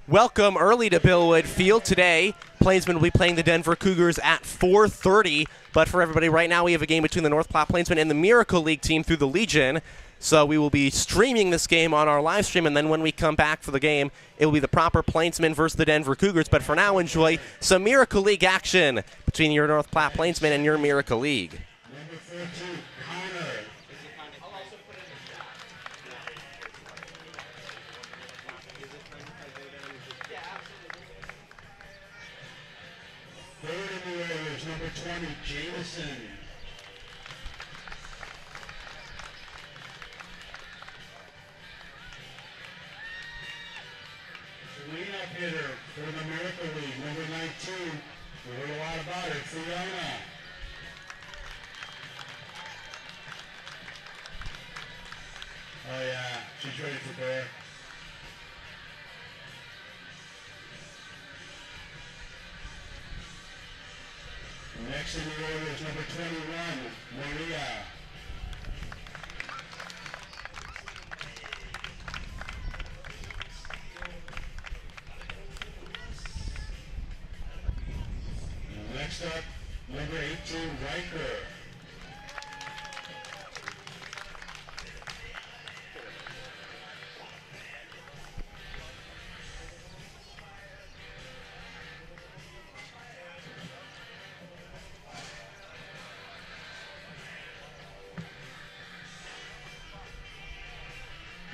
Welcome early to Billwood Field. Today, Plainsmen will be playing the Denver Cougars at 4:30. But for everybody, right now we have a game between the North Platte Plainsmen and the Miracle League team through the Legion. So we will be streaming this game on our live stream, and then when we come back for the game, it will be the proper Plainsmen versus the Denver Cougars. But for now, enjoy some Miracle League action between your North Platte Plainsmen and your Miracle League. Number 14, Connor. Third in the orders, number 20, Jameson. Cleanup hitter for the Miracle League, number 19. We heard a lot about her, Fiona. Oh yeah, she's ready for bear. Next in the order is number 21, Maria. And next up, number 18, Riker.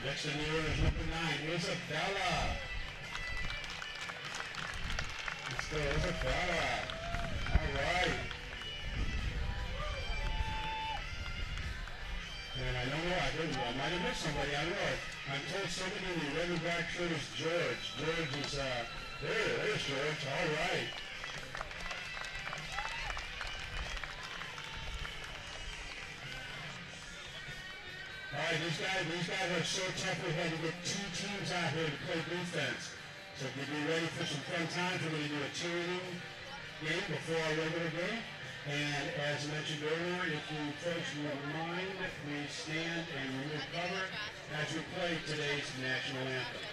Next in the order is number 9, Isabella. Let's go, Isabella. All right. And I don't know, I might have missed somebody, I don't know. I'm told somebody in the red and black shirt is George. George is, there's George, all right. All right, these guys are so tough. We had to get two teams out here to play defense. So we'll be ready for some fun times. We're going to do a 2-inning game before our regular game. And as mentioned earlier, if you folks would mind, please stand and remove cover as we play today's national anthem.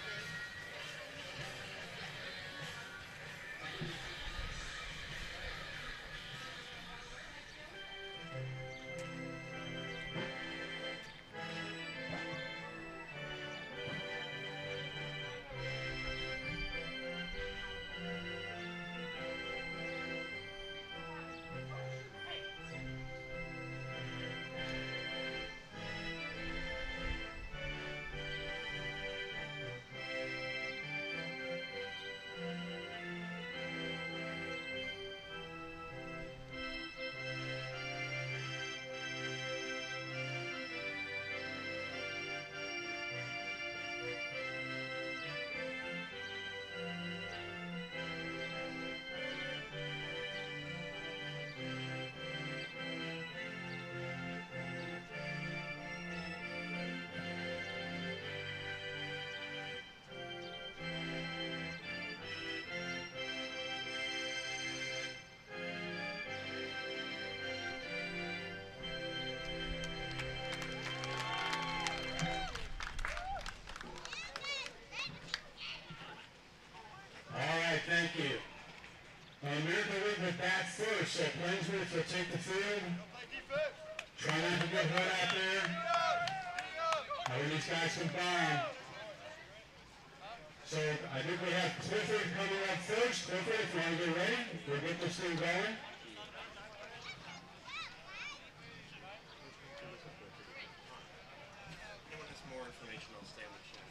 Thank you. Miracle League with bat first, so Plainsmen will take the field. Try not to get hurt out there. How these guys combine. So I think we have Clifford coming up first. Clifford, if you want to get ready, we'll get this thing going. More information on stand machine.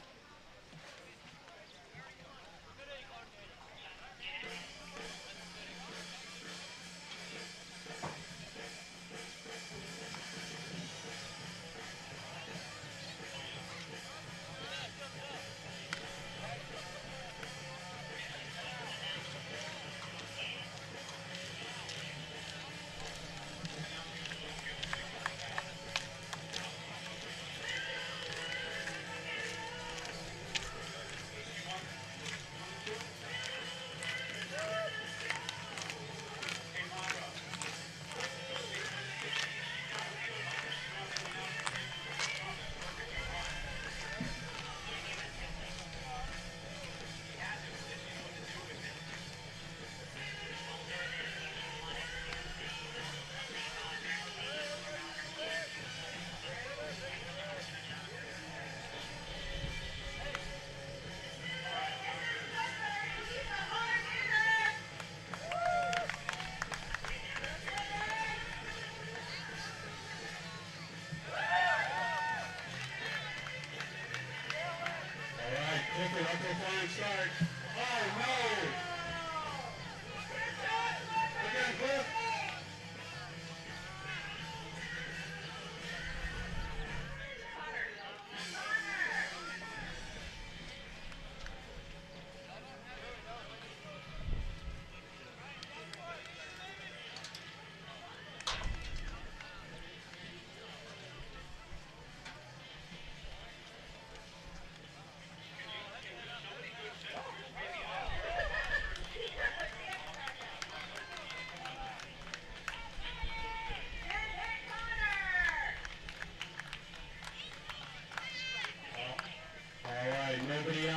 fine start. Oh, no! Again, Cliff.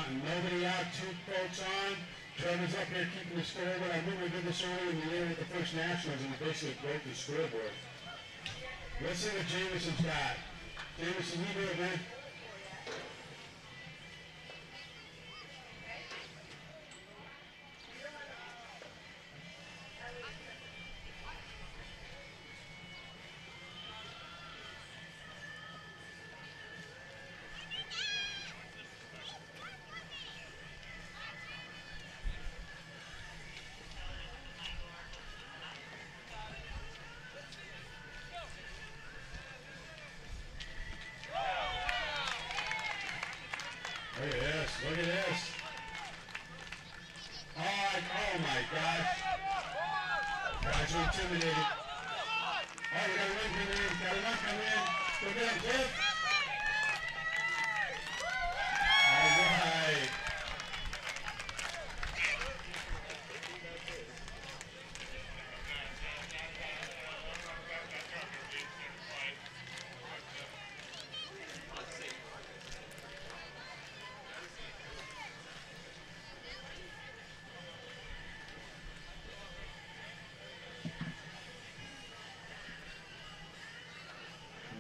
Nobody out, 2 folks on. Trevor's up here keeping the scoreboard. I remember we did this earlier in the year at the First Nationals and we basically broke the scoreboard. Let's see what Jameson's got. Jameson, you do it, man. Look at this, look at this. Oh my gosh. Guys are intimidated. Oh, we got a run coming in, got a run coming in. Go get him, Cliff. All right.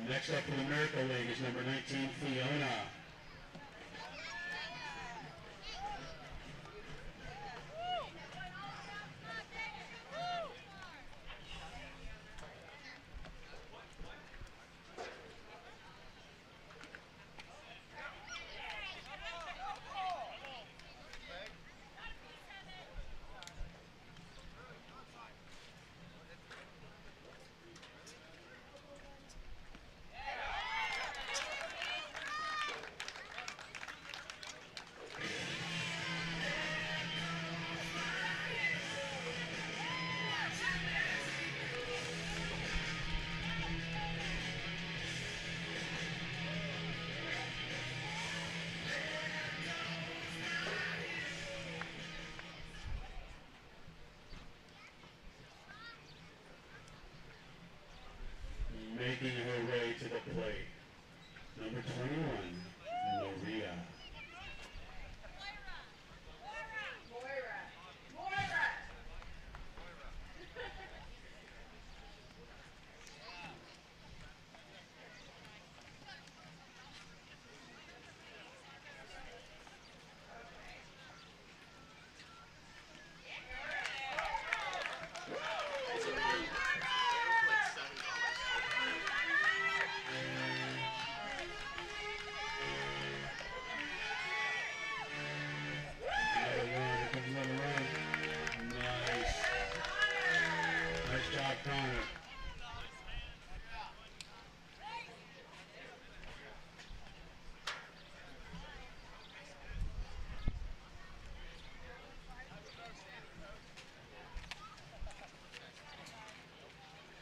Next up in the Miracle League is number 19, Fiona. Making her way to the plate, number 21, Maria.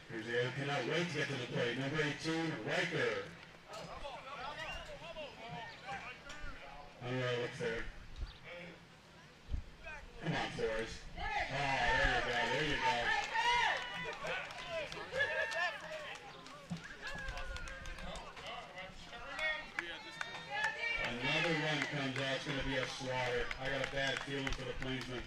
Here's the other cannot wait to get to the plate. Number 18, Riker. I don't know, look there. Come on, Forrest. Oh, there you go, there you go. Another run comes out, it's going to be a slaughter. I got a bad feeling for the Plainsmen.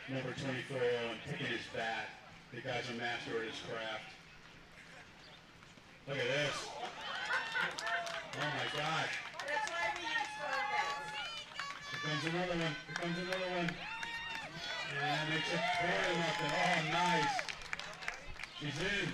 Number 24 picking his bat. The guy's a master at his craft. Look at this. Oh my God. That's why we use phone beds. Here comes another one. Here comes another one. And that makes it 4-0. Oh, nice. She's in.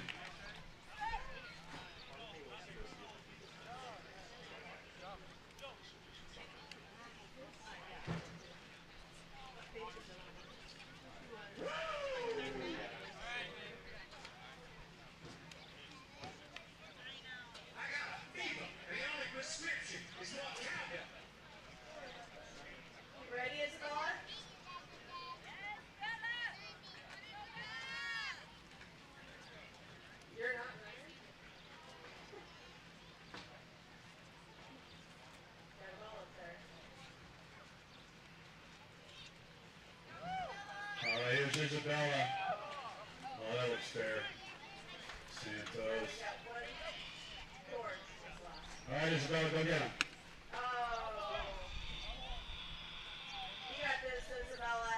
Ready, Isabella? You're not ready? Got a ball up there. All right, here's Isabella. Oh, that looks fair. Santos. We got one court that's left. All right, Isabella, go get him. Oh. You got this, Isabella.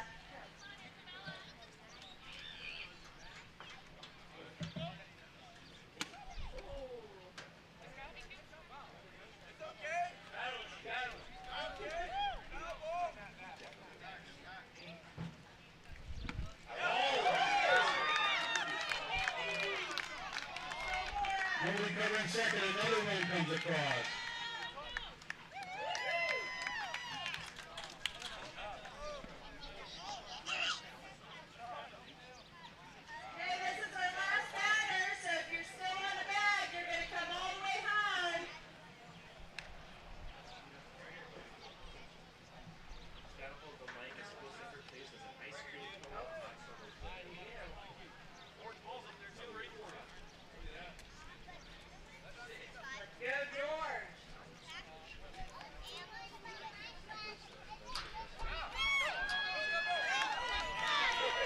Nobody covering second, another one comes across. Hey, this is our last batter, so if you're still on the bag, you're going to come all the way home. Gotta hold the mic as close to her face as an ice cream cone. Go, George.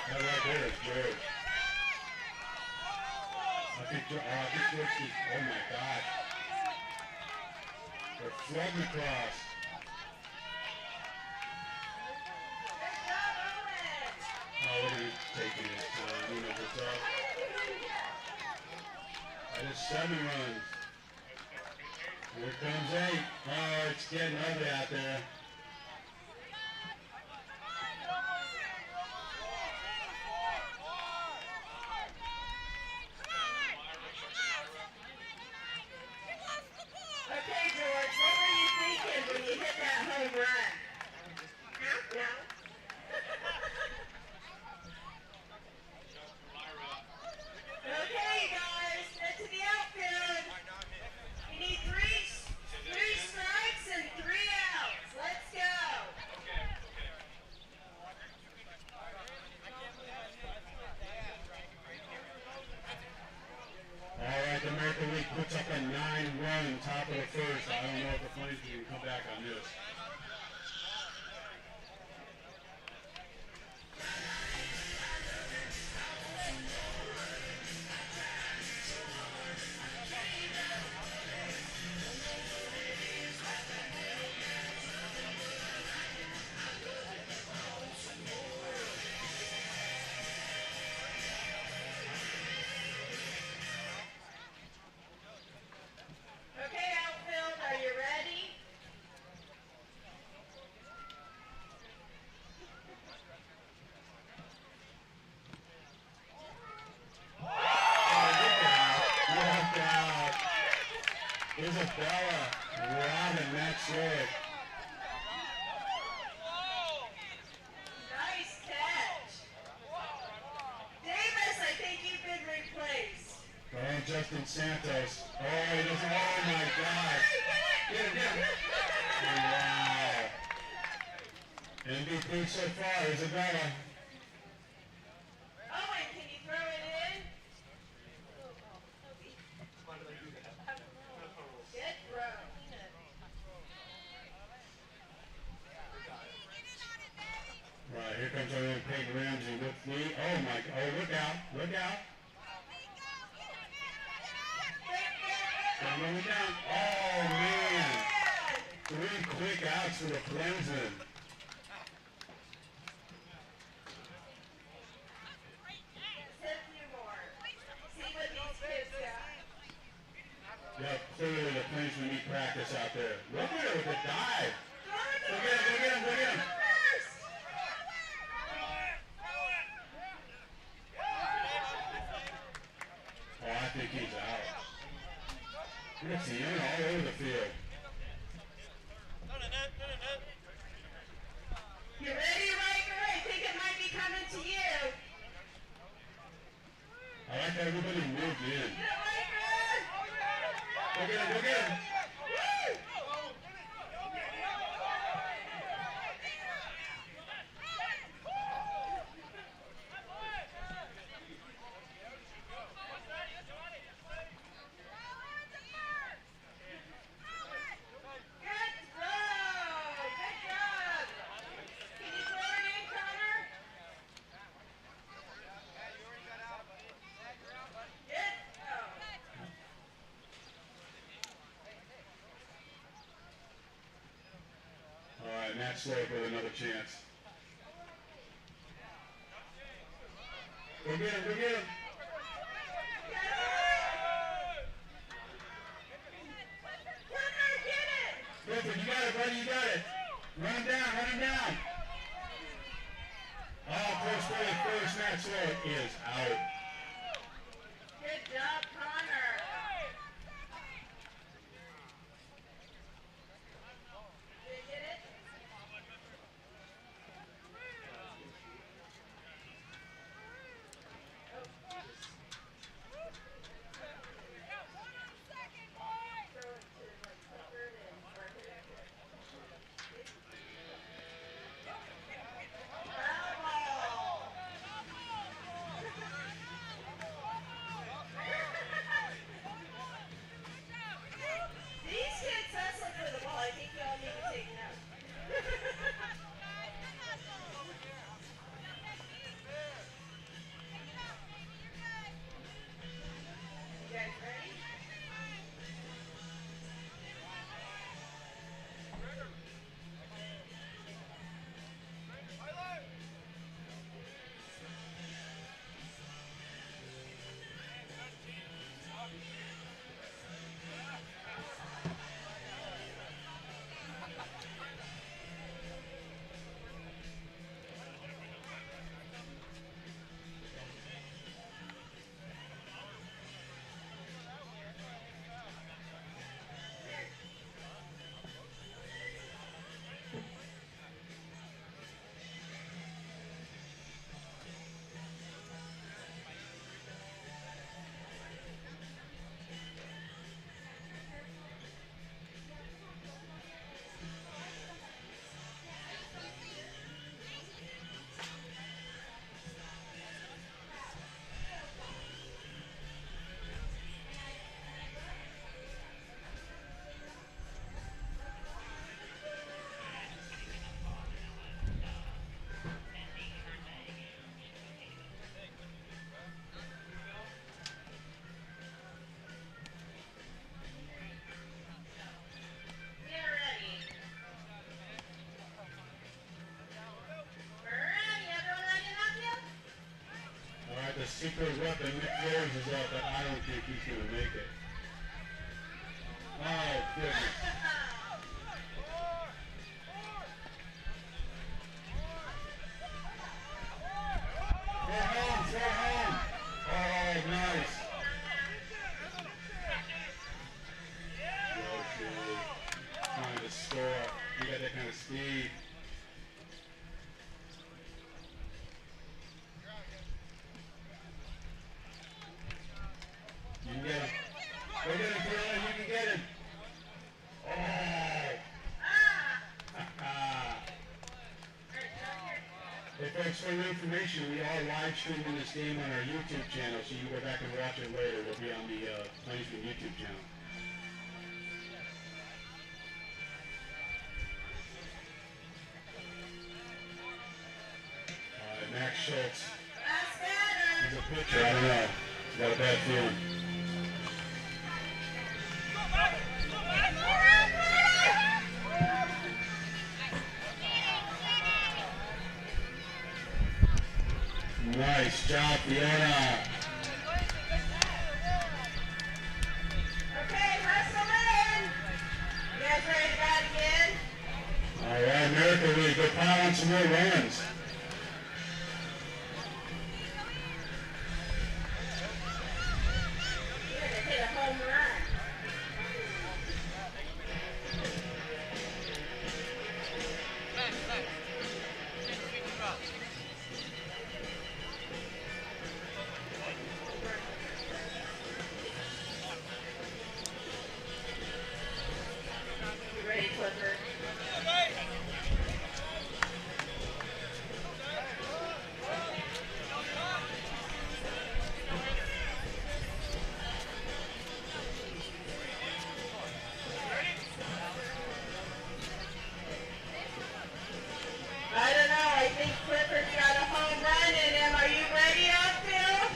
That right there is good. I think George is, oh my God. They're flooding across. Good job, Owen. Oh, what are you taking this time? You know what's up? That is 7 runs. Here comes 8. Oh, it's getting ugly out there. Okay, George, what were you thinking when you hit that home run? No? Okay, guys, get to the outfield. You need three strikes and 3 outs. Let's go. All right, the American League puts up a 9-run top of the first. I don't know if the Flames can come back on this. Okay, outfield, are you ready? Look out. Isabella robbing that short. Nice catch. Davis, I think you've been replaced. Oh, Justin Santos. Oh, he doesn't. Oh my God. Get him. Wow. MVP so far, Isabella. Owen, can you throw it in? Good throw. Right, here comes our man Peyton Ramsey with me. Oh my, oh look out, look out. Coming down. Oh man. 3 quick outs for the Plainsmen. Hit a few more. See what these kids got. Yeah, clearly the Plainsmen need practice out there. Look at her with the dive. Go get him, go get him, go get him. Oh, I think he's out. You can see him all over the field. You ready, Riker? I think it might be coming to you. I like how everybody moved in. Get it, Riker! Go get him, go get him. Woo! Good throw! Good job! Can you throw it in, Connor? Good throw. All right, Matt Slope with another chance. Go get him, go get him. Connor, get it! Clifford, you got it, buddy, you got it. Run him down, run him down. Oh, first play, first Matt Slope is out. Good job, Connor. Did you get it? Throw it to like Clifford and mark it up there. Bravo! These kids hustle for the ball. I think y'all need to take note. You guys ready? Get ready. We're ready. Everyone ready to knock you? All right, the secret weapon, Nick Rose is out, but I don't think he's going to make it. Oh, goodness. Go home, go home. Oh, nice. Okay. Trying to score. You got that kind of speed. You can get him. Go get him, Taylor. You can get him. Oh. Hey folks, for your information, we are live streaming this game on our YouTube channel, so you can go back and watch it later. It'll be on the Plainsmen YouTube channel. All right, Max Schultz. Last batter. He's a pitcher. I don't know. He's got a bad feeling. Nice job, Fiona. Okay, some more runs. You're gonna hit a home run. You ready, Clifford? I don't know. I think Clifford's got a home run in him. Are you ready out there?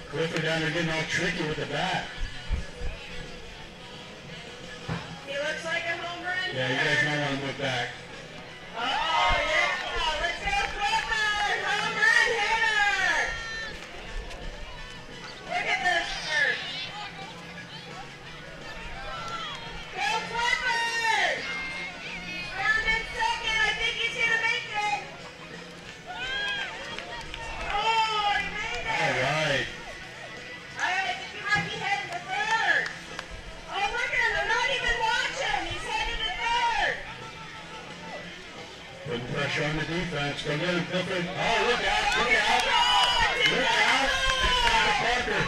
Clifford down there getting all tricky with the bat. He looks like a home run. Yeah, you guys might want to move back. Oh, yeah. Let's go, Clifford. Home run hitter. Look at this bird. Go, Clifford. Round in second. I think he's going to make it. Oh, he made it. All right. I think he might be heading to third. Oh, look at him. They're not even watching. He's headed to third. Putting pressure on the defense. Go get him, Clifford. Oh, look out. Look out. Look out. It's Parker.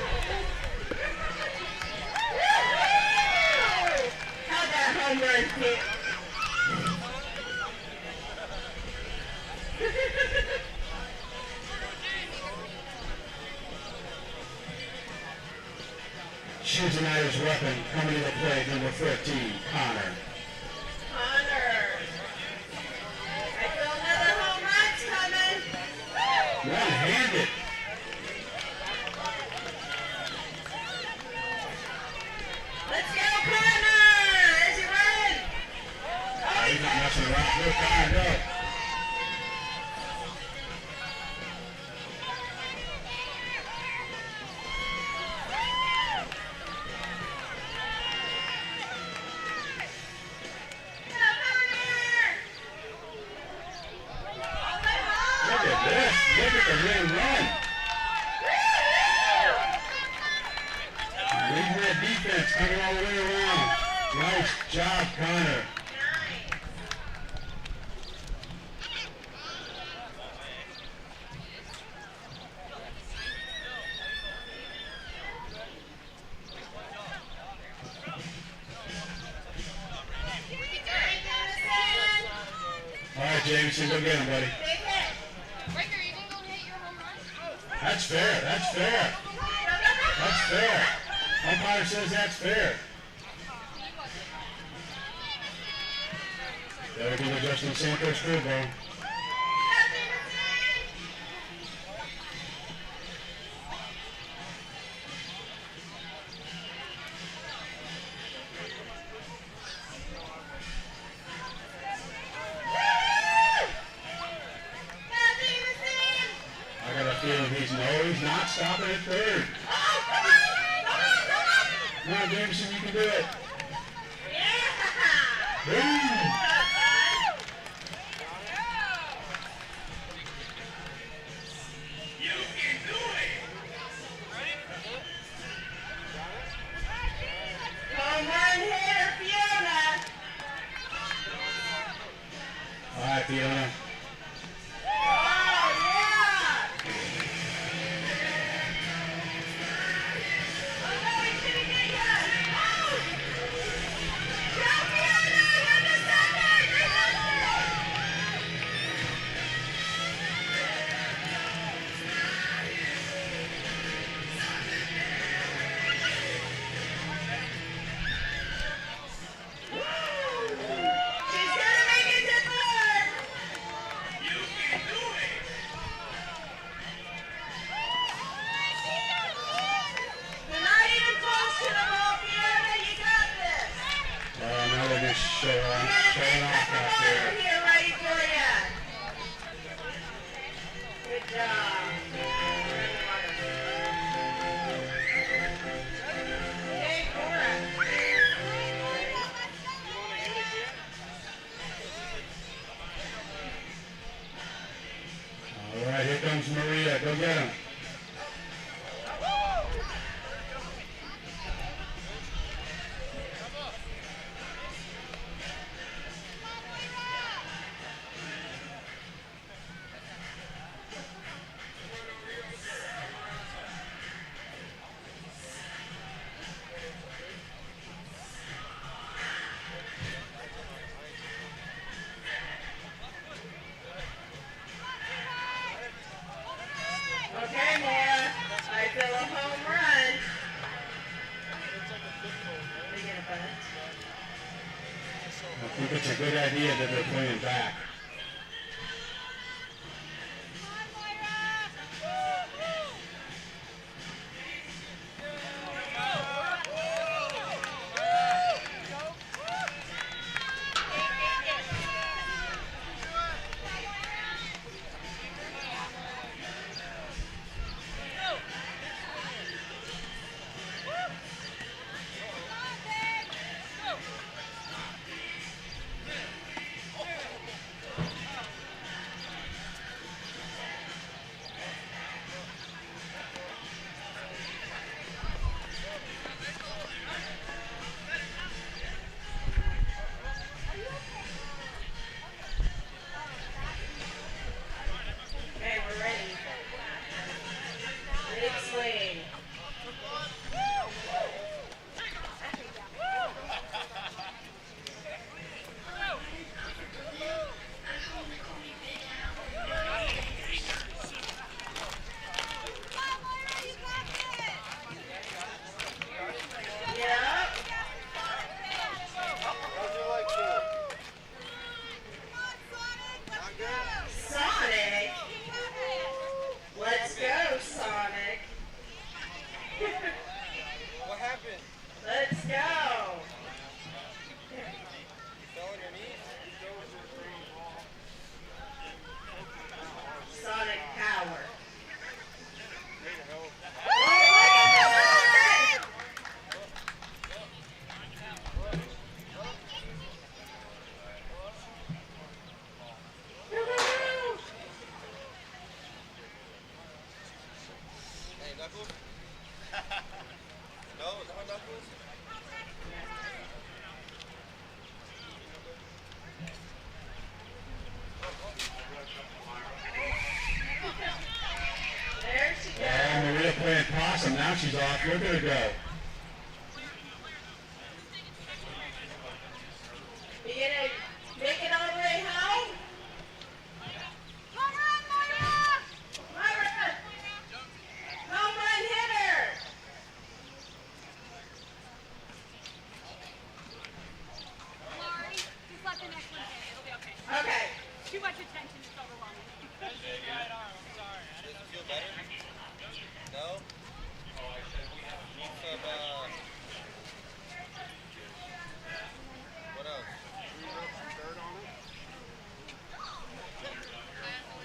How'd that home run feel? Shoots Snyder's weapon coming to the plate, number 15, Connor. Connor. I feel another home run's coming. One-handed. Let's go, Connor. There's your run. Oh, He's not messing around. Look, Connor, go. Look at this. Look at the ring run. Big red defense coming all the way around. Nice job, Connor. All right, Jameson, go get him, buddy. Riker, you can go hit your home run? That's fair. That's fair. That's fair. Umpire says that's fair. That'll be the Justin Santos field goal. I got a feeling he's not stopping at third. Come on, Jameson, you can do it. Boom. Home run hitter, Fiona. All right, Fiona. Oh, yeah. Oh, no, he's gonna get you. Oh. Go, Fiona. You're the second. You're the second. She's gonna make it to third. You're not even close to the ball, Fiona. You got this. Now they're just showing You're gonna off make the out water there. here ready for you. Good job. Hey, Cora. think it's a good idea that they're playing back. Okay, we're ready. Big swing. Yep. Sonic. Let's go, Sonic. What happened? Let's go. Fell on your knees? Sonic power. Hey, Knuckles? No? Is that my Knuckles? There she goes. Oh, Maria playing possum. Now she's off. You're going to go. You gonna make it all the way home? Home run, Moira! Moira! Home run hitter! Laurie, just let the next one hit. It'll be okay. Okay. Too much attention is overwhelming. Does it feel better? No? Need some, what else?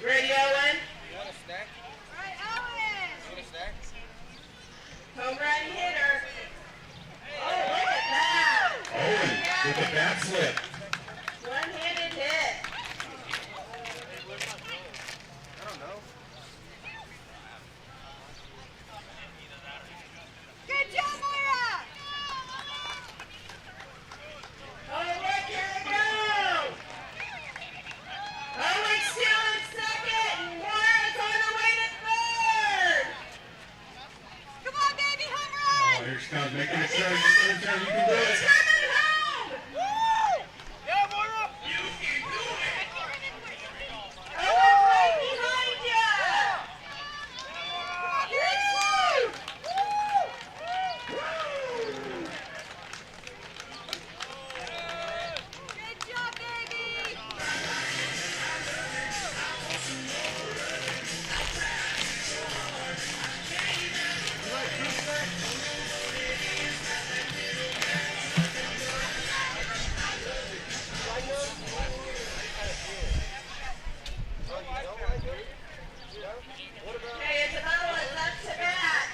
Ready, Owen? You want a snack? Right, Owen! You want a snack? Home run hitter. Oh, look at that! Owen with the bat slip. One-handed hit. I don't know. Good job, Moira! Oh, look, here we go! Owen's still in second, and Moira's on her way to third! Come on, baby, home Oh, run! here she comes. Making a turn. Making a turn. You can do He's it. coming home! Yeah, Moira! Owen's right behind you! Good job, baby! Okay, Isabella's up to bat.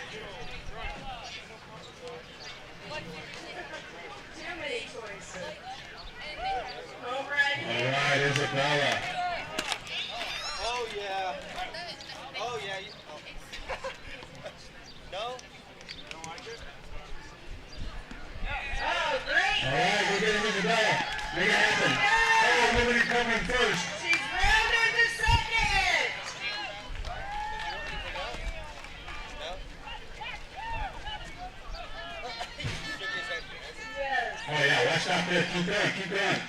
Too many choices. Home run All hit. right, Isabella. Oh, yeah. Oh, yeah. No? Oh, great All right, we're getting Isabella. Make it happen. Oh, nobody coming first. She's rounded to second. No? Yes. Oh, yeah, watch out there. Keep going. Keep going.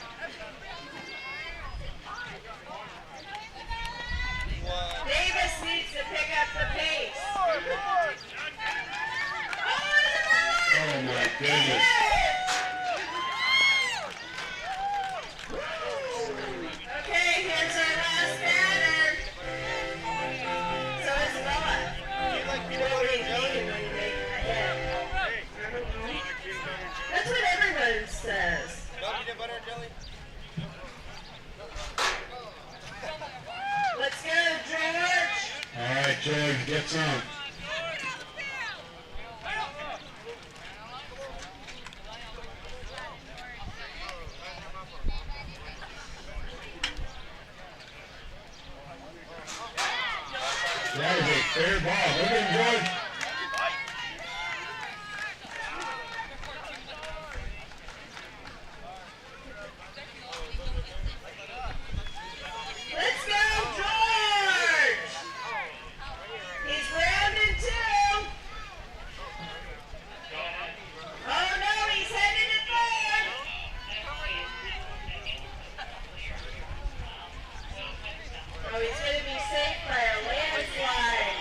Davis needs to pick up the pace. Oh, Isabella! Oh, my goodness. its own. That is a fair ball. Look at George. Let's go, George! He's rounding two. Oh no, he's headed to third. Oh, he's going to be safe by a landslide.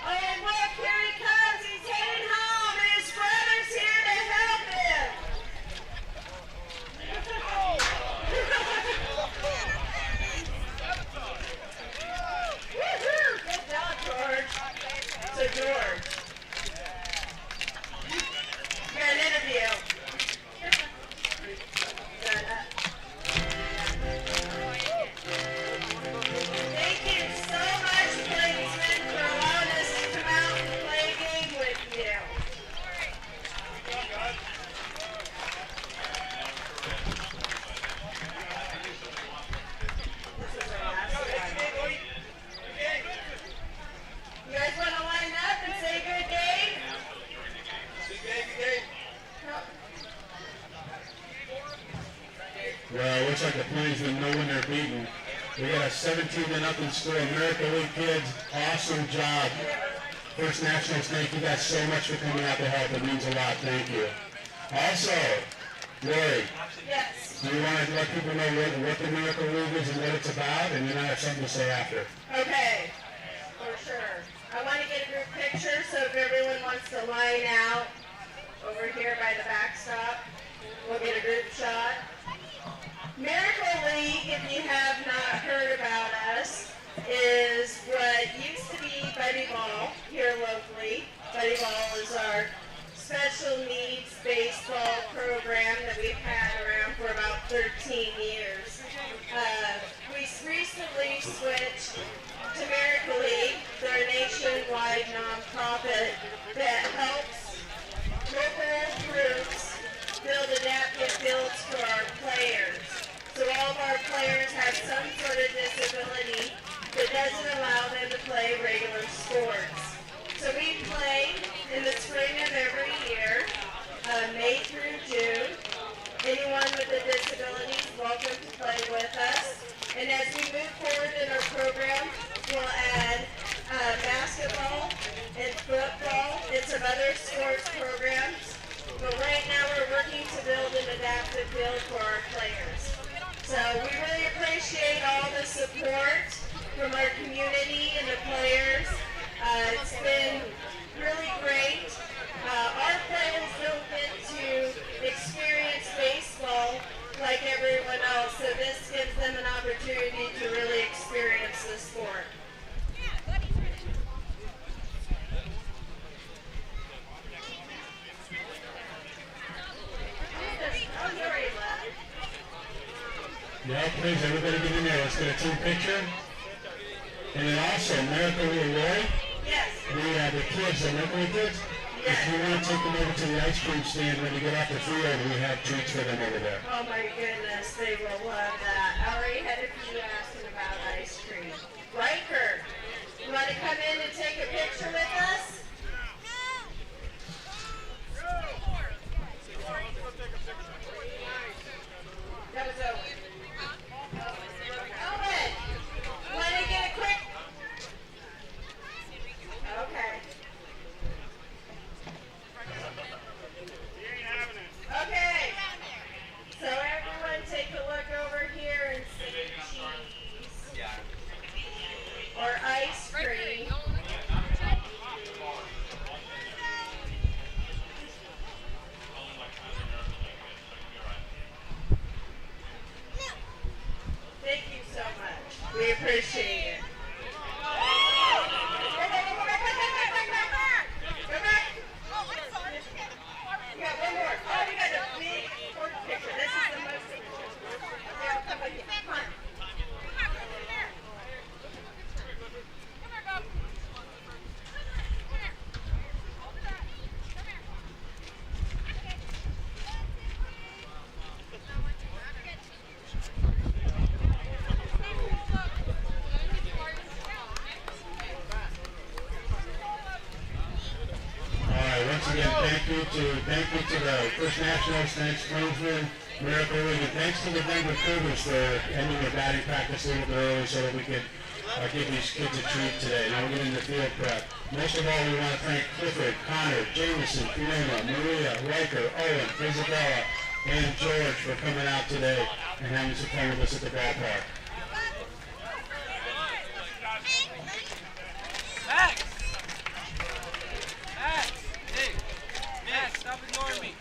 Oh, and look, here he comes. He's heading home, and his brother's here to help him. Woohoo! Good job, George. So, George, you got an interview. Thank you so much, Plainsmen, for allowing us to come out and play a game with you. You guys want to line up and say good game? Well, it looks like the Plainsmen know when they're beaten. We got a 17-0 score. America League kids, awesome job. First Nationals, thank you guys so much for coming out to help. It means a lot. Thank you. Also, Lori, Yes. do you want to let people know what the America League is and what it's about? And then I have something to say after. Okay, for sure. I want to get a group picture, so if everyone wants to line out over here by the backstop, we'll get a group shot. Miracle League, if you have not heard about us, is what used to be Buddy Ball here locally. Buddy Ball is our special needs baseball program that we've had around for about 13 years. We recently switched to Miracle League. They're a nationwide nonprofit that helps local groups build adaptive fields for our players. So all of our players have some sort of disability that doesn't allow them to play regular sports. So we play in the spring of every year, May through June. Anyone with a disability is welcome to play with us. And as we move forward in our program, we'll add basketball and football and some other sports programs. But right now we're working to build an adaptive field for our players. So we really appreciate all the support from our community and the players. It's been really great. Our players don't get to experience baseball like everyone else, so this gives them an opportunity to really experience the sport. Oh, you already left. Yeah, please, everybody get in there. Let's get a team picture. And then also, Miracle League, Lori, Yes. the kids, the Miracle League kids, if you want to take them over to the ice cream stand when you get off the freeway, we have treats for them over there. Oh my goodness, they will love that. I already had a few asking about ice cream. Riker, you want to come in and take a picture with us? That was Owen. Owen, want to get a quick? Okay. Okay. So everyone take a look over here and see cheese or ice cream. thank you to the First Nationals, thanks Plainsmen, Miracle League, and thanks to the Denver Cougars for ending their batting practice a little bit early so that we could give these kids a treat today. Now we're getting the field prep. Most of all, we want to thank Clifford, Connor, Jameson, Fiona, Maria, Riker, Owen, Isabella, and George for coming out today and having some fun with us at the ballpark. Max! Max! Hey! Max, stop ignoring me!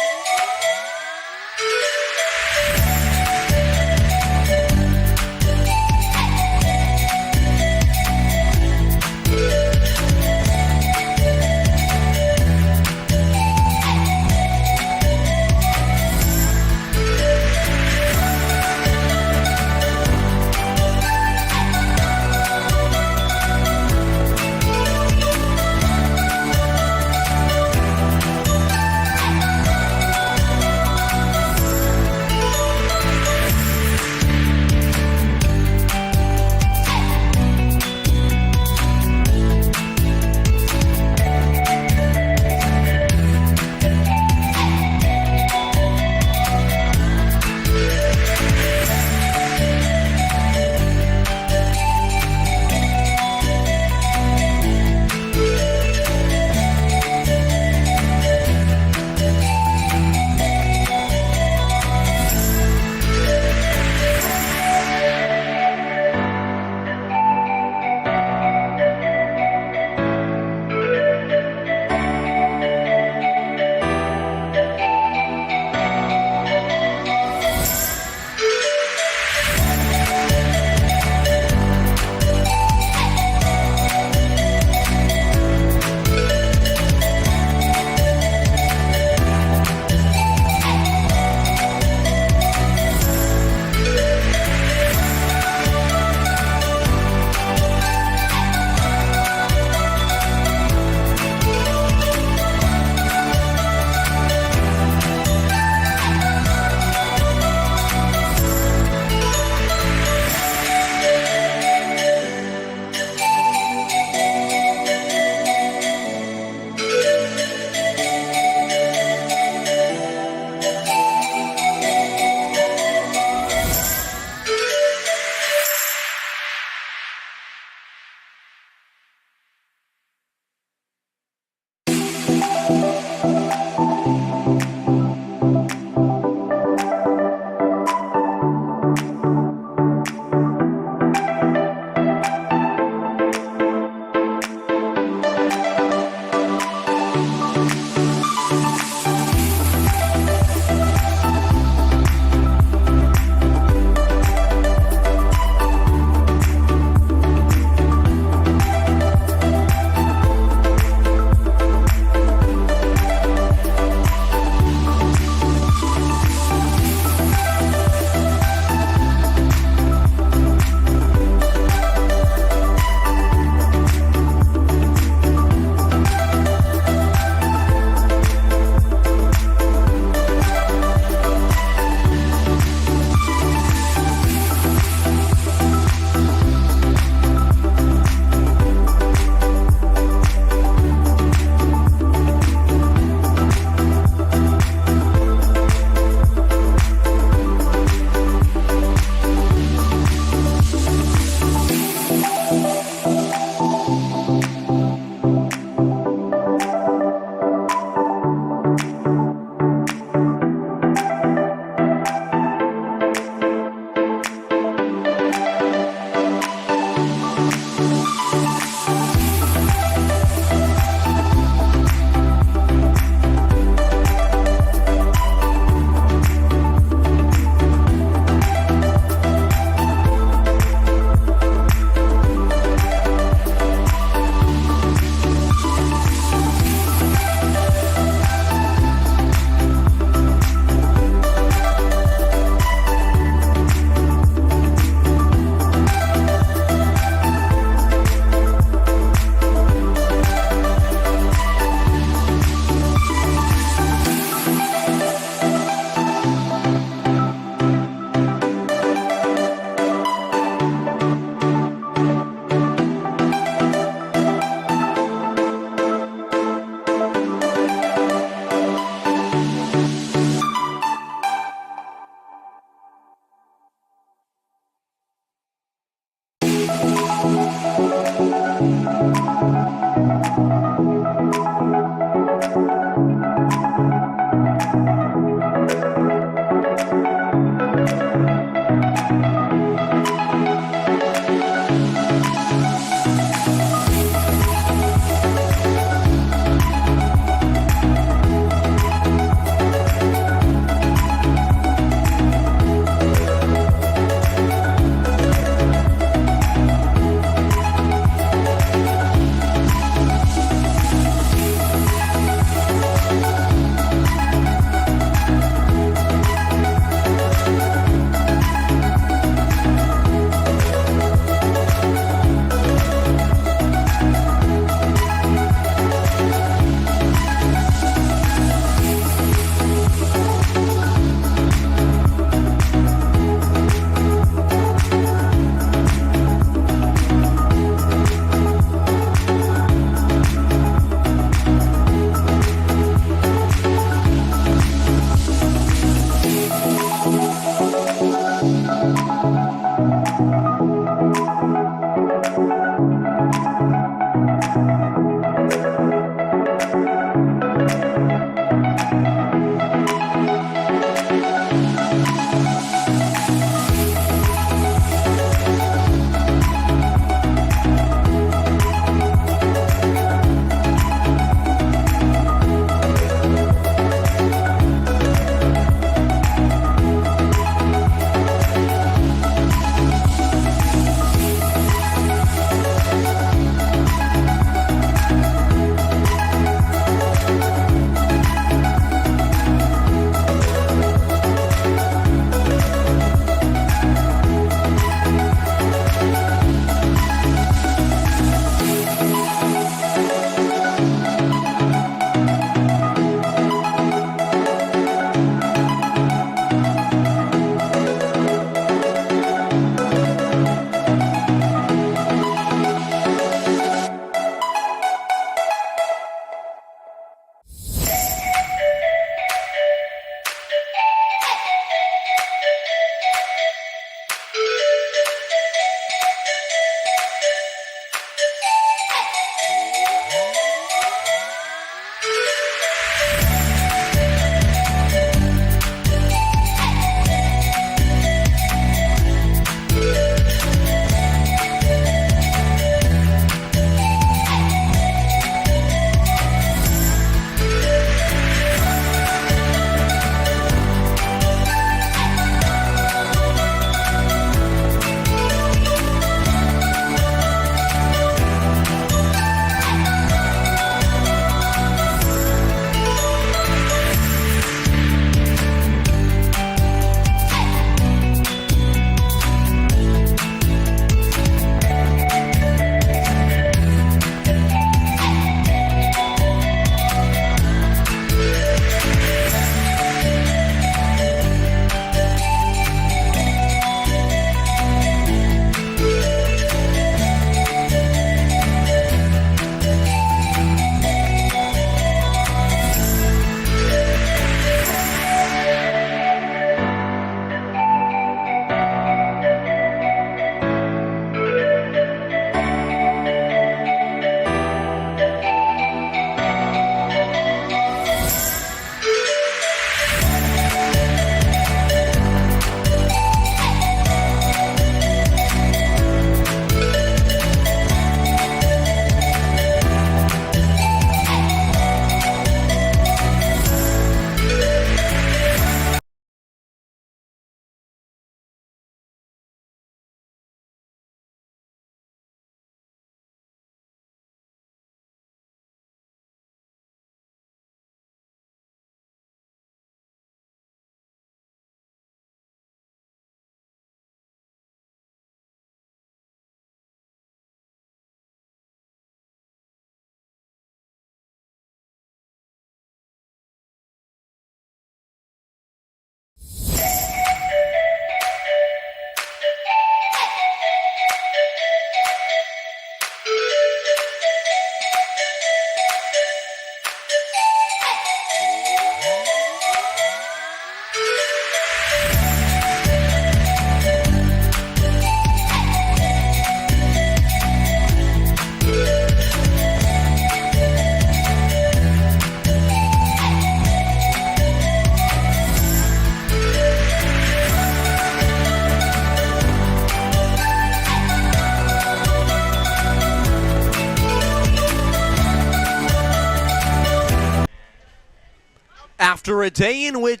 After a day in which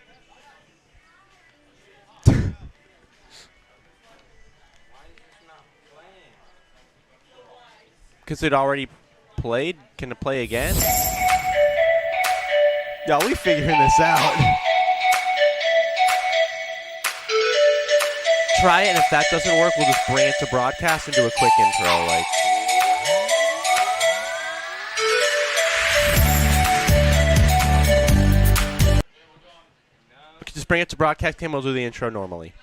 because it already played. Can it play again? Yeah, we figuring this out. Try it, and if that doesn't work, we'll just bring it to broadcast and do a quick intro. Like, we can just bring it to broadcast, and we'll do the intro normally.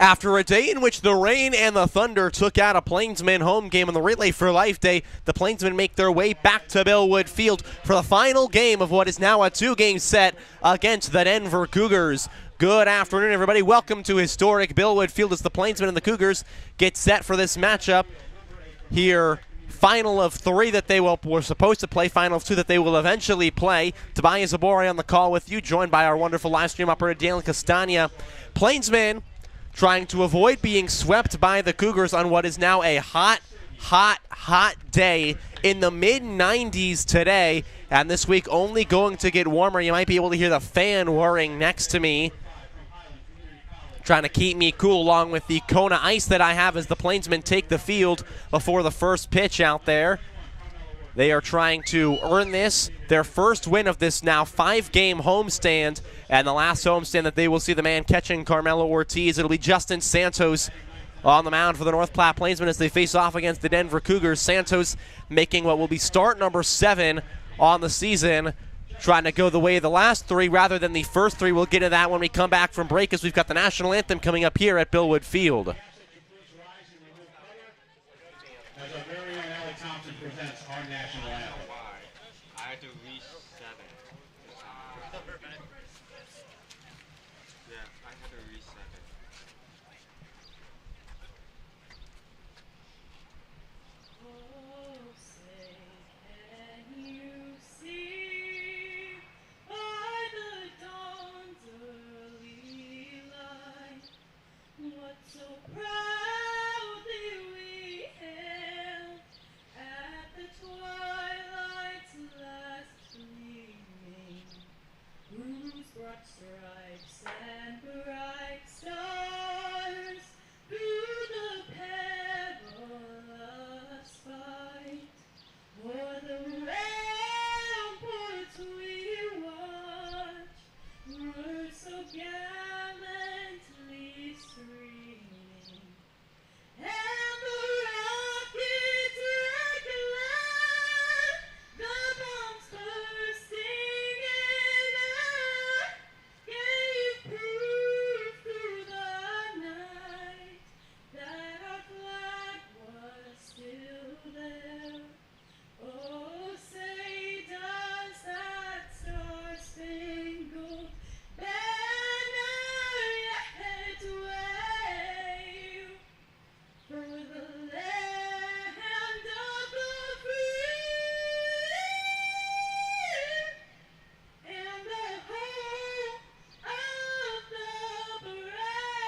After a day in which the rain and the thunder took out a Plainsman home game on the Relay for Life Day, the Plainsmen make their way back to Bellwood Field for the final game of what is now a 2-game set against the Denver Cougars. Good afternoon, everybody. Welcome to historic Bellwood Field as the Plainsmen and the Cougars get set for this matchup here. Final of 3 that they were supposed to play, final of 2 that they will eventually play. Tobias Zabori on the call with you, joined by our wonderful live stream operator, Daniel Castagna. Plainsmen trying to avoid being swept by the Cougars on what is now a hot day in the mid-90s today. And this week only going to get warmer. You might be able to hear the fan whirring next to me, trying to keep me cool along with the Kona ice that I have as the Plainsmen take the field before the first pitch out there. They are trying to earn this, their first win of this now 5-game homestand, and the last homestand that they will see the man catching Carmelo Ortiz. It'll be Justin Santos on the mound for the North Platte Plainsmen as they face off against the Denver Cougars. Santos making what will be start number 7 on the season, trying to go the way of the last 3 rather than the first 3. We'll get to that when we come back from break as we've got the national anthem coming up here at Bellwood Field. As our very own Allie Thompson presents our national anthem. I had to reach 7. Yeah, I had to reach 7. Oh, say, can you see by the dawn's early light what so proudly we hailed at the twilight's last gleaming, whose broad stripes and bright stars through the perilous fight o'er the ramparts we watched were so gallantly streaming, and the rockets regular, the bombs bursting in air, gave proof through the night that our flag was still there. Oh, say does that star-spangled banner yet wave for the land of the free and the home of the brave?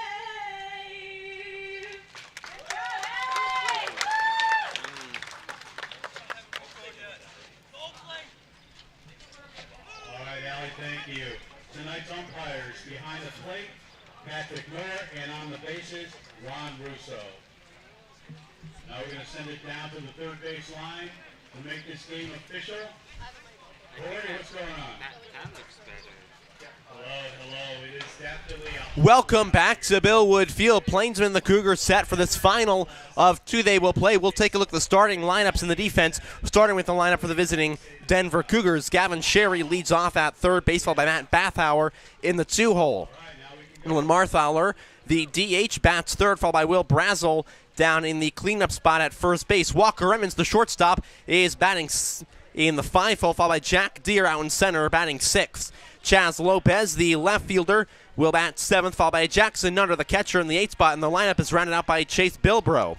All right, Allie, thank you. Tonight's umpires behind the plate, Patrick Miller, and on the bases, Ron Russo. Now we're going to send it down to the third base line to make this game official. Corey, what's going on? That looks better. Hello. It is definitely a Welcome back to Bellwood Field. Plainsmen and the Cougars set for this final of 2 they will play. We'll take a look at the starting lineups in the defense, starting with the lineup for the visiting Denver Cougars. Gavin Sherry leads off at third, baseball by Matt Bathauer in the 2-hole. Dylan Marthaler, the DH, bats third, followed by Will Brazel down in the cleanup spot at first base. Walker Emmons, the shortstop, is batting in the 5-hole, followed by Jack Deere out in center, batting 6th. Chaz Lopez, the left fielder, will bat 7th, followed by Jackson Nutter, the catcher, in the 8th spot, and the lineup is rounded out by Chase Bilbro.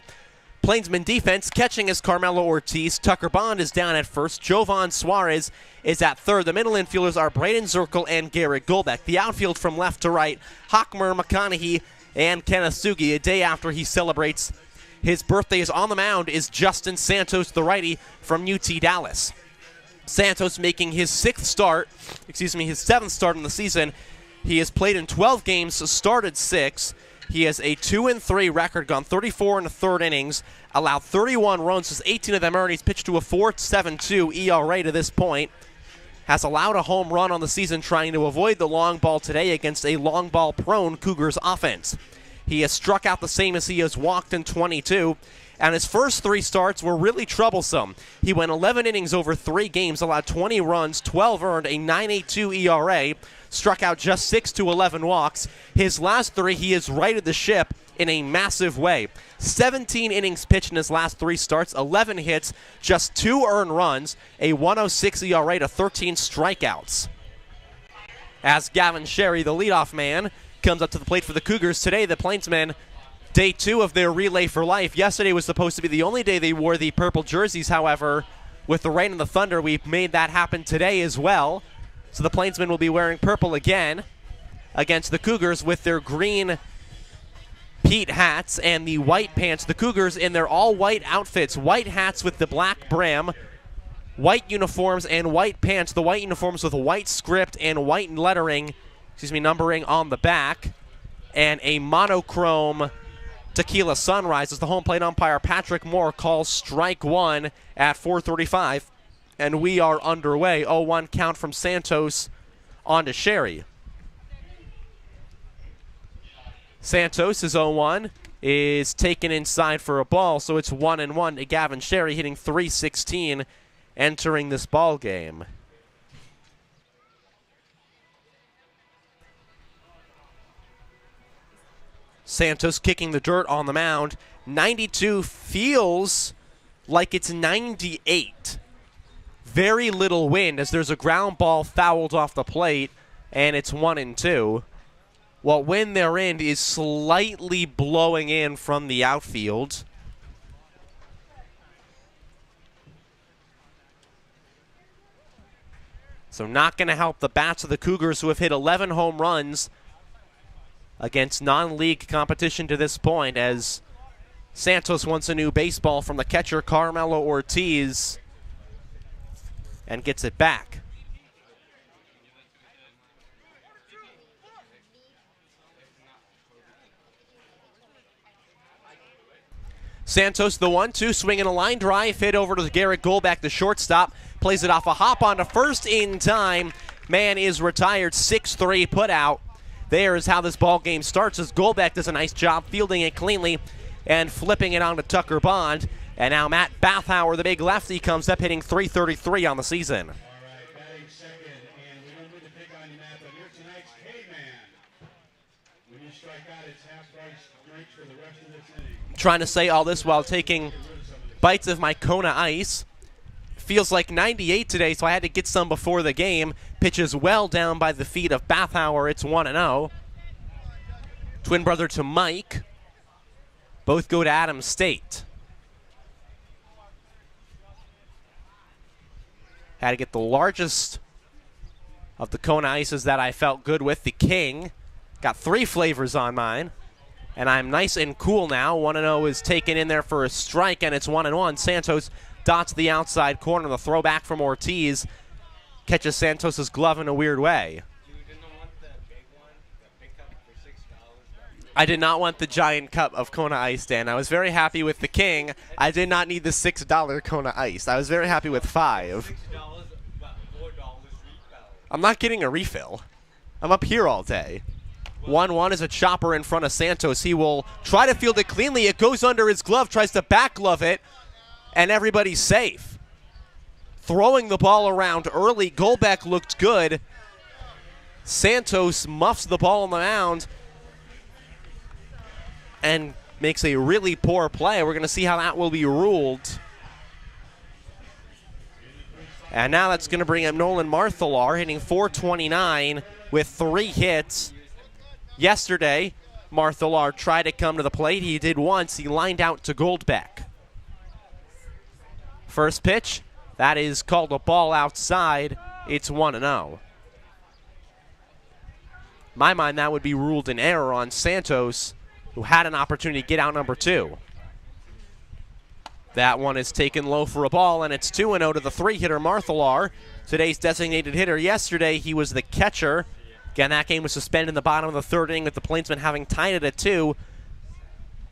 Plainsman defense, catching is Carmelo Ortiz. Tucker Bond is down at first. Jovan Suarez is at third. The middle infielders are Braden Zirkle and Garrett Golbeck. The outfield from left to right, Hockmer, McConaughey, and Kenneth Sugi. A day after he celebrates his birthday is on the mound is Justin Santos, the righty from UT Dallas. Santos making his seventh start in the season. He has played in 12 games, started 6. He has a 2-3 record, gone 34 in the third innings, allowed 31 runs, with 18 of them earned. He's pitched to a 4.72 ERA to this point. Has allowed a home run on the season, trying to avoid the long ball today against a long ball prone Cougars offense. He has struck out the same as he has walked in 22. And his first 3 starts were really troublesome. He went 11 innings over 3 games, allowed 20 runs, 12 earned, a 9.82 ERA, struck out just 6 to 11 walks. His last 3, he has righted the ship in a massive way. 17 innings pitched in his last 3 starts, 11 hits, just 2 earned runs, a 1.06 ERA to 13 strikeouts. As Gavin Sherry, the leadoff man, comes up to the plate for the Cougars today, the Plainsmen, Day 2 of their Relay for Life. Yesterday was supposed to be the only day they wore the purple jerseys. However, with the rain and the thunder, we've made that happen today as well. So the Plainsmen will be wearing purple again against the Cougars with their green Pete hats and the white pants. The Cougars in their all-white outfits, white hats with the black brim, white uniforms and white pants. The white uniforms with a white script and white numbering on the back, and a monochrome Tequila Sunrise as the home plate umpire Patrick Moore calls strike 1 at 4:35, and we are underway. 0-1 count from Santos on to Sherry. Santos is 0-1, is taken inside for a ball, so it's 1-1 to Gavin Sherry, hitting .316 entering this ball game. Santos kicking the dirt on the mound. 92 feels like it's 98. Very little wind as there's a ground ball fouled off the plate, and it's 1-2. What wind they're in is slightly blowing in from the outfield. So not going to help the bats of the Cougars, who have hit 11 home runs against non-league competition to this point, as Santos wants a new baseball from the catcher Carmelo Ortiz and gets it back. Santos the 1-2, swinging a line drive, hit over to Garrett Goldback, the shortstop, plays it off a hop onto first in time. Man is retired, 6-3 put out. There is how this ball game starts, as Goldback does a nice job fielding it cleanly and flipping it onto Tucker Bond. And now Matt Bathauer, the big lefty, comes up hitting .333 on the season. All right, batting second, and we don't mean to pick on you, Matt, but you're tonight's K-man. When you strike out, it's half-price drinks for the rest of this inning. Trying to say all this while taking bites of my Kona Ice. Feels like 98 today, so I had to get some before the game. Pitches well down by the feet of Bathauer. It's 1-0. Twin brother to Mike. Both go to Adams State. Had to get the largest of the Kona Ices that I felt good with, the King. Got 3 flavors on mine, and I'm nice and cool now. 1-0 is taken in there for a strike, and it's 1-1. Santos dots the outside corner. The throwback from Ortiz catches Santos's glove in a weird way. You didn't want that big one, that big cup for $6? I did not want the giant cup of Kona Ice, Dan. I was very happy with the King. I did not need the $6 Kona Ice. I was very happy with 5. $6, about $4 refill. I'm not getting a refill. I'm up here all day. 1-1 is a chopper in front of Santos. He will try to field it cleanly. It goes under his glove, tries to back glove it, and everybody's safe. Throwing the ball around early. Goldback looked good. Santos muffs the ball on the mound and makes a really poor play. We're going to see how that will be ruled. And now that's going to bring up Nolan Marthalar, hitting .429 with 3 hits. Yesterday, Marthalar tried to come to the plate. He did once. He lined out to Goldback. First pitch, that is called a ball outside. It's 1-0. My mind, that would be ruled an error on Santos, who had an opportunity to get out number 2. That one is taken low for a ball, and it's 2-0 to the 3-hitter, Marthalar. Today's designated hitter. Yesterday, he was the catcher. Again, that game was suspended in the bottom of the third inning with the Plainsmen having tied it at 2.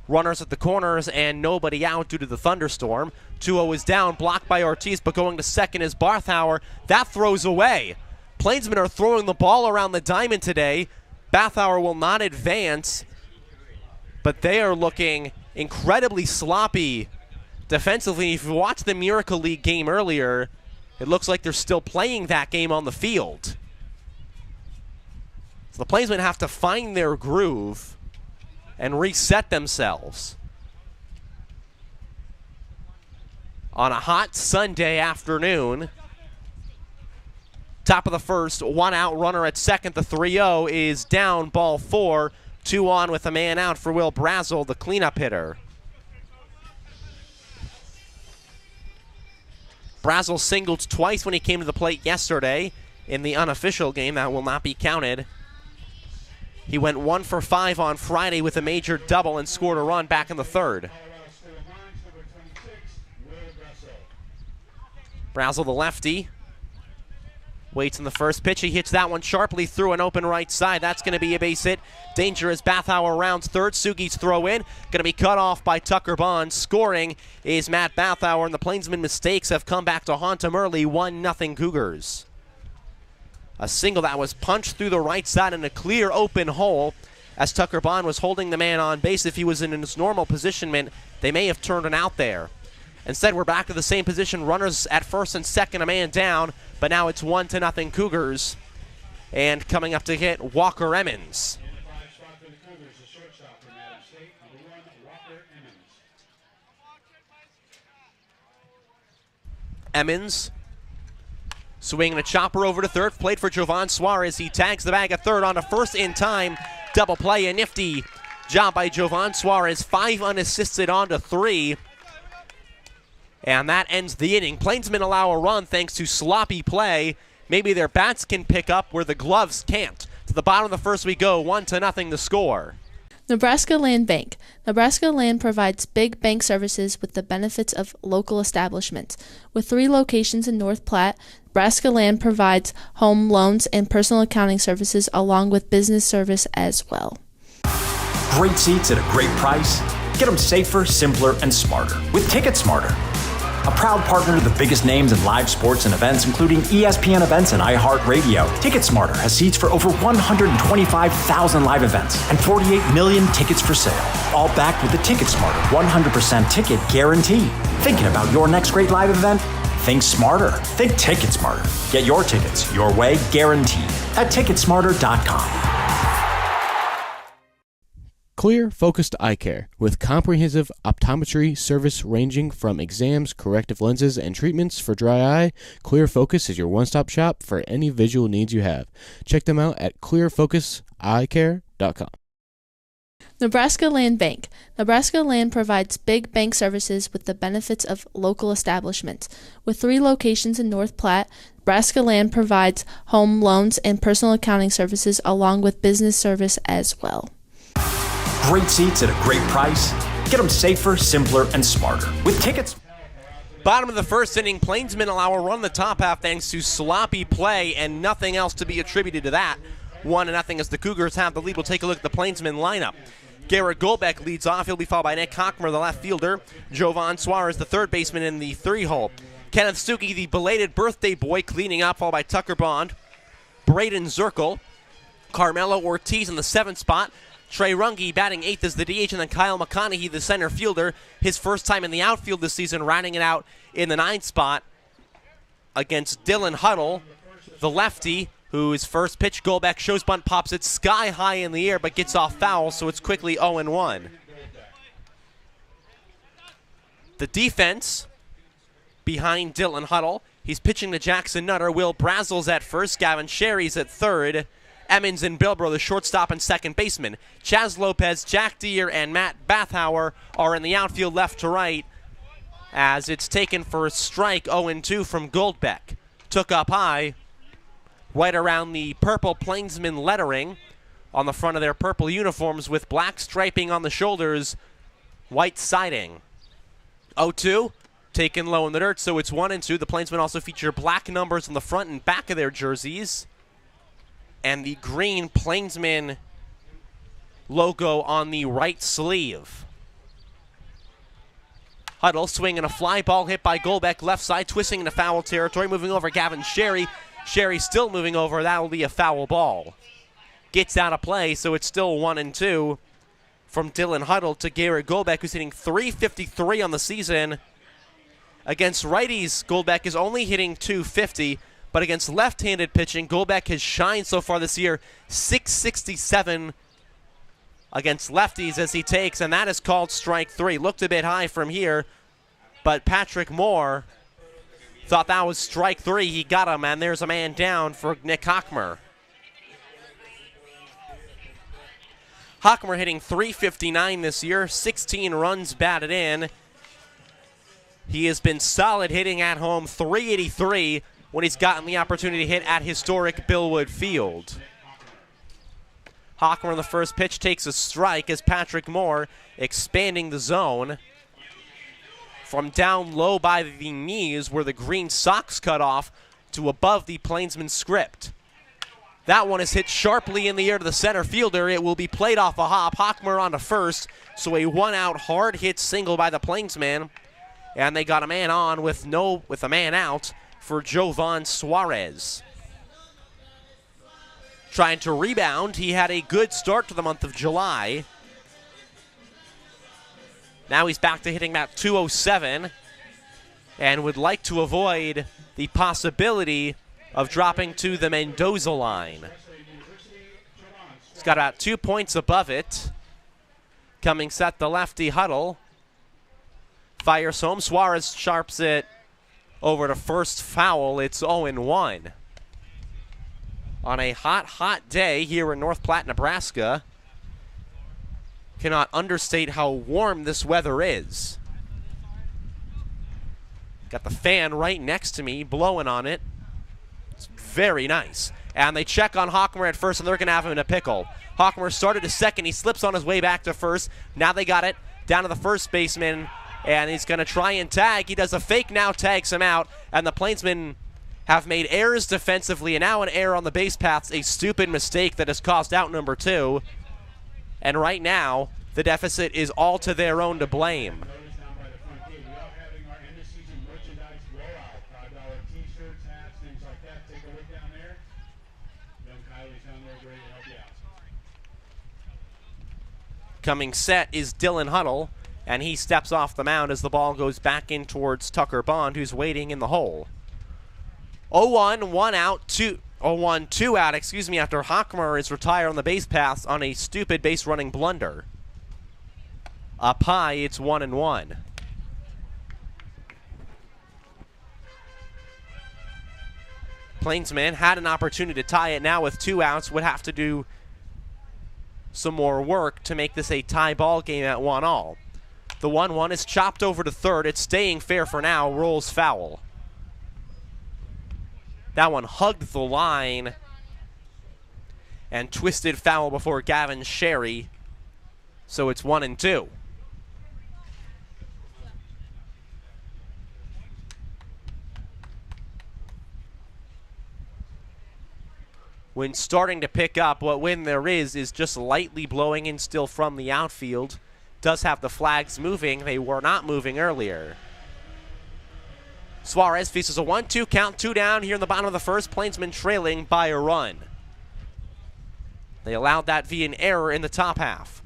Runners at the corners and nobody out due to the thunderstorm. 2-0 is down, blocked by Ortiz, but going to second is Barthauer. That throws away. Plainsmen are throwing the ball around the diamond today. Barthauer will not advance, but they are looking incredibly sloppy defensively. If you watched the Miracle League game earlier, it looks like they're still playing that game on the field. So the Plainsmen have to find their groove and reset themselves. On a hot Sunday afternoon, top of the first, 1 out, runner at second. The 3-0 is down, ball 4. 2 on with a man out for Will Brazel, the cleanup hitter. Brazel singled twice when he came to the plate yesterday in the unofficial game. That will not be counted. He went 1 for 5 on Friday with a major double and scored a run back in the third. Brazel, the lefty, waits in the first pitch. He hits that one sharply through an open right side. That's going to be a base hit. Danger as Barthauer rounds third. Sugi's throw in. Going to be cut off by Tucker Bond. Scoring is Matt Barthauer, and the Plainsmen mistakes have come back to haunt him early. 1-0 Cougars. A single that was punched through the right side in a clear open hole as Tucker Bond was holding the man on base. If he was in his normal positionment, they may have turned it out there. Instead, we're back to the same position. Runners at first and second, a man down, but now it's 1-0 Cougars. And coming up to hit, Walker Emmons. Emmons swinging a chopper over to third, played for Jovan Suarez. He tags the bag at third on to first in time. Double play, a nifty job by Jovan Suarez. 5 unassisted on to 3. And that ends the inning. Plainsmen allow a run thanks to sloppy play. Maybe their bats can pick up where the gloves can't. To the bottom of the first we go, 1-0 the score. Nebraska Land Bank. Nebraska Land provides big bank services with the benefits of local establishments. With 3 locations in North Platte, Nebraska Land provides home loans and personal accounting services along with business service as well. Great seats at a great price. Get them safer, simpler, and smarter with Ticket Smarter. A proud partner to the biggest names in live sports and events, including ESPN events and iHeartRadio. TicketSmarter has seats for over 125,000 live events and 48 million tickets for sale. All backed with the TicketSmarter 100% ticket guarantee. Thinking about your next great live event? Think smarter. Think TicketSmarter. Get your tickets your way, guaranteed, at TicketSmarter.com. Clear Focused Eye Care, with comprehensive optometry service ranging from exams, corrective lenses, and treatments for dry eye. Clear Focus is your one-stop shop for any visual needs you have. Check them out at clearfocuseyecare.com. Nebraska Land Bank. Nebraska Land provides big bank services with the benefits of local establishments. With 3 locations in North Platte, Nebraska Land provides home loans and personal accounting services along with business service as well. Great seats at a great price. Get them safer, simpler, and smarter with tickets. Bottom of the first inning, Plainsmen allow a run in the top half thanks to sloppy play and nothing else to be attributed to that. 1-0 as the Cougars have the lead. We'll take a look at the Plainsmen lineup. Garrett Golbeck leads off. He'll be followed by Nick Hockmer, the left fielder. Jovan Suarez, the third baseman in the 3-hole. Kenneth Sugi, the belated birthday boy, cleaning up, followed by Tucker Bond. Braden Zirkle. Carmelo Ortiz in the 7th spot. Trey Runge batting 8th as the DH, and then Kyle McConaughey, the center fielder, his first time in the outfield this season, rounding it out in the 9th spot against Dylan Huddle, the lefty, whose first pitch, Golbeck shows bunt, pops it sky high in the air, but gets off foul, so it's quickly 0-1. The defense behind Dylan Huddle, he's pitching to Jackson Nutter. Will Brazel's at first, Gavin Sherry's at third. Emmons and Bilbro, the shortstop and second baseman. Chaz Lopez, Jack Deere, and Matt Barthauer are in the outfield left to right as it's taken for a strike. 0-2 from Goldbeck. Took up high right around the purple Plainsman lettering on the front of their purple uniforms with black striping on the shoulders, white siding. 0-2, taken low in the dirt, so it's 1-2. The Plainsmen also feature black numbers on the front and back of their jerseys, and the green Plainsmen logo on the right sleeve. Huddle swinging a fly ball hit by Golbeck, left side, twisting into foul territory, moving over Gavin Sherry. Sherry still moving over. That will be a foul ball. Gets out of play, so it's still 1-2 from Dylan Huddle to Garrett Golbeck, who's hitting .353 on the season. Against righties, Golbeck is only hitting .250, but against left-handed pitching, Golbeck has shined so far this year, .667 against lefties as he takes, and that is called strike 3. Looked a bit high from here, but Patrick Moore thought that was strike 3. He got him, and there's a man down for Nick Hockmer. Hockmer hitting .359 this year, 16 runs batted in. He has been solid hitting at home, .383 when he's gotten the opportunity to hit at historic Billwood Field. Hockmer on the first pitch takes a strike as Patrick Moore expanding the zone from down low by the knees where the green socks cut off to above the Plainsman script. That one is hit sharply in the air to the center fielder. It will be played off a hop. Hockmer on to first, so a one-out hard hit single by the Plainsman, and they got a man on with a man out for Jovan Suarez. Trying to rebound. He had a good start to the month of July. Now he's back to hitting about .207 and would like to avoid the possibility of dropping to the Mendoza line. He's got about 2 points above it. Coming set, the lefty Huddle. Fires home. Suarez sharps it over to first, foul. It's 0-1. On a hot, hot day here in North Platte, Nebraska. Cannot understate how warm this weather is. Got the fan right next to me, blowing on it. It's very nice. And they check on Hockmer at first, and they're going to have him in a pickle. Hockmer started to second. He slips on his way back to first. Now they got it down to the first baseman, and he's going to try and tag. He does a fake now, tags him out, and the Plainsmen have made errors defensively, and now an error on the base paths, a stupid mistake that has cost out number 2. And right now, the deficit is all to their own to blame. Coming set is Dylan Huddle, and he steps off the mound as the ball goes back in towards Tucker Bond, who's waiting in the hole. 0-1, 1 out, 0-1, 2 out, after Hockmer is retired on the base paths on a stupid base running blunder. Up high, it's 1-1. Plainsman had an opportunity to tie it now with 2 outs, would have to do some more work to make this a tie ball game at 1-all. The 1-1 is chopped over to third. It's staying fair for now, rolls foul. That one hugged the line and twisted foul before Gavin Sherry. So it's 1-2. When starting to pick up, what wind there is just lightly blowing in still from the outfield. Does have the flags moving. They were not moving earlier. Suarez faces a 1-2 count, 2 down here in the bottom of the first. Plainsmen trailing by a run. They allowed that via an error in the top half.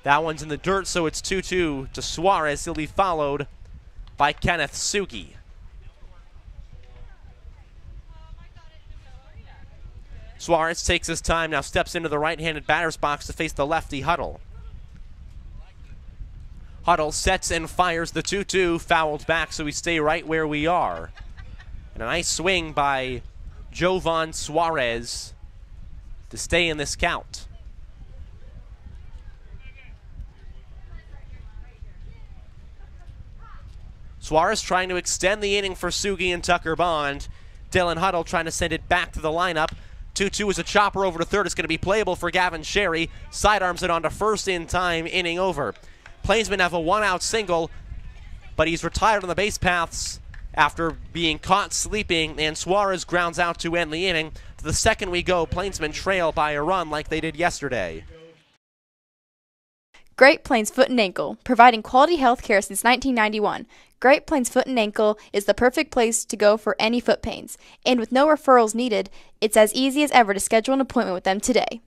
That one's in the dirt, so it's 2-2 to Suarez. He'll be followed by Kenneth Sugi. Suarez takes his time, now steps into the right-handed batter's box to face the lefty Huddle. Huddle sets and fires the 2-2, fouled back, so we stay right where we are. And a nice swing by Jovan Suarez to stay in this count. Suarez trying to extend the inning for Sugi and Tucker Bond. Dylan Huddle trying to send it back to the lineup. 2-2 is a chopper over to third. It's going to be playable for Gavin Sherry. Sidearms it onto first in time, inning over. Plainsmen have a 1-out single. but he's retired on the base paths after being caught sleeping, and Suarez grounds out to end the inning. To the second we go, Plainsmen trail by a run like they did yesterday. Great Plains Foot and Ankle, providing quality health care since 1991. Great Plains Foot and Ankle is the perfect place to go for any foot pains. And with no referrals needed, it's as easy as ever to schedule an appointment with them today.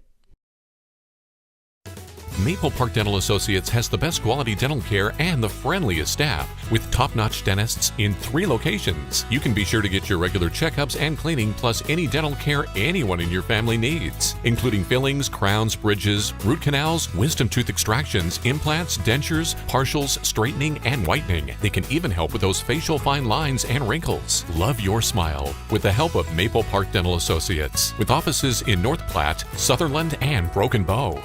Maple Park Dental Associates has the best quality dental care and the friendliest staff. With top-notch dentists in 3 locations, you can be sure to get your regular checkups and cleaning, plus any dental care anyone in your family needs, including fillings, crowns, bridges, root canals, wisdom tooth extractions, implants, dentures, partials, straightening, and whitening. They can even help with those facial fine lines and wrinkles. Love your smile with the help of Maple Park Dental Associates, with offices in North Platte, Sutherland, and Broken Bow.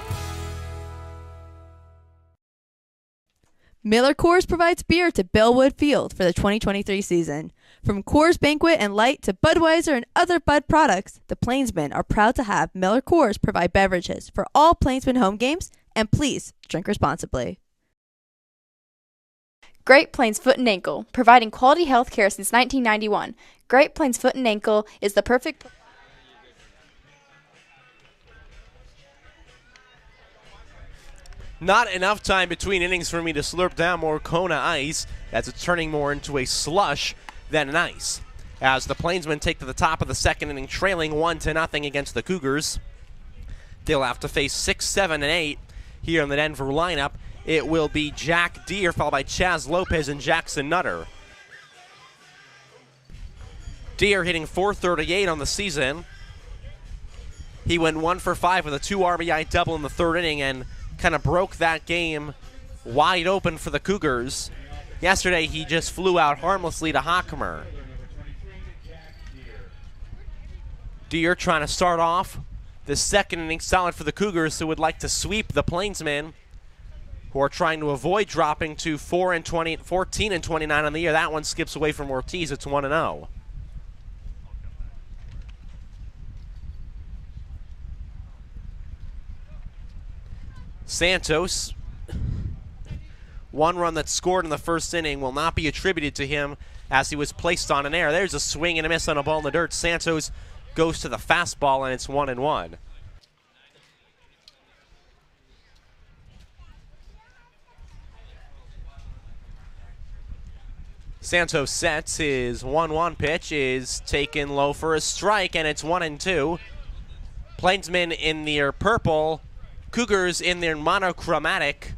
Miller Coors provides beer to Bellwood Field for the 2023 season. From Coors Banquet and Light to Budweiser and other Bud products, the Plainsmen are proud to have Miller Coors provide beverages for all Plainsmen home games, and please drink responsibly. Great Plains Foot and Ankle, providing quality health care since 1991. Great Plains Foot and Ankle is the perfect... Not enough time between innings for me to slurp down more Kona ice, as it's turning more into a slush than an ice. As the Plainsmen take to the top of the second inning, trailing 1-0 against the Cougars. They'll have to face 6, 7, and 8 here in the Denver lineup. It will be Jack Deere, followed by Chaz Lopez and Jackson Nutter. Deere hitting .438 on the season. He went 1 for 5 with a 2 RBI double in the third inning and kind of broke that game wide open for the Cougars. Yesterday, he just flew out harmlessly to Hockemer. Deere trying to start off the second inning solid for the Cougars, who would like to sweep the Plainsmen, who are trying to avoid dropping to 14-29 on the year. That one skips away from Ortiz. It's 1-0. Santos, one run that scored in the first inning will not be attributed to him, as he was placed on an error. There's a swing and a miss on a ball in the dirt. Santos goes to the fastball, and it's 1-1. Santos sets his 1-1 pitch, is taken low for a strike, and it's 1-2. Plainsmen in their purple, Cougars in their monochromatic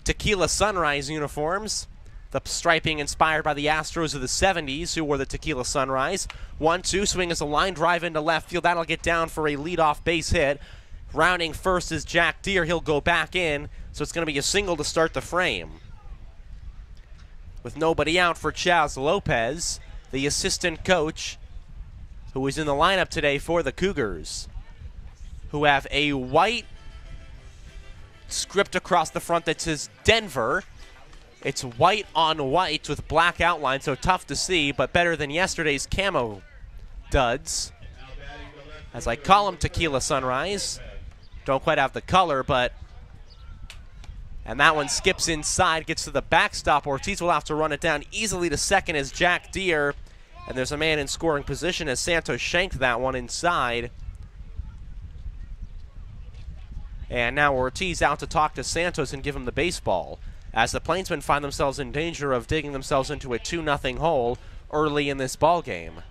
Tequila Sunrise uniforms. The striping inspired by the Astros of the 70s, who wore the Tequila Sunrise. 1-2, swing is a line drive into left field. That'll get down for a leadoff base hit. Rounding first is Jack Deere. He'll go back in, so it's going to be a single to start the frame. With nobody out for Chaz Lopez, the assistant coach, who is in the lineup today for the Cougars, who have a white script across the front that says Denver. It's white on white with black outline, so tough to see, but better than yesterday's camo duds. As I call them Tequila Sunrise. Don't quite have the color, but... And that one skips inside, gets to the backstop. Ortiz will have to run it down easily to second as Jack Deere. And there's a man in scoring position as Santos shanked that one inside. And now Ortiz out to talk to Santos and give him the baseball, as the Plainsmen find themselves in danger of digging themselves into a 2-0 hole early in this ball game.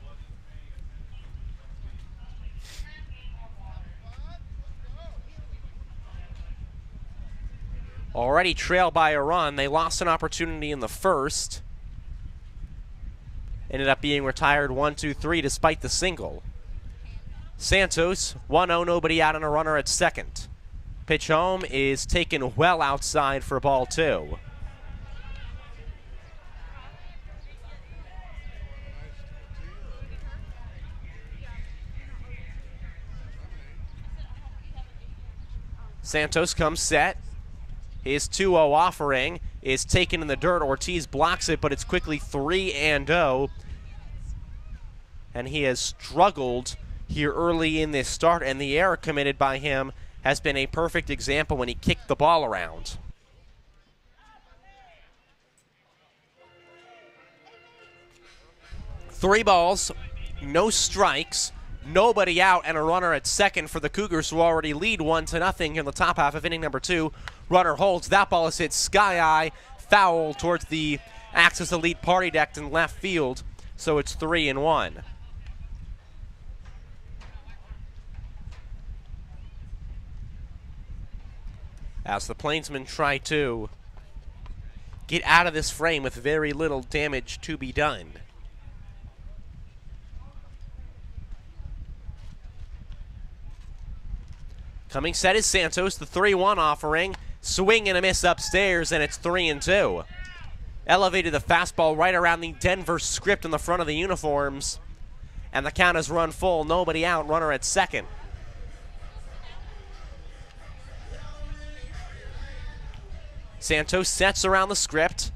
Already trailed by a run. They lost an opportunity in the first. Ended up being retired 1-2-3 despite the single. Santos, 1-0, nobody out, and a runner at second. Pitch home is taken well outside for ball 2. Santos comes set. His 2-0 offering is taken in the dirt. Ortiz blocks it, but it's quickly 3-0. And he has struggled here early in this start, and the error committed by him has been a perfect example when he kicked the ball around. 3 balls, no strikes, nobody out, and a runner at second for the Cougars, who already lead 1-0 in the top half of inning number 2. Runner holds. That ball is hit sky high, foul towards the Axis Elite party deck in left field, so it's 3-1. As the Plainsmen try to get out of this frame with very little damage to be done. Coming set is Santos, the 3-1 offering. Swing and a miss upstairs, and it's 3-2. Elevated the fastball right around the Denver script in the front of the uniforms. And the count is run full, nobody out, runner at second. Santos sets around the script.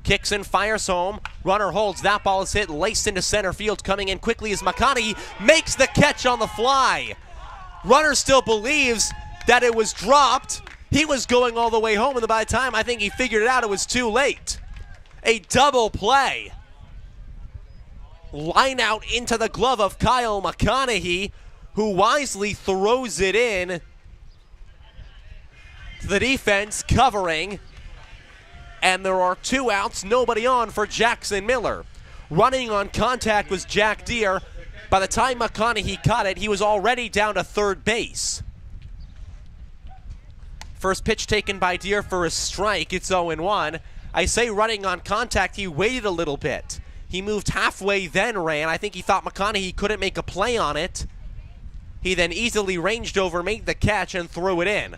Kicks and fires home. Runner holds. That ball is hit, laced into center field. Coming in quickly as McConaughey makes the catch on the fly. Runner still believes that it was dropped. He was going all the way home, and by the time I think he figured it out, it was too late. A double play. Line out into the glove of Kyle McConaughey, who wisely throws it in. The defense covering, and there are 2 outs, nobody on for Jackson Miller. Running on contact was Jack Deere. By the time McConaughey caught it, he was already down to third base. First pitch taken by Deere for a strike. It's 0-1. I say running on contact, he waited a little bit. He moved halfway, then ran. I think he thought McConaughey couldn't make a play on it. He then easily ranged over, made the catch, and threw it in.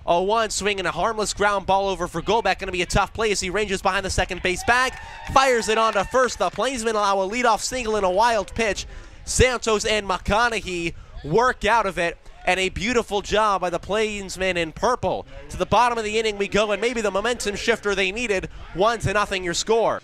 0-1, swinging a harmless ground ball over for Golbeck. Going to be a tough play as he ranges behind the second base bag. Fires it on to first. The Plainsmen allow a leadoff single in a wild pitch. Santos and McConaughey work out of it, and a beautiful job by the Plainsmen in purple. To the bottom of the inning we go, and maybe the momentum shifter they needed. 1-0 your score.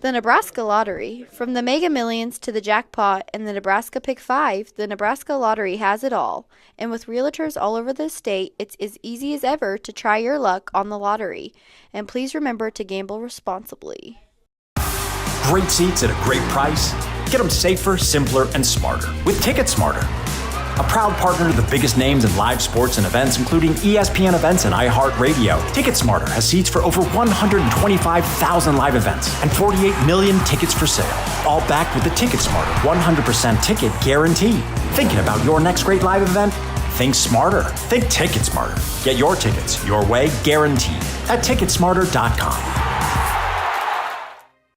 The Nebraska Lottery. From the Mega Millions to the jackpot and the Nebraska Pick 5, the Nebraska Lottery has it all. And with realtors all over the state, it's as easy as ever to try your luck on the lottery. And please remember to gamble responsibly. Great seats at a great price. Get them safer, simpler, and smarter with Ticket Smarter. A proud partner to the biggest names in live sports and events, including ESPN events and iHeartRadio. Ticket Smarter has seats for over 125,000 live events and 48 million tickets for sale. All backed with the Ticket Smarter 100% ticket guarantee. Thinking about your next great live event? Think smarter. Think Ticket Smarter. Get your tickets your way, guaranteed, at TicketSmarter.com.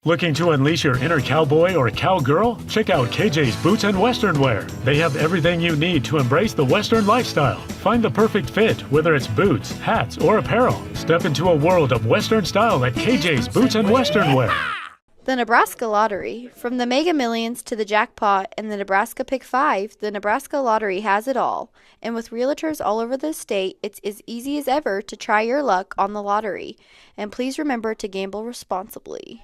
Looking to unleash your inner cowboy or cowgirl? Check out KJ's Boots and Western Wear. They have everything you need to embrace the Western lifestyle. Find the perfect fit, whether it's boots, hats, or apparel. Step into a world of Western style at KJ's Boots and Western Wear. The Nebraska Lottery. From the Mega Millions to the jackpot and the Nebraska Pick 5, the Nebraska Lottery has it all. And with realtors all over the state, it's as easy as ever to try your luck on the lottery. And please remember to gamble responsibly.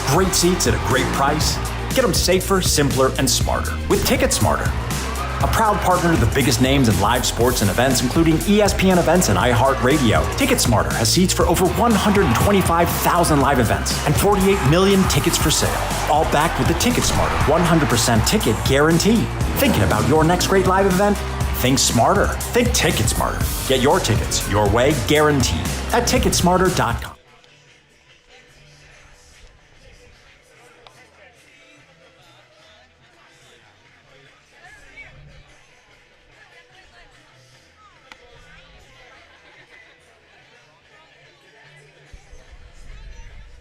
Great seats at a great price. Get them safer, simpler, and smarter with Ticket Smarter. A proud partner to the biggest names in live sports and events, including ESPN events and iHeartRadio. Ticket Smarter has seats for over 125,000 live events and 48 million tickets for sale. All backed with the Ticket Smarter 100% ticket guarantee. Thinking about your next great live event? Think smarter. Think Ticket Smarter. Get your tickets your way, guaranteed, at TicketSmarter.com.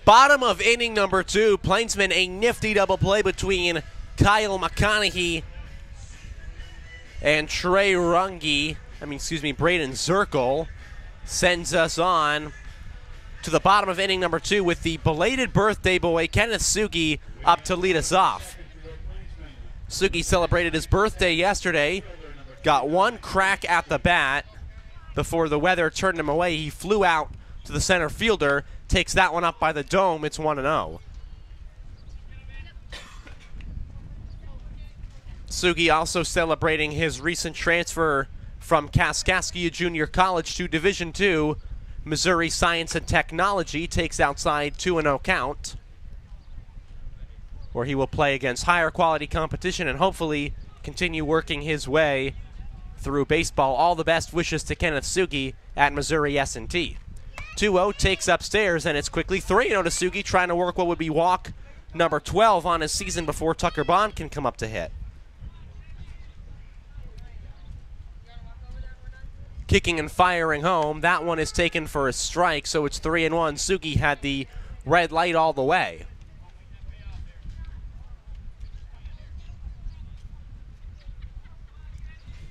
Bottom of inning number 2, Plainsmen a nifty double play between Kyle McConaughey and Braden Zirkle sends us on to the bottom of inning number 2 with the belated birthday boy, Kenneth Sugi, up to lead us off. Sugi celebrated his birthday yesterday, got one crack at the bat before the weather turned him away. He flew out to the center fielder, takes that one up by the dome. It's 1-0. Sugi also celebrating his recent transfer from Kaskaskia Junior College to Division II. Missouri Science and Technology takes outside 2-0 count. where he will play against higher quality competition and hopefully continue working his way through baseball. All the best wishes to Kenneth Sugi at Missouri S&T. 2-0 takes upstairs, and it's quickly 3-0 to Sugi, trying to work what would be walk number 12 on his season before Tucker Bond can come up to hit. Kicking and firing home. That one is taken for a strike, so it's 3-1. Sugi had the red light all the way.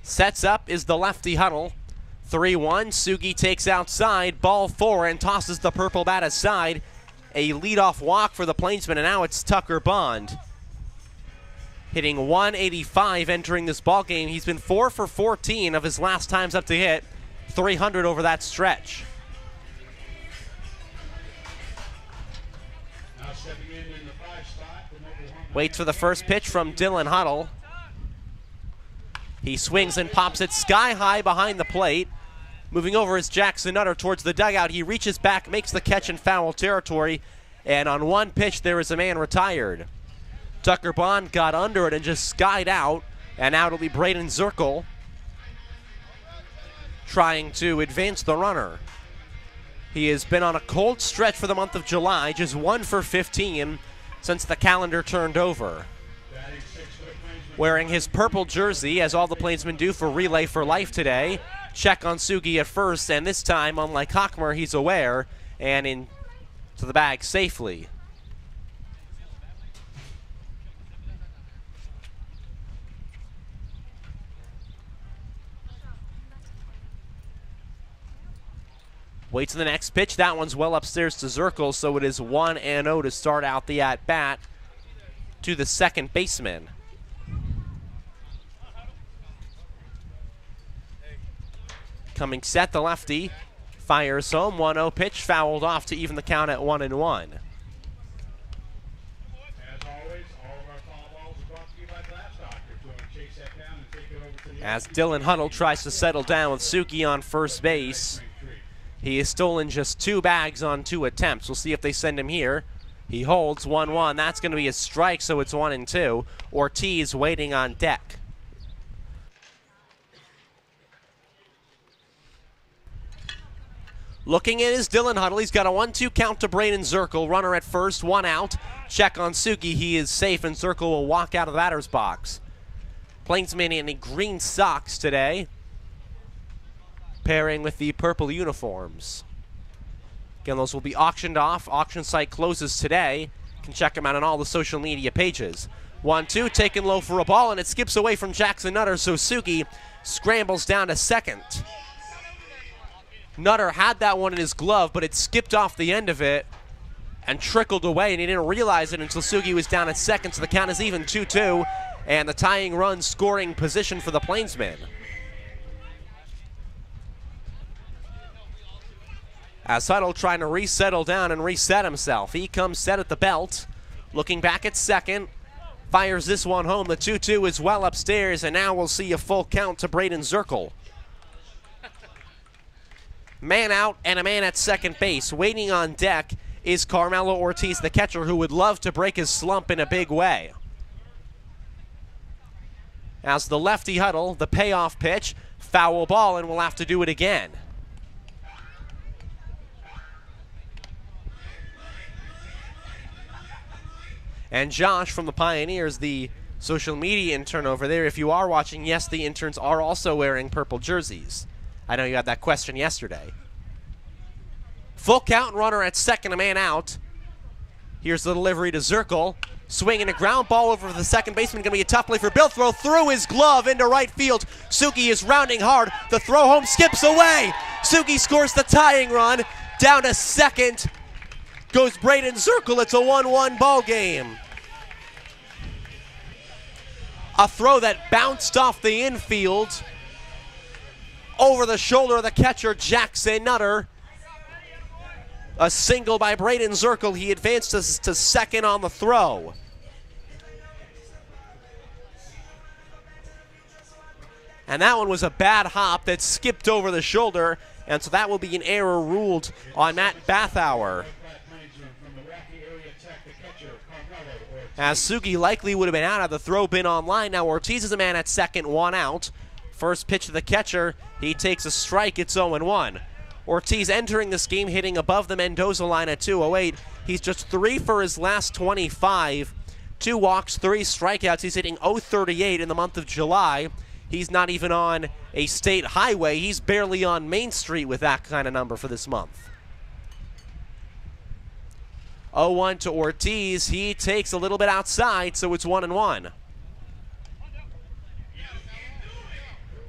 Sets up is the lefty Huddle. 3-1. Sugi takes outside, ball 4, and tosses the purple bat aside. A leadoff walk for the Plainsmen, and now it's Tucker Bond. Hitting 185 entering this ball game. He's been 4 for 14 of his last times up to hit. 300 over that stretch. Waits for the first pitch from Dylan Huddle. He swings and pops it sky high behind the plate. Moving over is Jackson Nutter towards the dugout. He reaches back, makes the catch in foul territory, and on one pitch there is a man retired. Tucker Bond got under it and just skied out, and now it'll be Braden Zirkle trying to advance the runner. He has been on a cold stretch for the month of July, just 1 for 15 since the calendar turned over. Wearing his purple jersey, as all the Plainsmen do for Relay for Life today. Check on Sugi at first, and this time, unlike Hockmer, he's aware and into the bag safely. Waits the next pitch. That one's well upstairs to Zirkle, so it is 1-0 to start out the at-bat to the second baseman. Coming set, the lefty fires home. 1-0 pitch, fouled off to even the count at 1-1. As always, all of our foul balls are brought to you by Glass Doctor. If you want to chase that down and take it over to the As Dylan Huddle tries to settle down with Sugi on first base. He has stolen just 2 bags on 2 attempts. We'll see if they send him here. He holds 1-1. That's going to be a strike, so it's 1-2. Ortiz waiting on deck. Looking in is Dylan Huddle. He's got a 1-2 count to Braden Zirkle. Runner at first, 1 out. Check on Sugi. He is safe, and Zirkle will walk out of the batter's box. Plainsmen in the green socks today, pairing with the purple uniforms. Again, those will be auctioned off. Auction site closes today. You can check them out on all the social media pages. 1-2, taken low for a ball, and it skips away from Jackson Nutter, so Sugi scrambles down to second. Nutter had that one in his glove, but it skipped off the end of it and trickled away, and he didn't realize it until Sugi was down at second, so the count is even 2-2, and the tying run scoring position for the Plainsmen. As Huddle trying to resettle down and reset himself. He comes set at the belt, looking back at second, fires this one home. The 2-2 is well upstairs, and now we'll see a full count to Braden Zirkle. Man out and a man at second base. Waiting on deck is Carmelo Ortiz, the catcher, who would love to break his slump in a big way. As the lefty Huddle, the payoff pitch, foul ball, and we'll have to do it again. And Josh from the Pioneers, the social media intern over there, if you are watching, yes, the interns are also wearing purple jerseys. I know you had that question yesterday. Full count, runner at second, a man out. Here's the delivery to Zirkle. Swinging a ground ball over the second baseman. Going to be a tough play for Bill. Throw through his glove into right field. Sugi is rounding hard. The throw home skips away. Sugi scores the tying run. Down to second goes Braden Zirkle. It's a 1-1 ball game. A throw that bounced off the infield over the shoulder of the catcher, Jackson Nutter. A single by Braden Zirkle. He advances to second on the throw. And that one was a bad hop that skipped over the shoulder, and so that will be an error ruled on Matt Bathauer. as Sugi likely would have been out had the throw been online. Now Ortiz is a man at second, 1 out. First pitch to the catcher, he takes a strike, it's 0-1. Ortiz entering this game hitting above the Mendoza line at 208. He's just 3 for his last 25. 2 walks, 3 strikeouts. He's hitting 038 in the month of July. He's not even on a state highway. He's barely on Main Street with that kind of number for this month. 0-1 to Ortiz. He takes a little bit outside, so it's 1-1.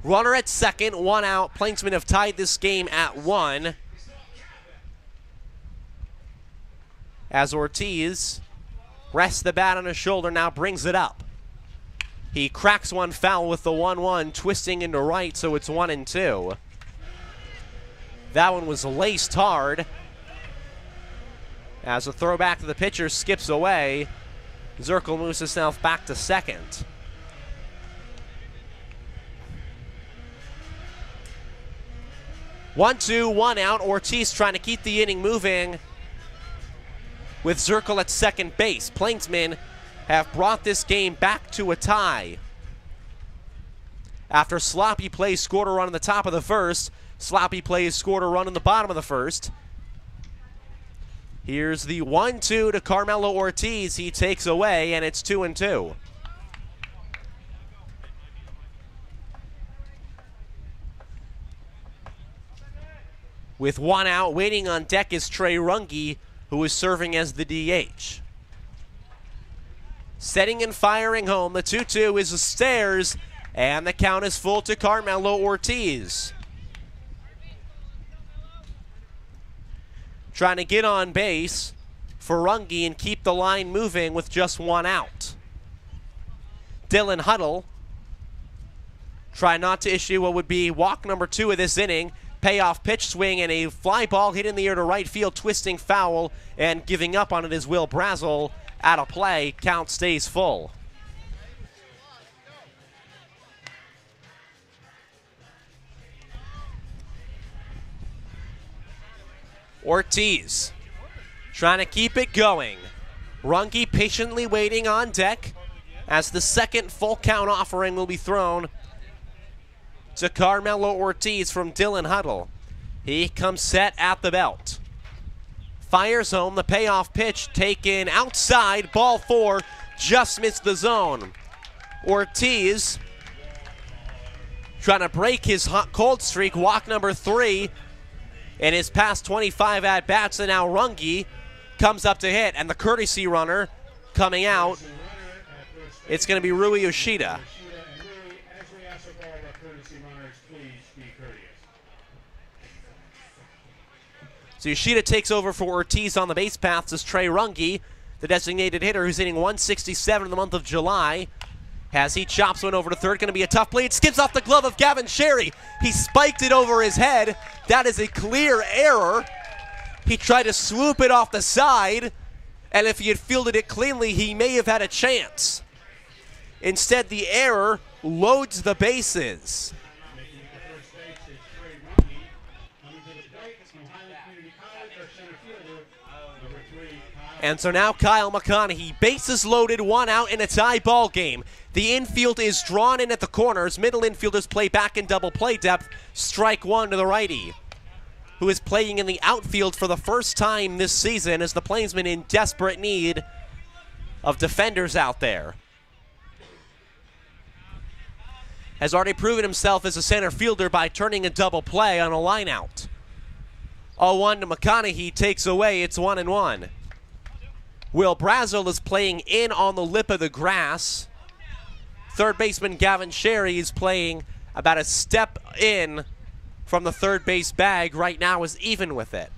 Runner at second, 1 out. Plainsmen have tied this game at 1. As Ortiz rests the bat on his shoulder, now brings it up. He cracks one foul with the 1-1, twisting into right, so it's 1-2. That one was laced hard. As a throwback to the pitcher skips away, Zirkle moves himself back to second. One, 2, 1 out. Ortiz trying to keep the inning moving with Zirkle at second base. Plainsmen have brought this game back to a tie. After sloppy plays scored a run in the top of the first, sloppy plays scored a run in the bottom of the first. Here's the 1-2 to Carmelo Ortiz. He takes away, and it's 2-2. With 1 out, waiting on deck is Trey Runge, who is serving as the DH. Setting and firing home, the 2-2 is the stairs, and the count is full to Carmelo Ortiz. Trying to get on base for Runge and keep the line moving with just 1 out. Dylan Huddle trying not to issue what would be walk number 2 of this inning. Payoff pitch swing and a fly ball hit in the air to right field, twisting foul, and giving up on it is Will Brazel. Out of play, count stays full. Ortiz trying to keep it going. Runge patiently waiting on deck as the second full count offering will be thrown to Carmelo Ortiz from Dylan Huddle. He comes set at the belt. Fires home, the payoff pitch taken outside, ball 4, just missed the zone. Ortiz trying to break his hot cold streak, walk number 3 in his past 25 at-bats, and now Runge comes up to hit, and the courtesy runner coming out, it's going to be Rui Yoshida. So Yoshida takes over for Ortiz on the base paths as Trey Runge, the designated hitter who's hitting 167 in the month of July. As he chops one over to third, going to be a tough play. It skips off the glove of Gavin Sherry. He spiked it over his head. That is a clear error. He tried to swoop it off the side, and if he had fielded it cleanly, he may have had a chance. Instead, the error loads the bases. And so now Kyle McConaughey, bases loaded, 1 out in a tie ball game. The infield is drawn in at the corners. Middle infielders play back in double play depth. Strike 1 to the righty, who is playing in the outfield for the first time this season as the Plainsmen in desperate need of defenders out there. Has already proven himself as a center fielder by turning a double play on a line out. 0-1 to McConaughey, takes away, it's 1-1. Will Brazel is playing in on the lip of the grass. Third baseman Gavin Sherry is playing about a step in from the third base bag. Right now is even with it.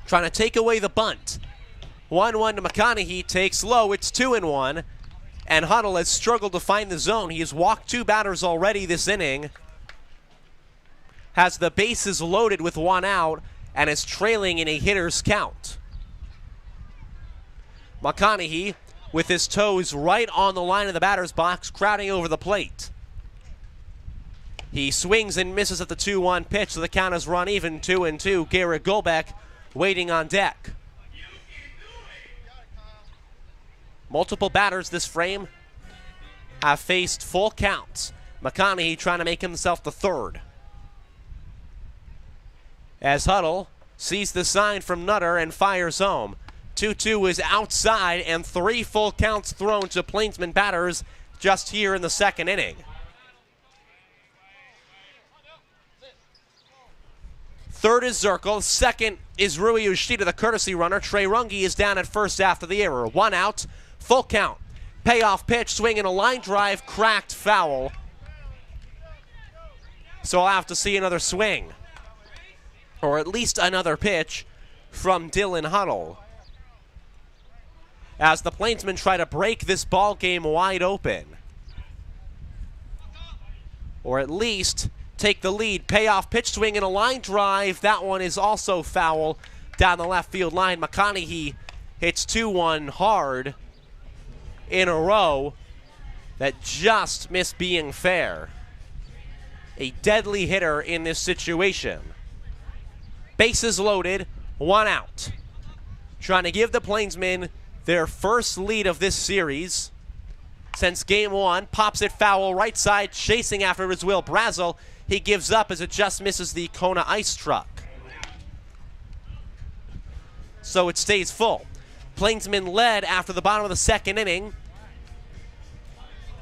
Trying to take away the bunt. 1-1 to McConaughey, takes low, it's 2-1. And Huddle has struggled to find the zone. He has walked 2 batters already this inning. Has the bases loaded with 1 out and is trailing in a hitter's count. McConaughey with his toes right on the line of the batter's box, crowding over the plate. He swings and misses at the 2-1 pitch, so the count is run even, 2-2. Garrett Golbeck waiting on deck. Multiple batters this frame have faced full counts. McConaughey trying to make himself the third. As Huddle sees the sign from Nutter and fires home. 2-2 is outside and 3 full counts thrown to Plainsman batters just here in the second inning. Third is Zirkle. Second is Rui Ushida, the courtesy runner. Trey Runge is down at first after the error. 1 out, full count. Payoff pitch, swing and a line drive, cracked foul. So I'll have to see another swing, or at least another pitch from Dylan Huddle, as the Plainsmen try to break this ball game wide open, or at least take the lead. Payoff pitch, swing and a line drive. That one is also foul down the left field line. McConaughey hits 2-1 hard in a row that just missed being fair. A deadly hitter in this situation. Bases loaded, 1 out. Trying to give the Plainsmen their first lead of this series since game 1. Pops it foul right side, chasing after his Will Brazel. He gives up as it just misses the Kona ice truck. So it stays full. Plainsmen led after the bottom of the second inning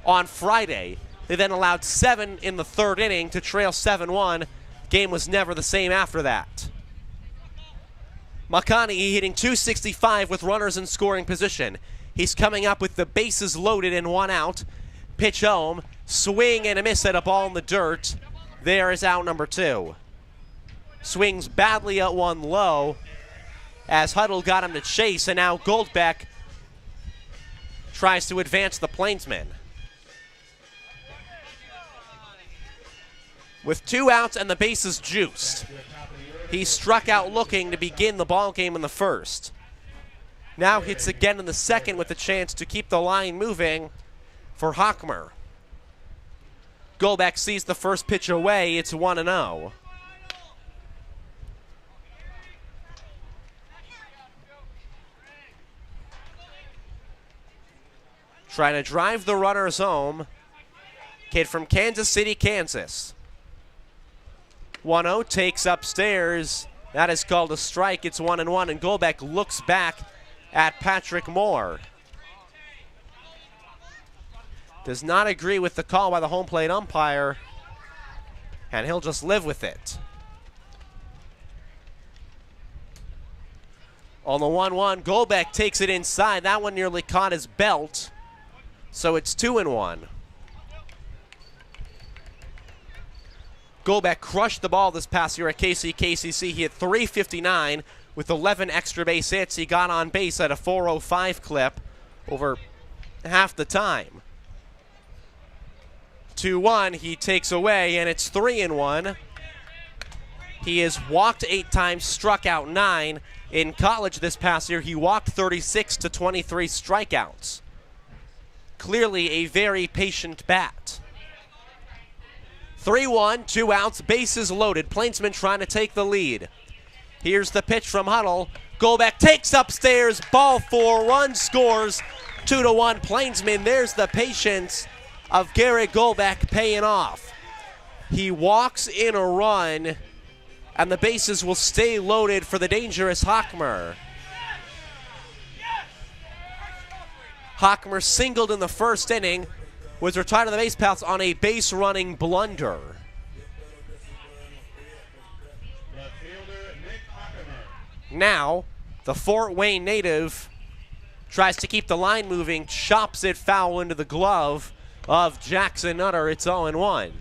on Friday. They then allowed 7 in the third inning to trail 7-1. Game was never the same after that. McConaughey hitting .265 with runners in scoring position. He's coming up with the bases loaded and 1 out. Pitch home, swing and a miss at a ball in the dirt. There is out number 2. Swings badly at 1 low as Huddle got him to chase, and now Goldbeck tries to advance the Plainsmen. With 2 outs and the bases juiced, he struck out looking to begin the ball game in the first. Now hits again in the second with a chance to keep the line moving for Hochmer. Goldbeck sees the first pitch away. It's 1-0. Trying to drive the runners home. Kid from Kansas City, Kansas. 1-0 takes upstairs. That is called a strike. It's 1-1, and Goldbeck looks back at Patrick Moore. Does not agree with the call by the home plate umpire, and he'll just live with it. On the 1-1, Goldbeck takes it inside. That one nearly caught his belt, so it's 2-1. Goldbeck crushed the ball this past year at KCCC. He hit .359 with 11 extra base hits. He got on base at a .405 clip over half the time. 2-1, he takes away, and it's 3-1. He has walked 8 times, struck out 9. In college this past year, he walked 36 to 23 strikeouts. Clearly a very patient bat. 3-1, 2 outs, bases loaded. Plainsmen trying to take the lead. Here's the pitch from Huddle. Goldbeck takes upstairs, ball 4, run scores. 2-1 Plainsmen. There's the patience of Garrett Goldbeck paying off. He walks in a run, and the bases will stay loaded for the dangerous Hochmer. Hochmer singled in the first inning, was retired on the base paths on a base-running blunder. Now, the Fort Wayne native tries to keep the line moving, chops it foul into the glove of Jackson Nutter. It's 0-1.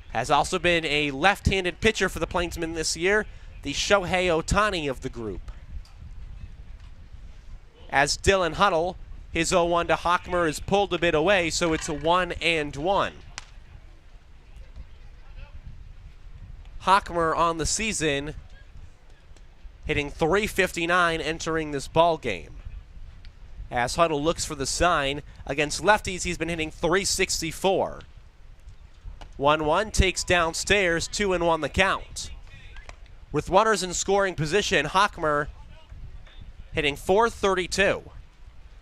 Has also been a left-handed pitcher for the Plainsmen this year, the Shohei Ohtani of the group. As Dylan Huddle, his 0-1 to Hochmer is pulled a bit away, so it's a 1-1. Hochmer on the season hitting .359 entering this ball game. As Huddle looks for the sign, against lefties he's been hitting .364. 1-1 takes downstairs, 2-1 the count. With runners in scoring position, Hochmer hitting .432.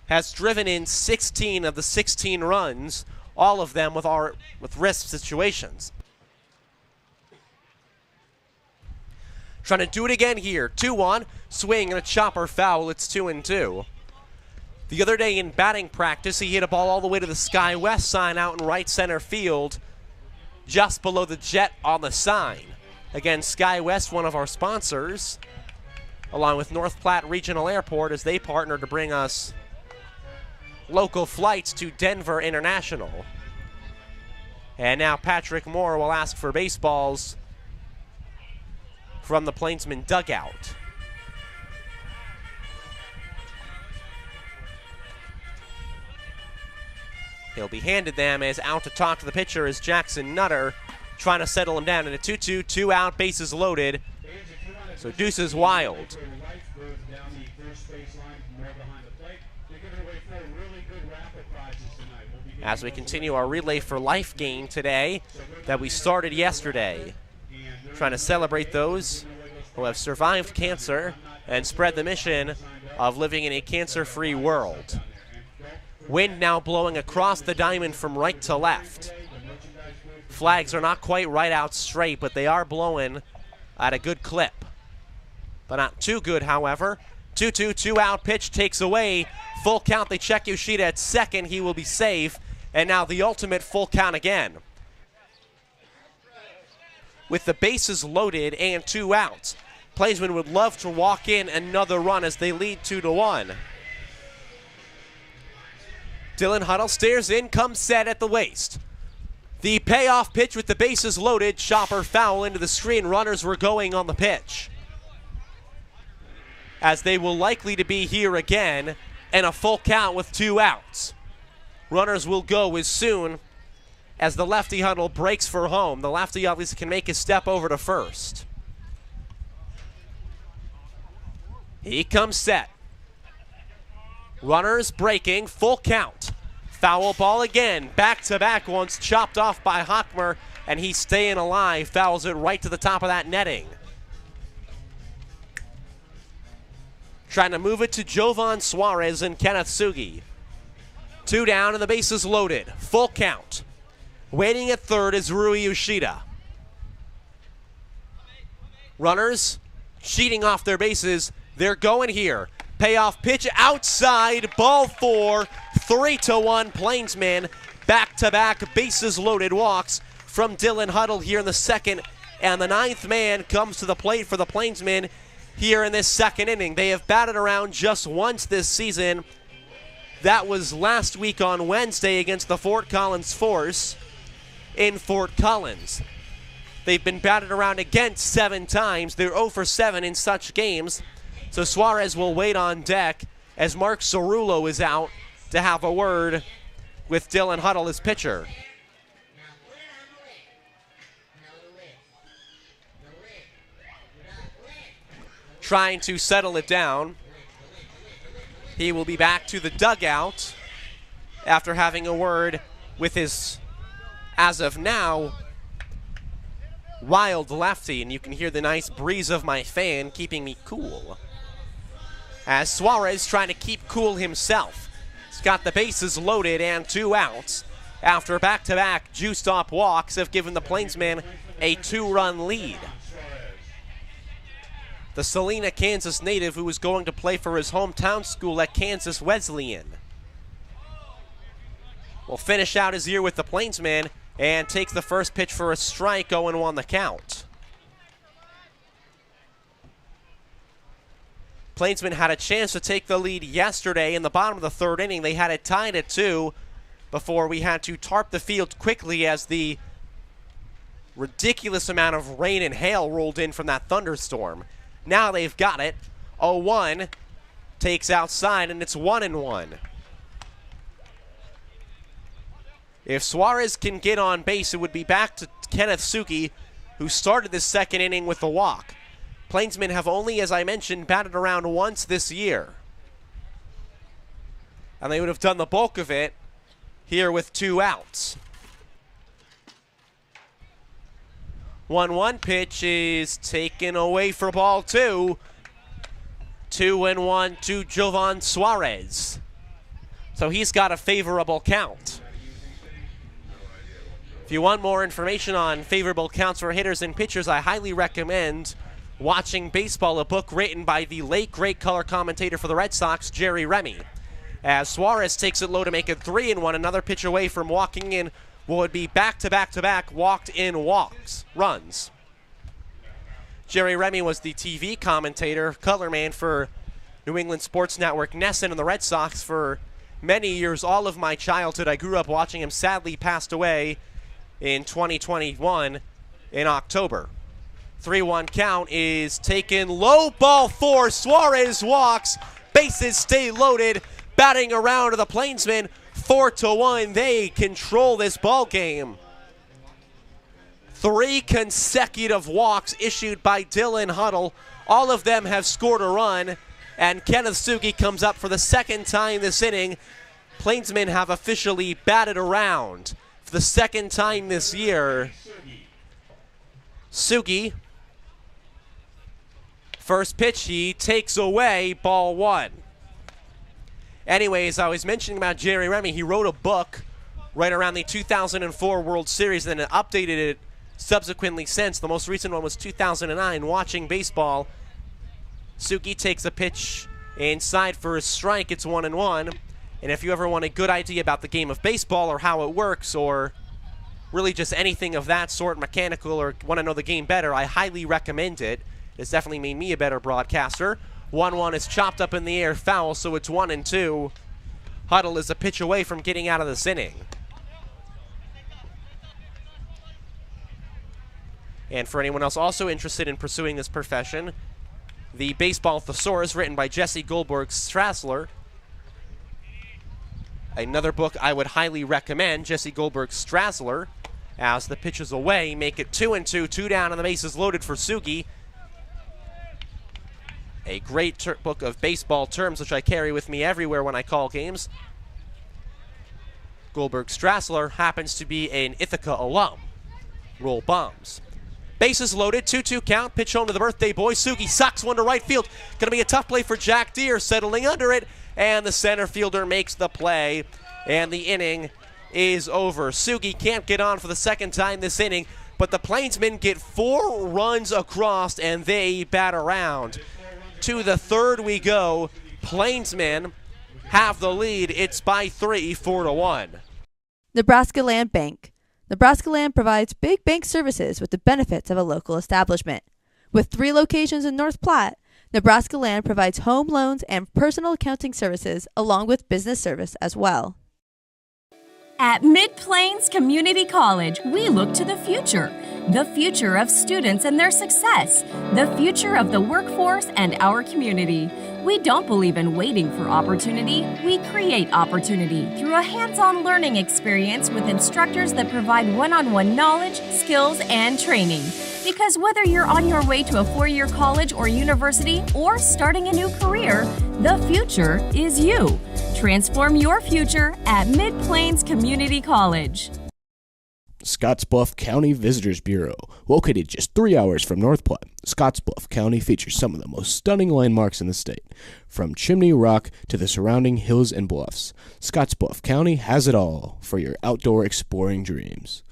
Has driven in 16 of the 16 runs, all of them with risk situations. Trying to do it again here. 2-1, swing and a chopper foul. It's 2-2. The other day in batting practice, he hit a ball all the way to the Sky West sign out in right center field, just below the jet on the sign. Again, Sky West, one of our sponsors, along with North Platte Regional Airport, as they partner to bring us local flights to Denver International. And now Patrick Moore will ask for baseballs from the Plainsman dugout. He'll be handed them as out to talk to the pitcher is Jackson Nutter, trying to settle him down in a 2-2, 2 out, bases loaded. So Deuce is wild. As we continue our Relay for Life game today that we started yesterday, trying to celebrate those who have survived cancer and spread the mission of living in a cancer-free world. Wind now blowing across the diamond from right to left. Flags are not quite right out straight, but they are blowing at a good clip. But not too good, however. 2-2, 2 out, pitch takes away. Full count, they check Yoshida at second. He will be safe. And now the ultimate full count again. With the bases loaded and 2 outs, Plainsmen would love to walk in another run as they lead 2-1. Dylan Huddle stares in, comes set at the waist. The payoff pitch with the bases loaded, chopper foul into the screen. Runners were going on the pitch, as they will likely to be here again, and a full count with 2 outs. Runners will go as soon as the lefty Huddle breaks for home. The lefty obviously can make his step over to first. He comes set. Runners breaking, full count. Foul ball again, back-to-back ones chopped off by Hochmer, and he's staying alive, fouls it right to the top of that netting. Trying to move it to Jovan Suarez and Kenneth Sugi. 2 down and the bases loaded, full count. Waiting at third is Rui Yoshida. Runners cheating off their bases, they're going here. Payoff pitch outside, ball 4, 3-1 Plainsmen. Back-to-back bases loaded walks from Dylan Huddle here in the second. And the 9th man comes to the plate for the Plainsmen here in this second inning. They have batted around just once this season. That was last week on Wednesday against the Fort Collins Force in Fort Collins. They've been batted around again 7 times. They're 0 for 7 in such games. So Suarez will wait on deck as Mark Cerullo is out to have a word with Dylan Huddle as pitcher. Trying to settle it down. He will be back to the dugout after having a word with his, as of now, wild lefty. And you can hear the nice breeze of my fan keeping me cool. As Suarez trying to keep cool himself. He's got the bases loaded and 2 outs after back-to-back juiced-up walks have given the Plainsmen a 2-run lead. The Salina, Kansas native who is going to play for his hometown school at Kansas Wesleyan will finish out his year with the Plainsmen and takes the first pitch for a strike, 0-1 the count. Plainsmen had a chance to take the lead yesterday in the bottom of the 3rd inning. They had it tied at 2 before we had to tarp the field quickly as the ridiculous amount of rain and hail rolled in from that thunderstorm. Now they've got it. 0-1 takes outside, and it's 1-1. If Suarez can get on base, it would be back to Kenneth Sugi, who started this second inning with a walk. Plainsmen have only, as I mentioned, batted around once this year. And they would have done the bulk of it here with 2 outs. 1-1 pitch is taken away for ball 2. 2-1 to Jovan Suarez. So he's got a favorable count. If you want more information on favorable counts for hitters and pitchers, I highly recommend Watching Baseball, a book written by the late great color commentator for the Red Sox, Jerry Remy. As Suarez takes it low to make it 3-1, another pitch away from walking in what would be back-to-back-to-back walked-in runs. Jerry Remy was the TV commentator, color man for New England Sports Network, NESN, and the Red Sox for many years, all of my childhood. I grew up watching him. Sadly passed away in 2021 in October. 3-1 count is taken low, ball 4. Suarez walks, bases stay loaded. Batting around to the Plainsmen, 4-1. They control this ball game. 3 consecutive walks issued by Dylan Huddle. All of them have scored a run, and Kenneth Sugi comes up for the second time this inning. Plainsmen have officially batted around for the second time this year. Sugi, first pitch, he takes away ball 1. Anyways, I was mentioning about Jerry Remy. He wrote a book right around the 2004 World Series and then updated it subsequently since. The most recent one was 2009, Watching Baseball. Sugi takes a pitch inside for a strike. It's 1-1. And if you ever want a good idea about the game of baseball or how it works or really just anything of that sort, mechanical, or want to know the game better, I highly recommend it. It's definitely made me a better broadcaster. 1-1 is chopped up in the air, foul, so it's 1-2. Huddle is a pitch away from getting out of this inning. And for anyone else also interested in pursuing this profession, the Baseball Thesaurus, written by Jesse Goldberg Strassler. Another book I would highly recommend, Jesse Goldberg Strassler. As the pitch is away, make it 2-2, 2 down, and the bases loaded for Sugi. A great book of baseball terms, which I carry with me everywhere when I call games. Goldberg Strassler happens to be an Ithaca alum. Roll bombs. Bases loaded, 2-2 count, pitch home to the birthday boy. Sugi sucks one to right field. Gonna be a tough play for Jack Deere, settling under it, and the center fielder makes the play, and the inning is over. Sugi can't get on for the second time this inning, but the Plainsmen get 4 runs across, and they bat around. To the third we go. Plainsmen have the lead. It's by 3, 4-1. Nebraska Land Bank. Nebraska Land provides big bank services with the benefits of a local establishment. With 3 locations in North Platte, Nebraska Land provides home loans and personal accounting services along with business service as well. At Mid-Plains Community College, we look to the future of students and their success, the future of the workforce and our community. We don't believe in waiting for opportunity, we create opportunity through a hands-on learning experience with instructors that provide one-on-one knowledge, skills, and training. Because whether you're on your way to a 4-year college or university or starting a new career, the future is you. Transform your future at Mid-Plains Community College. Scottsbluff County Visitors Bureau. Located just 3 hours from North Platte, Scottsbluff County features some of the most stunning landmarks in the state. From Chimney Rock to the surrounding hills and bluffs, Scottsbluff County has it all for your outdoor exploring dreams.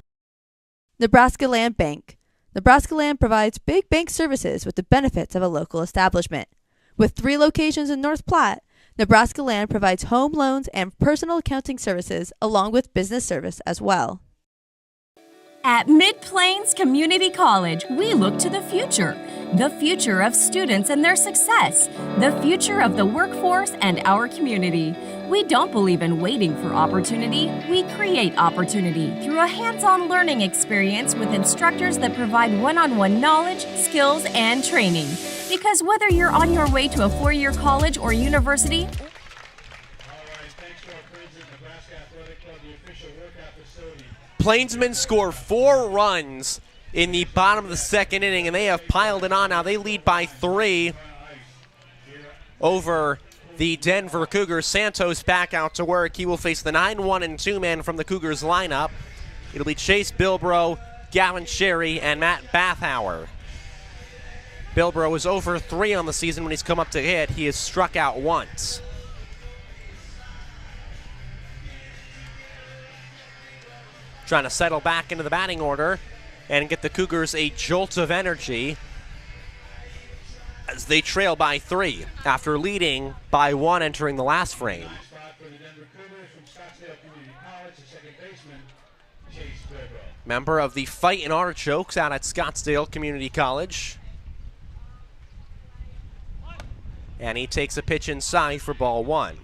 Nebraska Land Bank. Nebraska Land provides big bank services with the benefits of a local establishment. With 3 locations in North Platte, Nebraska Land provides home loans and personal accounting services along with business service as well. At Mid-Plains Community College, we look to the future of students and their success, the future of the workforce and our community. We don't believe in waiting for opportunity, we create opportunity through a hands-on learning experience with instructors that provide one-on-one knowledge, skills, and training. Because whether you're on your way to a 4-year college or university, Plainsmen score 4 runs in the bottom of the second inning, and they have piled it on now. They lead by 3 over the Denver Cougars. Santos back out to work. He will face the 9-1-2 man from the Cougars lineup. It'll be Chase Bilbro, Gavin Sherry, and Matt Bathauer. Bilbro is over 3 on the season when he's come up to hit. He has struck out once. Trying to settle back into the batting order and get the Cougars a jolt of energy as they trail by 3 after leading by 1 entering the last frame. Member of the Fightin' Artichokes out at Scottsdale Community College. And he takes a pitch inside for ball 1.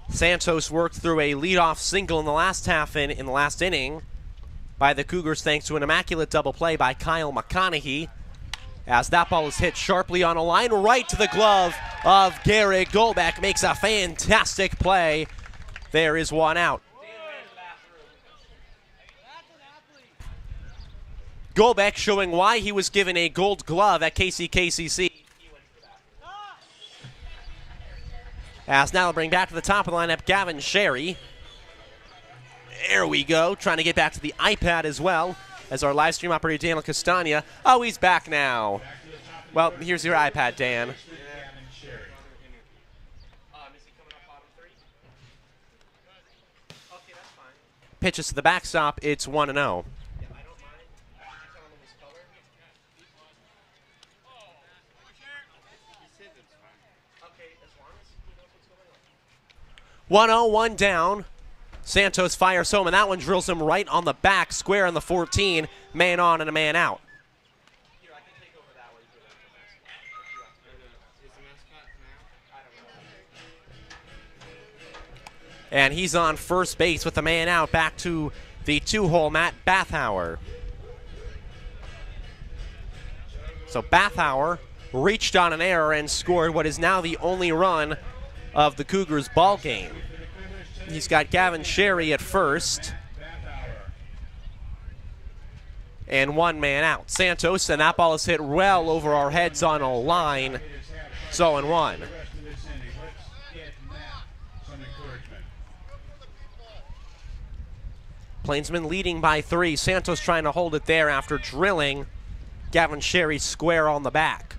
Santos worked through a leadoff single in the last in the last inning by the Cougars thanks to an immaculate double play by Kyle McConaughey. As that ball is hit sharply on a line right to the glove of Garrett Golbeck. Makes a fantastic play. There is 1 out. Golbeck showing why he was given a gold glove at KCKCC. As now they'll bring back to the top of the lineup Gavin Sherry. There we go, trying to get back to the iPad as well as our live stream operator Daniel Castagna. Oh, he's back now. Well, here's your iPad, Dan. Pitches to the backstop, it's 1-0. One down. Santos fires home, and that one drills him right on the back, square on the 14. Man on and a man out. And he's on first base with a man out, back to the 2-hole Matt Bathauer. So Bathauer reached on an error and scored what is now the only run of the Cougars ball game. He's got Gavin Sherry at first. And 1 man out. Santos, and that ball is hit well over our heads on a line. 0-1. Plainsmen leading by 3. Santos trying to hold it there after drilling Gavin Sherry square on the back.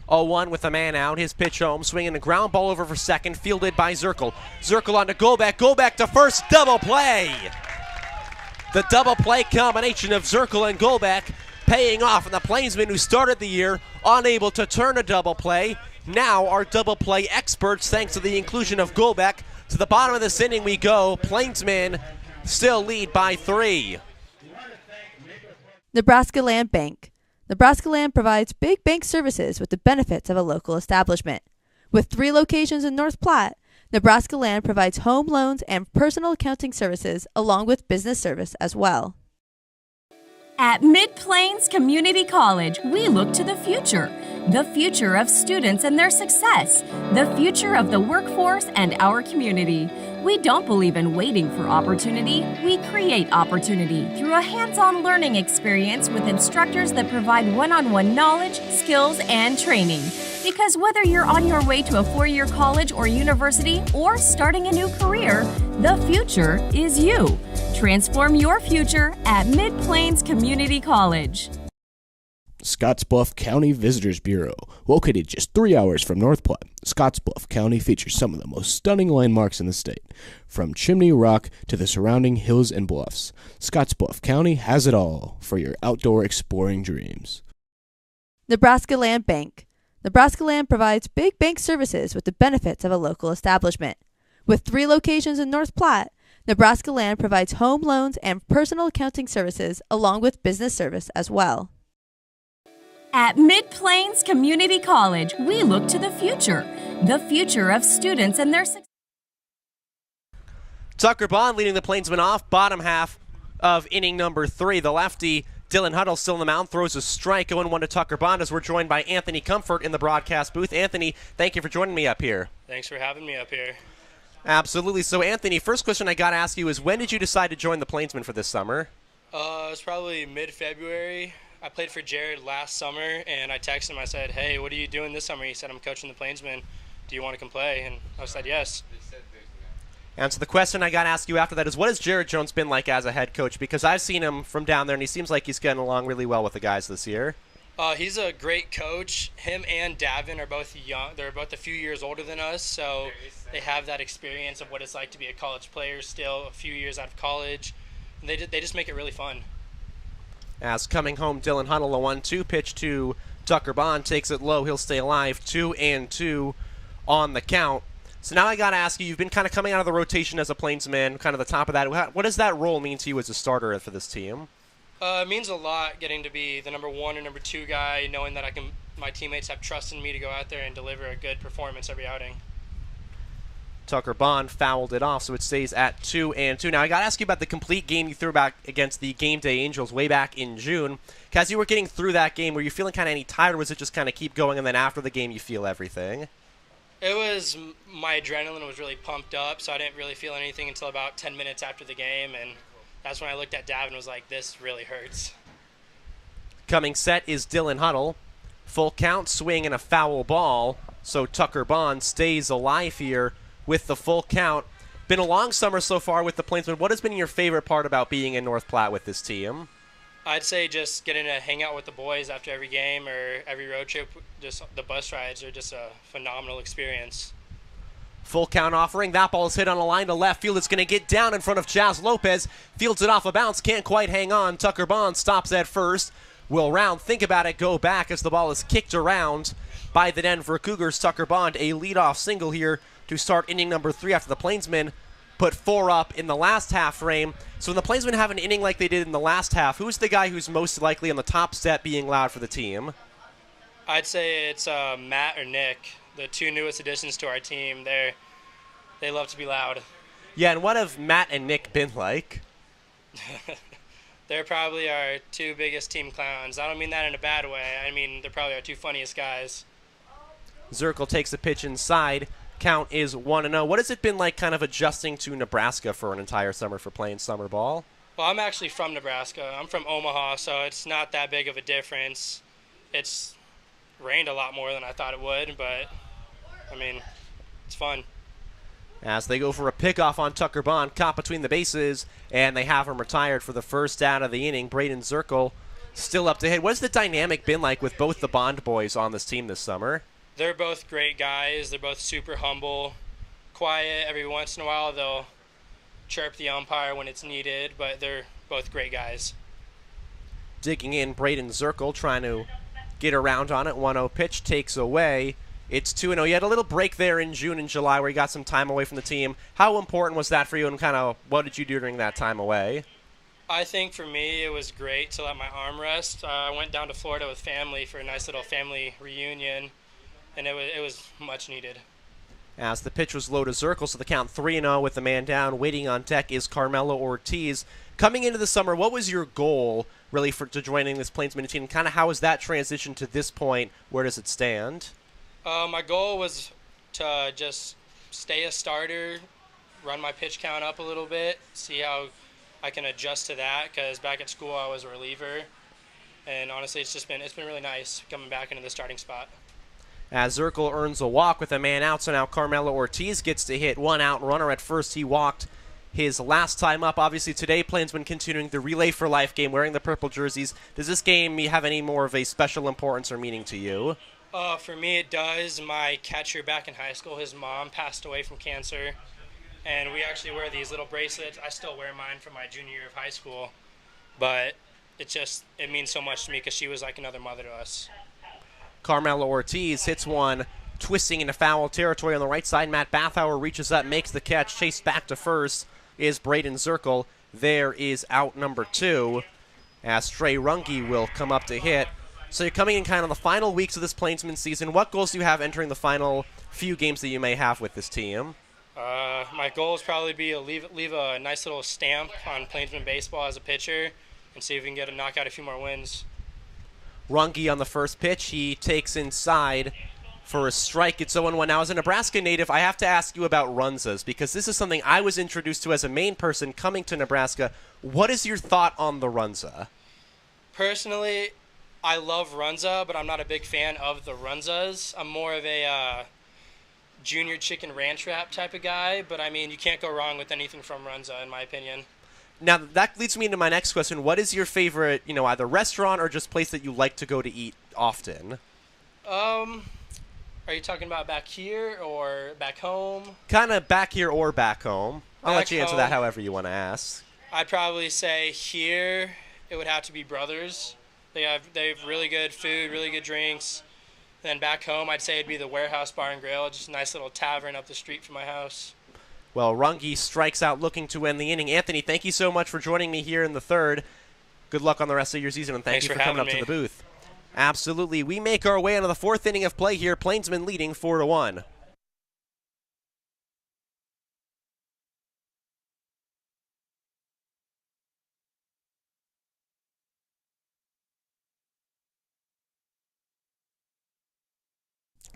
0-1 with a man out. His pitch home, swinging a ground ball over for second, fielded by Zirkle. Zirkle on to Golbeck. Golbeck to first, double play. The double play combination of Zirkle and Golbeck paying off, and the Plainsmen who started the year unable to turn a double play now are double play experts thanks to the inclusion of Golbeck. To the bottom of this inning we go. Plainsmen still lead by 3. Nebraska Land Bank. Nebraska Land provides big bank services with the benefits of a local establishment. With 3 locations in North Platte, Nebraska Land provides home loans and personal accounting services along with business service as well. At Mid-Plains Community College, we look to the future of students and their success, the future of the workforce and our community. We don't believe in waiting for opportunity, we create opportunity through a hands-on learning experience with instructors that provide one-on-one knowledge, skills, and training. Because whether you're on your way to a 4-year college or university or starting a new career, the future is you. Transform your future at Mid-Plains Community College. Scottsbluff County Visitors Bureau. Located just 3 hours from North Platte, Scottsbluff County features some of the most stunning landmarks in the state. From Chimney Rock to the surrounding hills and bluffs, Scottsbluff County has it all for your outdoor exploring dreams. Nebraska Land Bank. Nebraska Land provides big bank services with the benefits of a local establishment. With 3 locations in North Platte, Nebraska Land provides home loans and personal accounting services along with business service as well. At Mid-Plains Community College, we look to the future of students and their success. Tucker Bond leading the Plainsmen off, bottom half of inning number 3. The lefty, Dylan Huddle, still in the mound, throws a strike, 0-1 to Tucker Bond as we're joined by Anthony Comfort in the broadcast booth. Anthony, thank you for joining me up here. Thanks for having me up here. Absolutely. So, Anthony, first question I got to ask you is, when did you decide to join the Plainsmen for this summer? It was probably mid-February. I played for Jared last summer, and I texted him. I said, hey, what are you doing this summer? He said, I'm coaching the Plainsmen. Do you want to come play? And I said, yes. And so the question I got to ask you after that is, what has Jared Jones been like as a head coach? Because I've seen him from down there, and he seems like he's getting along really well with the guys this year. He's a great coach. Him and Davin are both young. They're both a few years older than us, so they have that experience of what it's like to be a college player still, a few years out of college. And they just make it really fun. As coming home, Dylan Huddle, a 1-2 pitch to Tucker Bond, takes it low. He'll stay alive. 2-2 on the count. So now I got to ask you, you've been kind of coming out of the rotation as a Plainsman, kind of the top of that. What does that role mean to you as a starter for this team? It means a lot getting to be the number 1 or number 2 guy, knowing that my teammates have trust in me to go out there and deliver a good performance every outing. Tucker Bond fouled it off, so it stays at 2-2. Now I got to ask you about the complete game you threw back against the Game Day Angels way back in June. As you were getting through that game, were you feeling kind of any tired, or was it just kind of keep going, and then after the game you feel everything? It was, my adrenaline was really pumped up, so I didn't really feel anything until about 10 minutes after the game, and that's when I looked at Davin and was like, this really hurts. Coming set is Dylan Huddle. Full count, swing, and a foul ball, so Tucker Bond stays alive here with the full count. Been a long summer so far with the Plainsmen. What has been your favorite part about being in North Platte with this team? I'd say just getting to hang out with the boys after every game or every road trip. Just the bus rides are just a phenomenal experience. Full count offering. That ball is hit on a line to left field. It's going to get down in front of Jazz Lopez. Fields it off a bounce. Can't quite hang on. Tucker Bond stops at first. Will Round think about it, go back as the ball is kicked around by the Denver Cougars. Tucker Bond, a leadoff single here to start inning number 3 after the Plainsmen put 4 up in the last half frame. So when the Plainsmen have an inning like they did in the last half, who's the guy who's most likely on the top step being loud for the team? I'd say it's Matt or Nick, the 2 newest additions to our team. They love to be loud. Yeah, and what have Matt and Nick been like? They're probably our 2 biggest team clowns. I don't mean that in a bad way. I mean, they're probably our 2 funniest guys. Zirkle takes the pitch inside. Count is 1-0. What has it been like kind of adjusting to Nebraska for an entire summer for playing summer ball? Well, I'm actually from Nebraska. I'm from Omaha, so it's not that big of a difference. It's rained a lot more than I thought it would, but, I mean, it's fun. As they go for a pickoff on Tucker Bond, caught between the bases, and they have him retired for the first out of the inning. Braden Zirkle still up to hit. What has the dynamic been like with both the Bond boys on this team this summer? They're both great guys. They're both super humble, quiet. Every once in a while they'll chirp the umpire when it's needed, but they're both great guys. Digging in, Braden Zirkle trying to get around on it. 1-0 pitch takes away. It's 2-0. You had a little break there in June and July where you got some time away from the team. How important was that for you, and kind of what did you do during that time away? I think for me it was great to let my arm rest. I went down to Florida with family for a nice little family reunion, and it was much needed. As the pitch was low to Zirkle, so the count 3-0 with the man down. Waiting on deck is Carmelo Ortiz. Coming into the summer, what was your goal really to joining this Plainsmen team? Kind of how has that transition to this point? Where does it stand? My goal was to just stay a starter, run my pitch count up a little bit, see how I can adjust to that, because back at school I was a reliever, and honestly it's been really nice coming back into the starting spot. As Zirkle earns a walk with a man out, so now Carmelo Ortiz gets to hit 1 out runner at first. He walked his last time up. Obviously today Plainsmen continuing the Relay for Life game, wearing the purple jerseys. Does this game have any more of a special importance or meaning to you? For me it does. My catcher back in high school, his mom passed away from cancer, and we actually wear these little bracelets. I still wear mine from my junior year of high school, but it means so much to me because she was like another mother to us. Carmelo Ortiz hits one, twisting into foul territory on the right side. Matt Bathauer reaches up, makes the catch. Chased back to first is Braden Zirkle. There is out number 2, as Trey Runge will come up to hit. So you're coming in kind of the final weeks of this Plainsman season. What goals do you have entering the final few games that you may have with this team? My goal is probably be to leave a nice little stamp on Plainsman baseball as a pitcher and see if we can knock out a few more wins. Runge on the first pitch. He takes inside for a strike. It's 0-1. Now, as a Nebraska native, I have to ask you about runzas, because this is something I was introduced to as a Maine person coming to Nebraska. What is your thought on the runza? Personally, I love runza, but I'm not a big fan of the runzas. I'm more of a junior chicken ranch wrap type of guy, but I mean, you can't go wrong with anything from Runza, in my opinion. Now, that leads me into my next question. What is your favorite, either restaurant or just place that you like to go to eat often? Are you talking about back here or back home? Kind of back here or back home. I'll let you answer that home. however you want to ask. I'd probably say here it would have to be Brothers. They have really good food, really good drinks. Then back home, I'd say it'd be the Warehouse Bar and Grill, just a nice little tavern up the street from my house. Well, Runge strikes out looking to end the inning. Anthony, thank you so much for joining me here in the third. Good luck on the rest of your season, and thanks you for coming up to the booth. Absolutely. We make our way into the fourth inning of play here. Plainsmen leading 4-1.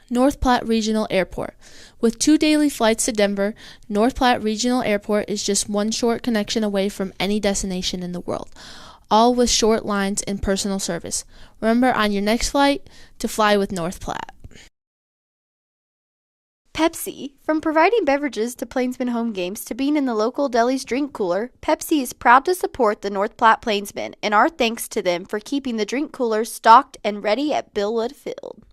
North Platte Regional Airport. With 2 daily flights to Denver, North Platte Regional Airport is just one short connection away from any destination in the world, all with short lines and personal service. Remember on your next flight to fly with North Platte. Pepsi. From providing beverages to Plainsmen home games to being in the local deli's drink cooler, Pepsi is proud to support the North Platte Plainsmen, and our thanks to them for keeping the drink coolers stocked and ready at Billwood Field.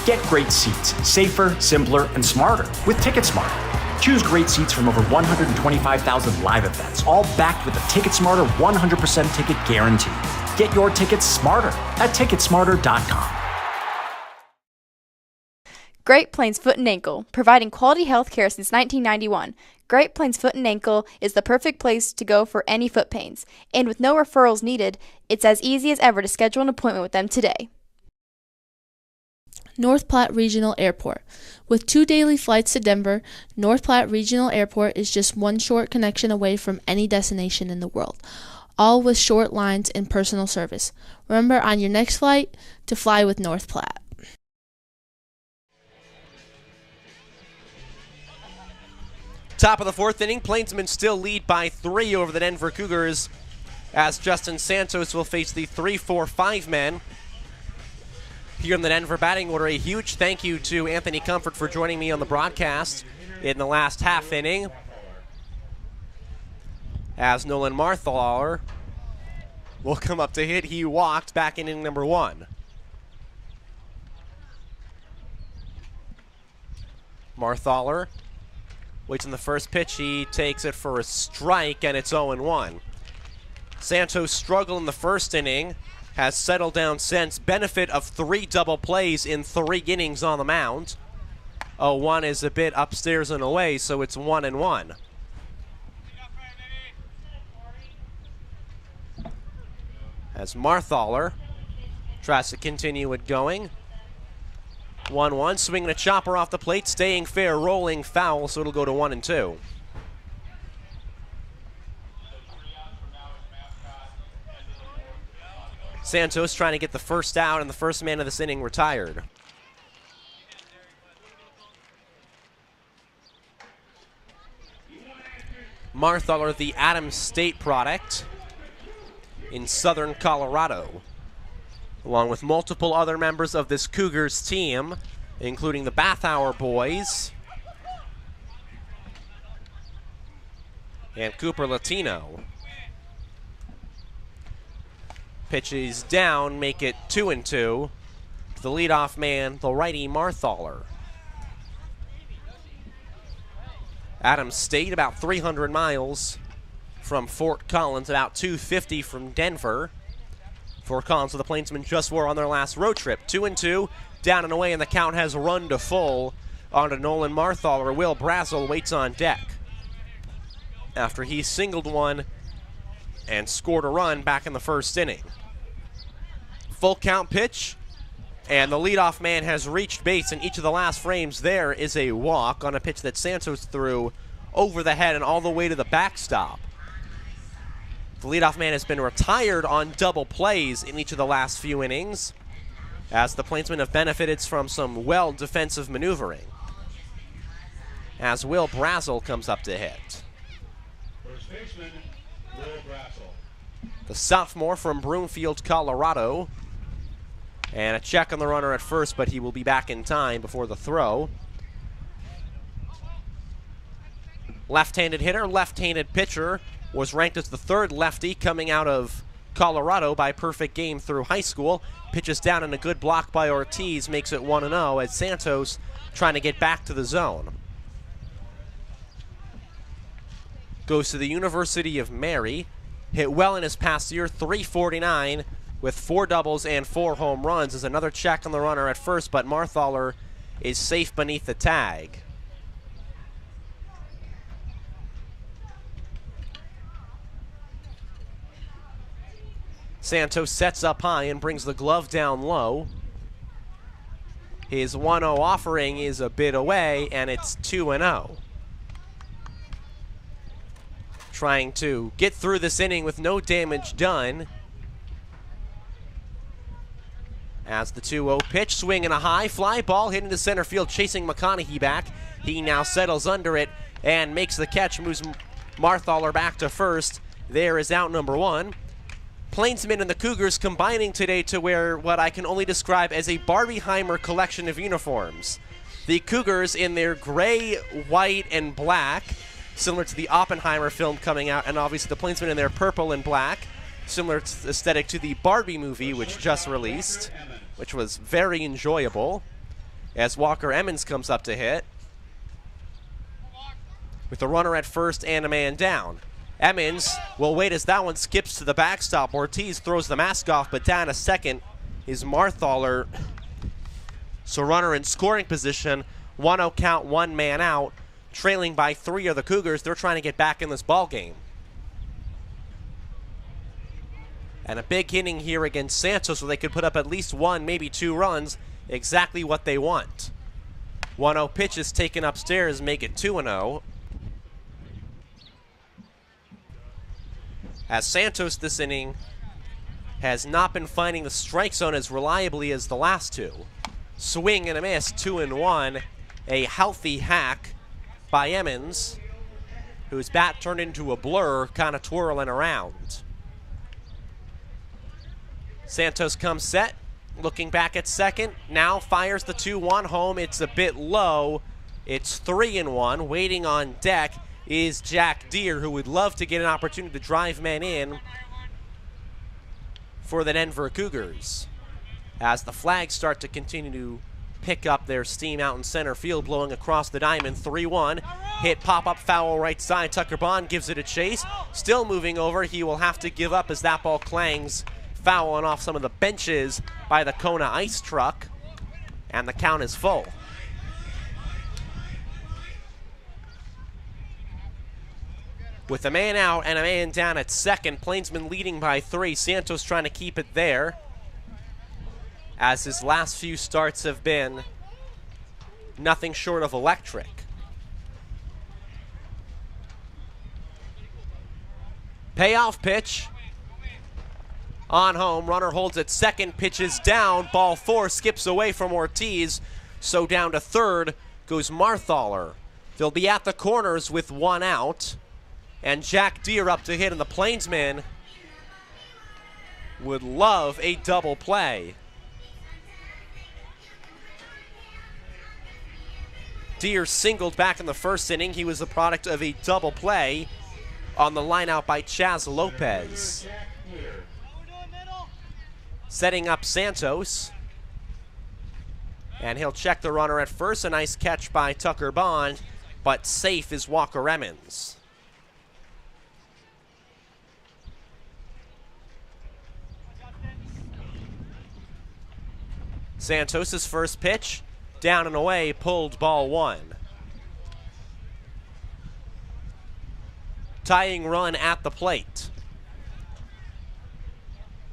Get great seats, safer, simpler, and smarter with TicketSmarter. Choose great seats from over 125,000 live events, all backed with a TicketSmarter 100% ticket guarantee. Get your tickets smarter at TicketSmarter.com. Great Plains Foot and Ankle, providing quality health care since 1991. Great Plains Foot and Ankle is the perfect place to go for any foot pains. And with no referrals needed, it's as easy as ever to schedule an appointment with them today. North Platte Regional Airport. With 2 daily flights to Denver, North Platte Regional Airport is just one short connection away from any destination in the world, all with short lines and personal service. Remember on your next flight to fly with North Platte. Top of the fourth inning, Plainsmen still lead by 3 over the Denver Cougars as Justin Santos will face the 3-4-5 men. Here in the Denver batting order, a huge thank you to Anthony Comfort for joining me on the broadcast in the last half inning. As Nolan Marthaler will come up to hit. He walked back in inning number 1. Marthaler waits on the first pitch. He takes it for a strike, and it's 0-1. Santos struggled in the first inning, has settled down since. Benefit of 3 double plays in 3 innings on the mound. 0-1 is a bit upstairs and away, so it's 1-1. As Marthaler tries to continue it going. 1-1, swinging a chopper off the plate, staying fair, rolling foul, so it'll go to 1-2. Santos trying to get the first out, and the first man of this inning retired. Marthaler, the Adams State product in southern Colorado, along with multiple other members of this Cougars team, including the Bathhour boys and Cooper Latino. Pitches down, make it 2-2. The leadoff man, the righty Marthaler. Adams State, about 300 miles from Fort Collins, about 250 from Denver. Fort Collins, so the Plainsmen just were on their last road trip. 2-2, down and away, and the count has run to full onto Nolan Marthaler. Will Brazel waits on deck after he singled one and scored a run back in the first inning. Full count pitch, and the leadoff man has reached base in each of the last frames. There is a walk on a pitch that Santos threw over the head and all the way to the backstop. The leadoff man has been retired on double plays in each of the last few innings, as the Plainsmen have benefited from some well-defensive maneuvering. As Will Brazel comes up to hit. First baseman, Will Brazel. The sophomore from Broomfield, Colorado. And a check on the runner at first, but he will be back in time before the throw. Left-handed hitter, left-handed pitcher, was ranked as the third lefty coming out of Colorado by perfect game through high school. Pitches down and a good block by Ortiz makes it 1-0 as Santos trying to get back to the zone. Goes to the University of Mary. Hit well in his past year, .349 with 4 doubles and 4 home runs. There's another check on the runner at first, but Marthaler is safe beneath the tag. Santos sets up high and brings the glove down low. His 1-0 offering is a bit away, and it's 2-0. Trying to get through this inning with no damage done. As the 2-0 pitch, swing and a high fly ball hit into center field, chasing McConaughey back. He now settles under it and makes the catch, moves Marthaler back to first. There is out number 1. Plainsmen and the Cougars combining today to wear what I can only describe as a Barbieheimer collection of uniforms. The Cougars in their gray, white, and black, similar to the Oppenheimer film coming out, and obviously the Plainsmen in their purple and black, similar aesthetic to the Barbie movie, which just released, which was very enjoyable, as Walker Emmons comes up to hit, with a runner at first and a man down. Emmons will wait as that one skips to the backstop. Ortiz throws the mask off, but down a second is Marthaler. So runner in scoring position, 1-0 count, 1 man out, trailing by 3 of the Cougars. They're trying to get back in this ball game. And a big inning here against Santos, so they could put up at least 1, maybe 2 runs, exactly what they want. 1-0 pitch is taken upstairs, make it 2-0. As Santos this inning has not been finding the strike zone as reliably as the last 2. Swing and a miss, 2-1. A healthy hack by Emmons, whose bat turned into a blur, kind of twirling around. Santos comes set, looking back at second, now fires the 2-1 home. It's a bit low. It's 3-1. Waiting on deck is Jack Deere, who would love to get an opportunity to drive men in for the Denver Cougars. As the flags start to continue to pick up their steam out in center field, blowing across the diamond, 3-1. Hit pop-up foul right side. Tucker Bond gives it a chase. Still moving over. He will have to give up as that ball clangs, fouling off some of the benches by the Kona ice truck. And the count is full. With a man out and a man down at second, Plainsmen leading by 3. Santos trying to keep it there, as his last few starts have been nothing short of electric. Payoff pitch. On home, runner holds at second, pitches down, ball 4, skips away from Ortiz, so down to third goes Marthaler. They'll be at the corners with 1 out. And Jack Deere up to hit, and the Plainsmen would love a double play. Deere singled back in the first inning. He was the product of a double play on the line out by Chaz Lopez. Setting up Santos. And he'll check the runner at first. A nice catch by Tucker Bond, but safe is Walker Emmons. Santos' first pitch, down and away, pulled ball 1. Tying run at the plate.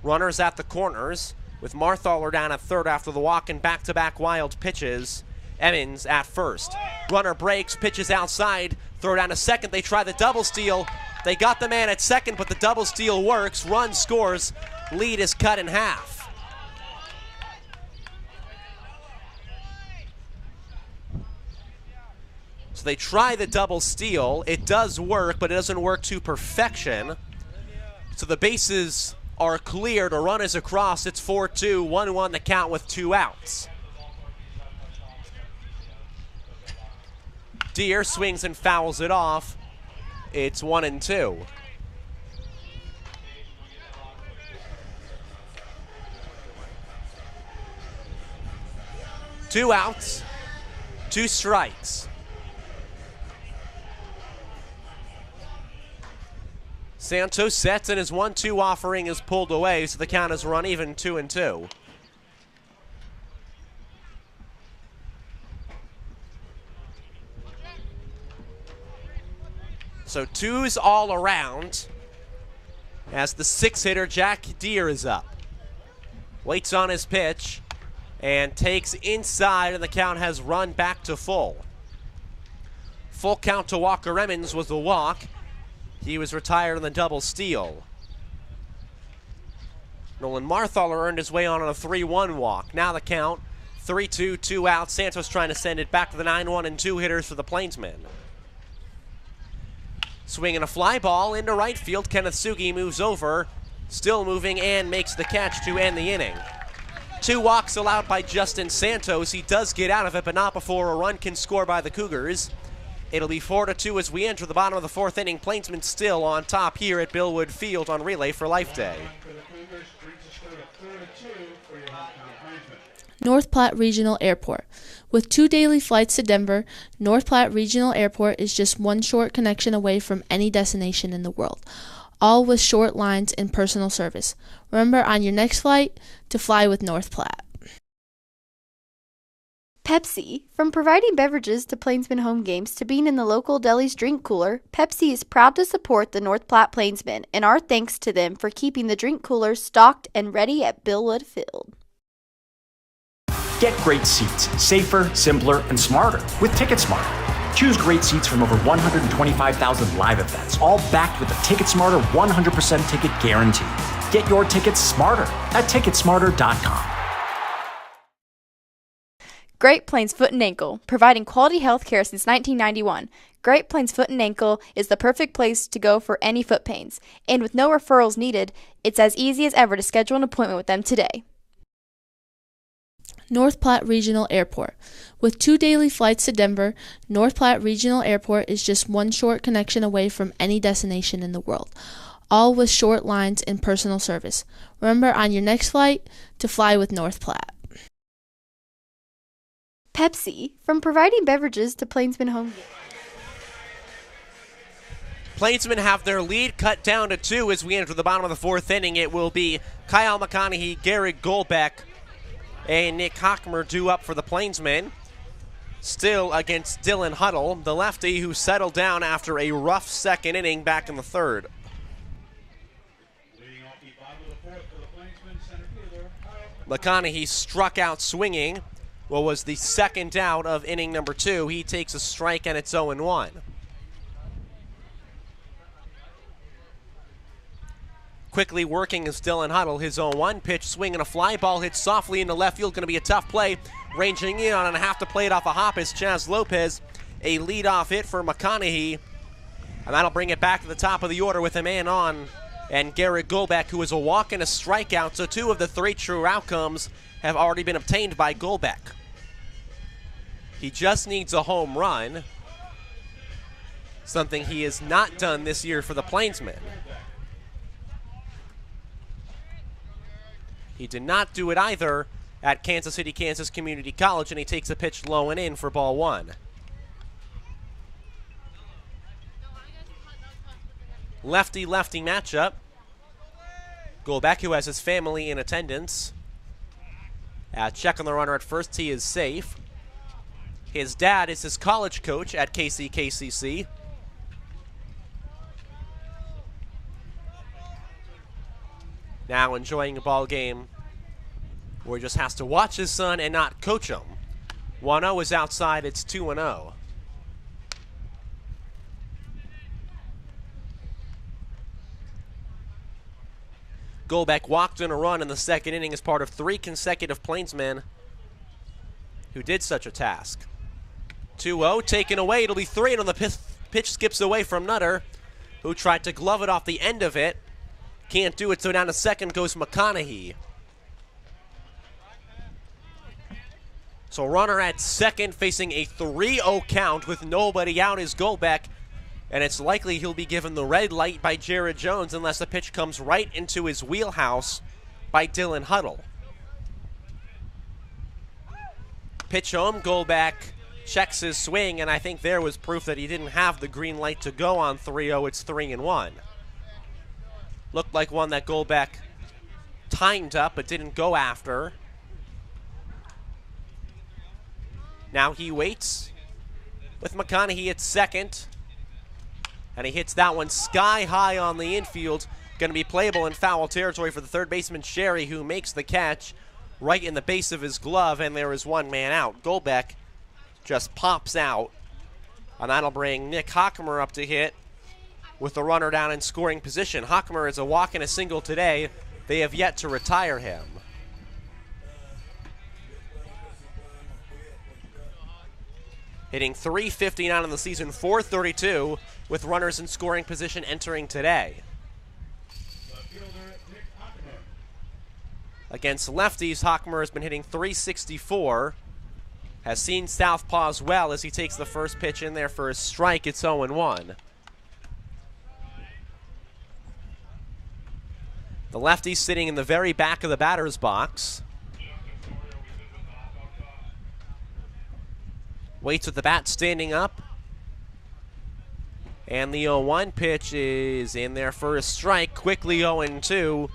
Runners at the corners, with Marthaler down at third after the walk and back-to-back wild pitches. Emmons at first. Runner breaks, pitches outside, throw down to second. They try the double steal. They got the man at second, but the double steal works. Run scores. Lead is cut in half. So they try the double steal. It does work, but it doesn't work to perfection. So the bases are cleared. A run is across. It's 4-2, 1-1 the count with 2 outs. Deere swings and fouls it off. It's 1-2. Two outs, 2 strikes. Santos sets and his 1-2 offering is pulled away, so the count is run even 2-2. So 2s all around as the 6-hitter Jack Deere is up. Waits on his pitch and takes inside, and the count has run back to full. Full count to Walker Emmons was the walk. He was retired on the double steal. Nolan Marthaler earned his way on a 3-1 walk. Now the count, 3-2, 2 outs. Santos trying to send it back to the 9-1-2 hitters for the Plainsmen. Swinging a fly ball into right field. Kenneth Sugi moves over, still moving, and makes the catch to end the inning. 2 walks allowed by Justin Santos. He does get out of it, but not before a run can score by the Cougars. It'll be 4-2 as we enter the bottom of the 4th inning. Plainsmen still on top here at Billwood Field on Relay for Life Day. North Platte Regional Airport. With 2 daily flights to Denver, North Platte Regional Airport is just 1 short connection away from any destination in the world, all with short lines and personal service. Remember on your next flight to fly with North Platte. Pepsi. From providing beverages to Plainsmen home games to being in the local deli's drink cooler, Pepsi is proud to support the North Platte Plainsmen, and our thanks to them for keeping the drink coolers stocked and ready at Billwood Field. Get great seats, safer, simpler, and smarter with TicketSmarter. Choose great seats from over 125,000 live events, all backed with a TicketSmarter 100% ticket guarantee. Get your tickets smarter at TicketSmarter.com. Great Plains Foot and Ankle, providing quality health care since 1991. Great Plains Foot and Ankle is the perfect place to go for any foot pains. And with no referrals needed, it's as easy as ever to schedule an appointment with them today. North Platte Regional Airport. With 2 daily flights to Denver, North Platte Regional Airport is just 1 short connection away from any destination in the world, all with short lines and personal service. Remember on your next flight to fly with North Platte. Pepsi. From providing beverages to Plainsmen home games. Plainsmen have their lead cut down to 2 as we enter the bottom of the 4th inning. It will be Kyle McConaughey, Garrett Golbeck, and Nick Hockmer due up for the Plainsmen. Still against Dylan Huddle, the lefty who settled down after a rough 2nd inning back in the 3rd. McConaughey struck out swinging what was the 2nd out of inning number 2. He takes a strike and it's 0-1. Quickly working is Dylan Huddle. His 0-1 pitch, swinging a fly ball, hits softly into left field. Going to be a tough play. Ranging in on and a half to play it off a hop is Chaz Lopez. A leadoff hit for McConaughey. And that'll bring it back to the top of the order with a man on. And Garrett Golbeck, who is a walk and a strikeout. So 2 of the 3 true outcomes have already been obtained by Golbeck. He just needs a home run, something he has not done this year for the Plainsmen. He did not do it either at Kansas City, Kansas Community College, and he takes a pitch low and in for ball 1. Lefty-lefty matchup. Golbeck, who has his family in attendance. Check on the runner at first. He is safe. His dad is his college coach at KCKCC. Now enjoying a ball game where he just has to watch his son and not coach him. 1-0 is outside. It's 2-0. Golbeck walked in a run in the 2nd inning as part of 3 consecutive Plainsmen who did such a task. 2-0 taken away. It'll be 3, and on the pitch skips away from Nutter, who tried to glove it off the end of it. Can't do it, so down to second goes McConaughey. So runner at second facing a 3-0 count with nobody out is Golbeck. And it's likely he'll be given the red light by Jared Jones unless the pitch comes right into his wheelhouse by Dylan Huddle. Pitch home, Golbeck checks his swing, and I think there was proof that he didn't have the green light to go on 3-0. It's 3-1. Looked like one that Golbeck timed up but didn't go after. Now he waits with McConaughey at second. And he hits that one sky high on the infield. Going to be playable in foul territory for the third baseman, Sherry, who makes the catch right in the base of his glove, and there is one man out. Golbeck just pops out, and that'll bring Nick Hockemer up to hit with the runner down in scoring position. Hockemer is a walk and a single today. They have yet to retire him. Hitting .359 in the season, .432, with runners in scoring position entering today. Against lefties, Hockemer has been hitting .364. Has seen southpaws well as he takes the first pitch in there for a strike. It's 0-1. The lefty sitting in the very back of the batter's box. Waits with the bat standing up. And the 0-1 pitch is in there for a strike. Quickly 0-2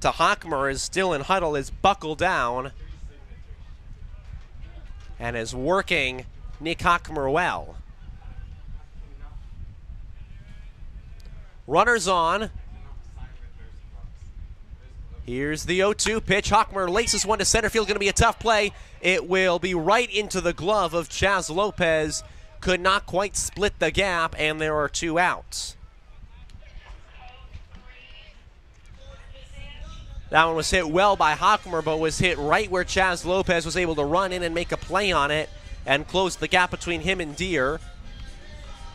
to Hockemer as Dylan Huddle is buckled down and is working Nick Hockemer well. Runners on. Here's the 0-2 pitch. Hockemer laces one to center field. Going to be a tough play. It will be right into the glove of Chaz Lopez. Could not quite split the gap, and there are two outs. That one was hit well by Hockemer, but was hit right where Chaz Lopez was able to run in and make a play on it and close the gap between him and Deere.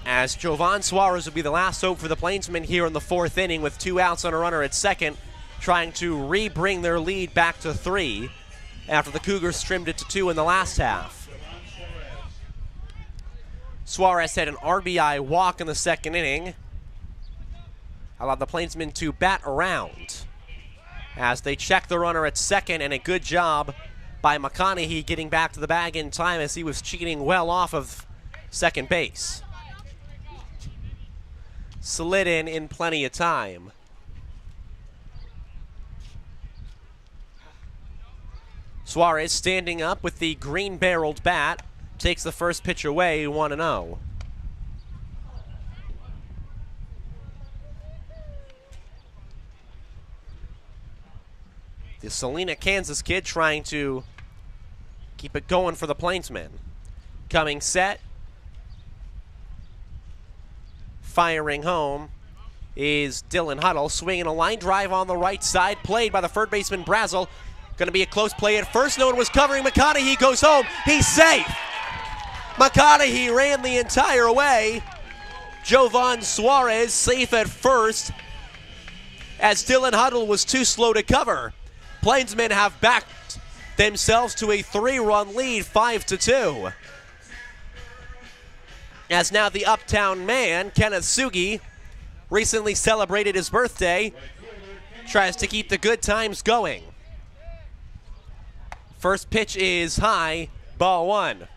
As Jovan Suarez will be the last hope for the Plainsmen here in the fourth inning with two outs on a runner at second, trying to re-bring their lead back to 3 after the Cougars trimmed it to 2 in the last half. Suarez had an RBI walk in the second inning. Allowed the Plainsmen to bat around as they check the runner at second, and a good job by McConaughey getting back to the bag in time as he was cheating well off of second base. Slid in plenty of time. Suarez standing up with the green-barreled bat. Takes the first pitch away, 1-0. The Salina, Kansas kid trying to keep it going for the Plainsmen. Coming set. Firing home is Dylan Huddle. Swinging a line drive on the right side. Played by the third baseman, Brazel. Going to be a close play at first. No one was covering. McConaughey goes home. He's safe. McConaughey ran the entire way. Jovan Suarez safe at first as Dylan Huddle was too slow to cover. Plainsmen have backed themselves to a 3-run lead, 5-2. As now the Uptown man, Kenneth Sugi, recently celebrated his birthday, tries to keep the good times going. First pitch is high, ball 1.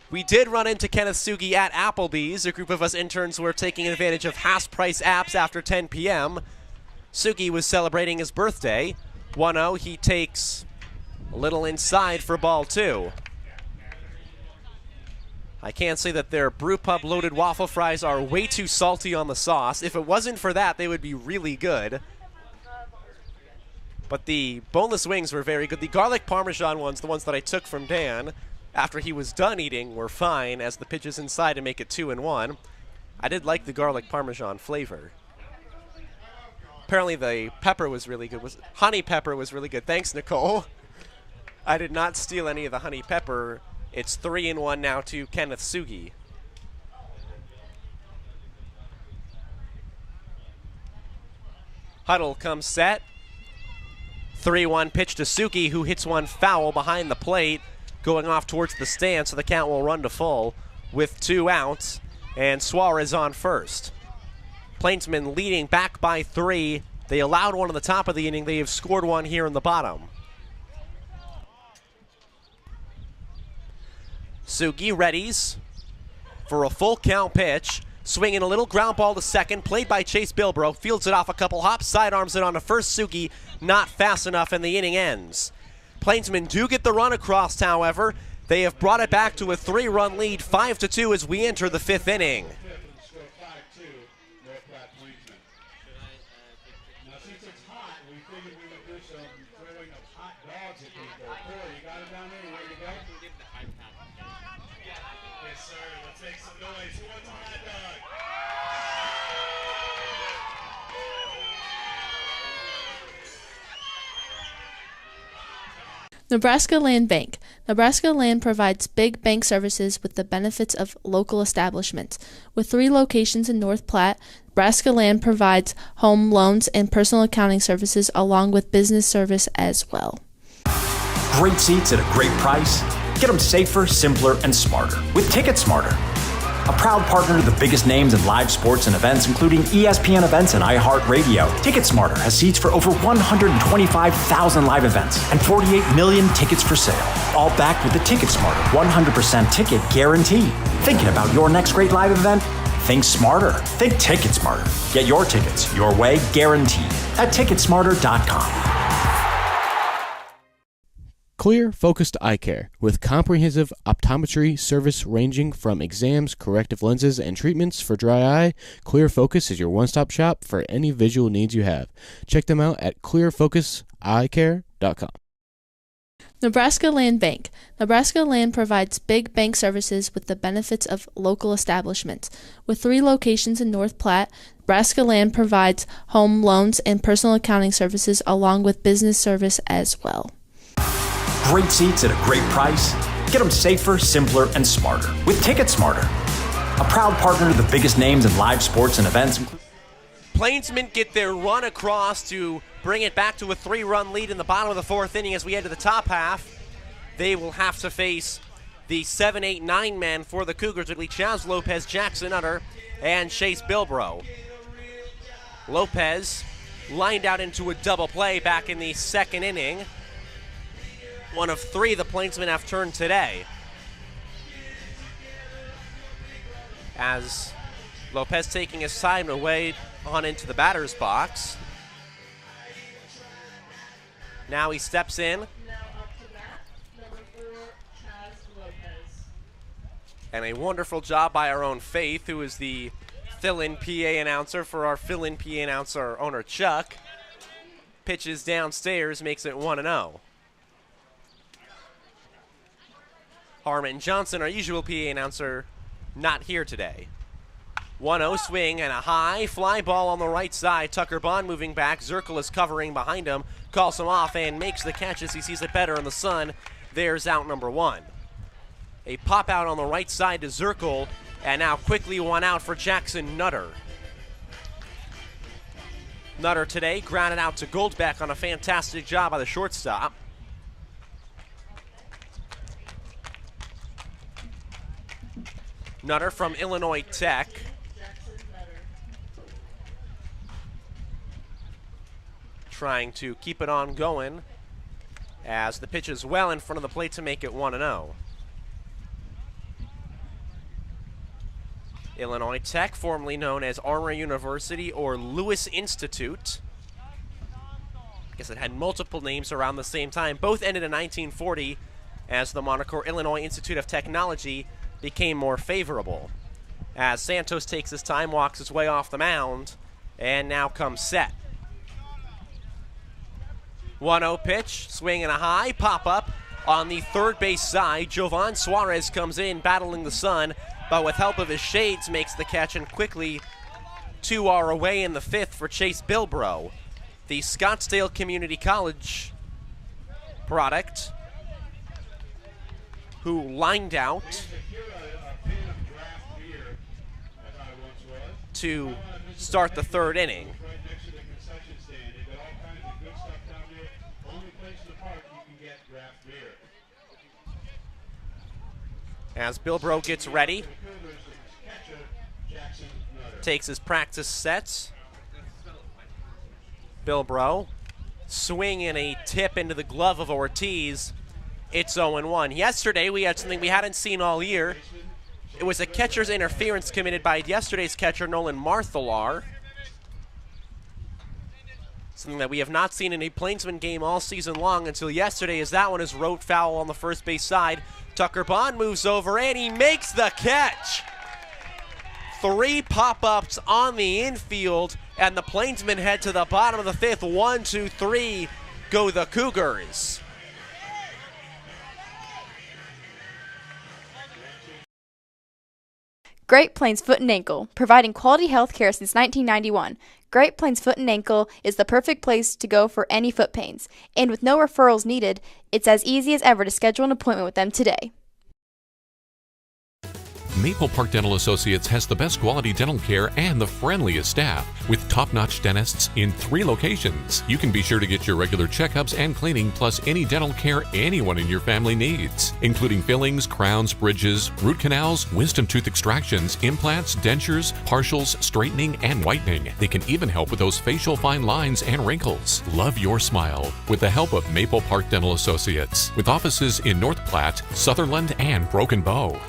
We did run into Kenneth Sugi at Applebee's. A group of us interns were taking advantage of half-price apps after 10 p.m. Sugi was celebrating his birthday. 1-0, he takes a little inside for ball 2. I can't say that their brew pub loaded waffle fries are way too salty on the sauce. If it wasn't for that, they would be really good. But the boneless wings were very good. The garlic parmesan ones, the ones that I took from Dan after he was done eating, were fine as the pitches inside to make it 2-1. I did like the garlic parmesan flavor. Apparently the pepper was really good. Honey pepper was really good. Thanks, Nicole. I did not steal any of the honey pepper. It's 3-1 now to Kenneth Sugi. Huddle comes set. 3-1 pitch to Suki, who hits one foul behind the plate, going off towards the stand, so the count will run to full with 2 outs, and Suarez on first. Plainsmen leading back by 3. They allowed one in the top of the inning. They have scored one here in the bottom. Sugi readies for a full count pitch. Swinging a little ground ball to second, played by Chase Bilbro. Fields it off a couple hops, sidearms it on to first. Sugi not fast enough, and the inning ends. Plainsmen do get the run across, however. They have brought it back to a 3-run lead, 5-2 as we enter the 5th inning. Now, since it's hot, we figured we would do some throwing of hot dogs at people. Corey, you got it down there? You ready to go? Yes, sir. Let's make some noise. Who wants a hot dog? Nebraska Land Bank. Nebraska Land provides big bank services with the benefits of local establishments. With 3 locations in North Platte, Nebraska Land provides home loans and personal accounting services along with business service as well. Great seats at a great price. Get them safer, simpler, and smarter with Ticket Smarter. A proud partner to the biggest names in live sports and events, including ESPN events and iHeartRadio. TicketSmarter has seats for over 125,000 live events and 48 million tickets for sale. All backed with the TicketSmarter 100% ticket guarantee. Thinking about your next great live event? Think smarter. Think TicketSmarter. Get your tickets your way, guaranteed, at TicketSmarter.com. Clear, focused eye care with comprehensive optometry service ranging from exams, corrective lenses, and treatments for dry eye. Clear Focus is your one-stop shop for any visual needs you have. Check them out at clearfocuseyecare.com. Nebraska Land Bank. Nebraska Land provides big bank services with the benefits of local establishments. With 3 locations in North Platte, Nebraska Land provides home loans and personal accounting services along with business service as well. Great seats at a great price. Get them safer, simpler, and smarter with Ticket Smarter. A proud partner to the biggest names in live sports and events. Plainsmen get their run across to bring it back to a 3-run lead in the bottom of the 4th inning as we head to the top half. They will have to face the 7-8-9 man for the Cougars, with Chaz Lopez, Jackson Utter, and Chase Bilbro. Lopez lined out into a double play back in the 2nd inning. One of 3 the Plainsmen have turned today. As Lopez taking his time away on into the batter's box. Now he steps in. And a wonderful job by our own Faith, who is the fill-in PA announcer for our fill-in PA announcer owner Chuck. Pitches downstairs, makes it 1-0. Harmon Johnson, our usual PA announcer, not here today. 1-0 swing and a high fly ball on the right side. Tucker Bond moving back. Zirkle is covering behind him. Calls him off and makes the catch as he sees it better in the sun. There's out number 1. A pop out on the right side to Zirkle, and now quickly 1 out for Jackson Nutter. Nutter today grounded out to Goldbeck on a fantastic job by the shortstop. Nutter from Illinois Tech. Trying to keep it on going as the pitch is well in front of the plate to make it 1-0. Illinois Tech, formerly known as Armory University or Lewis Institute. I guess it had multiple names around the same time. Both ended in 1940 as the moniker Illinois Institute of Technology became more favorable. As Santos takes his time, walks his way off the mound, and now comes set. 1-0 pitch, swing and a high, pop-up on the third base side. Jovan Suarez comes in, battling the sun, but with help of his shades makes the catch, and quickly 2 are away in the 5th for Chase Bilbro, the Scottsdale Community College product, who lined out to start the 3rd inning. draft beer. As Bilbro gets ready, Catcher, Jackson Nutter. takes his practice sets. Bilbro swinging a tip into the glove of Ortiz. It's 0-1. Yesterday we had something we hadn't seen all year. It was a catcher's interference committed by yesterday's catcher, Nolan Marthalar. Something that we have not seen in a Plainsman game all season long until yesterday, as that one is road foul on the first base side. Tucker Bond moves over and he makes the catch. 3 pop-ups on the infield, and the Plainsmen head to the bottom of the 5th. 1, 2, 3, go the Cougars. Great Plains Foot and Ankle, providing quality health care since 1991. Great Plains Foot and Ankle is the perfect place to go for any foot pains. And with no referrals needed, it's as easy as ever to schedule an appointment with them today. Maple Park Dental Associates has the best quality dental care and the friendliest staff. With top-notch dentists in 3 locations, you can be sure to get your regular checkups and cleaning, plus any dental care anyone in your family needs, including fillings, crowns, bridges, root canals, wisdom tooth extractions, implants, dentures, partials, straightening, and whitening. They can even help with those facial fine lines and wrinkles. Love your smile with the help of Maple Park Dental Associates, with offices in North Platte, Sutherland, and Broken Bow.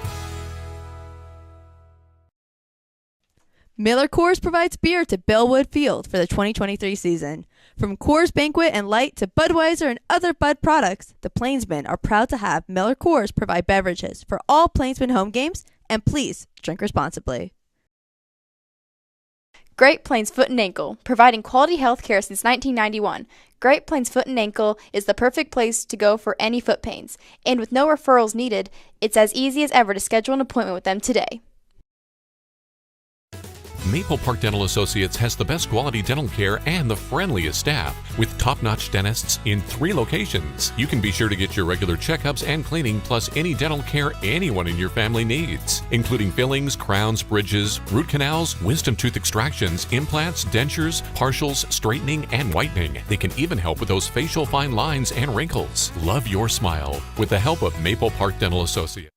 Miller Coors provides beer to Bellwood Field for the 2023 season. From Coors Banquet and Light to Budweiser and other Bud products, the Plainsmen are proud to have Miller Coors provide beverages for all Plainsmen home games, and please drink responsibly. Great Plains Foot and Ankle, providing quality health care since 1991. Great Plains Foot and Ankle is the perfect place to go for any foot pains. And with no referrals needed, it's as easy as ever to schedule an appointment with them today. Maple Park Dental Associates has the best quality dental care and the friendliest staff. With top-notch dentists in 3 locations, you can be sure to get your regular checkups and cleaning, plus any dental care anyone in your family needs, including fillings, crowns, bridges, root canals, wisdom tooth extractions, implants, dentures, partials, straightening, and whitening. They can even help with those facial fine lines and wrinkles. Love your smile with the help of Maple Park Dental Associates.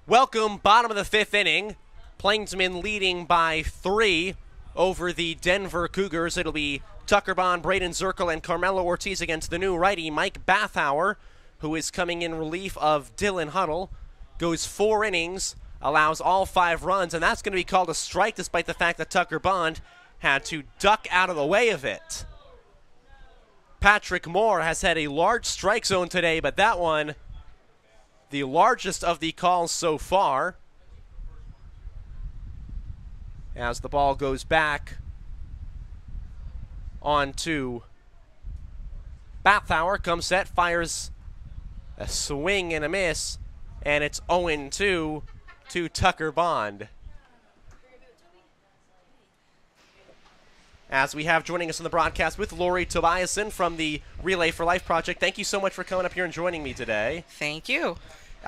Welcome, bottom of the 5th inning. Plainsmen leading by 3 over the Denver Cougars. It'll be Tucker Bond, Braden Zirkle, and Carmelo Ortiz against the new righty, Mike Bathauer, who is coming in relief of Dylan Huddle. Goes 4 innings, allows all 5 runs, and that's going to be called a strike despite the fact that Tucker Bond had to duck out of the way of it. Patrick Moore has had a large strike zone today, but that one, the largest of the calls so far. As the ball goes back on to Bathauer, comes set, fires a swing and a miss, and it's 0-2 to Tucker Bond. As we have joining us on the broadcast with Lori Tobiasen from the Relay for Life Project. Thank you so much for coming up here and joining me today. Thank you.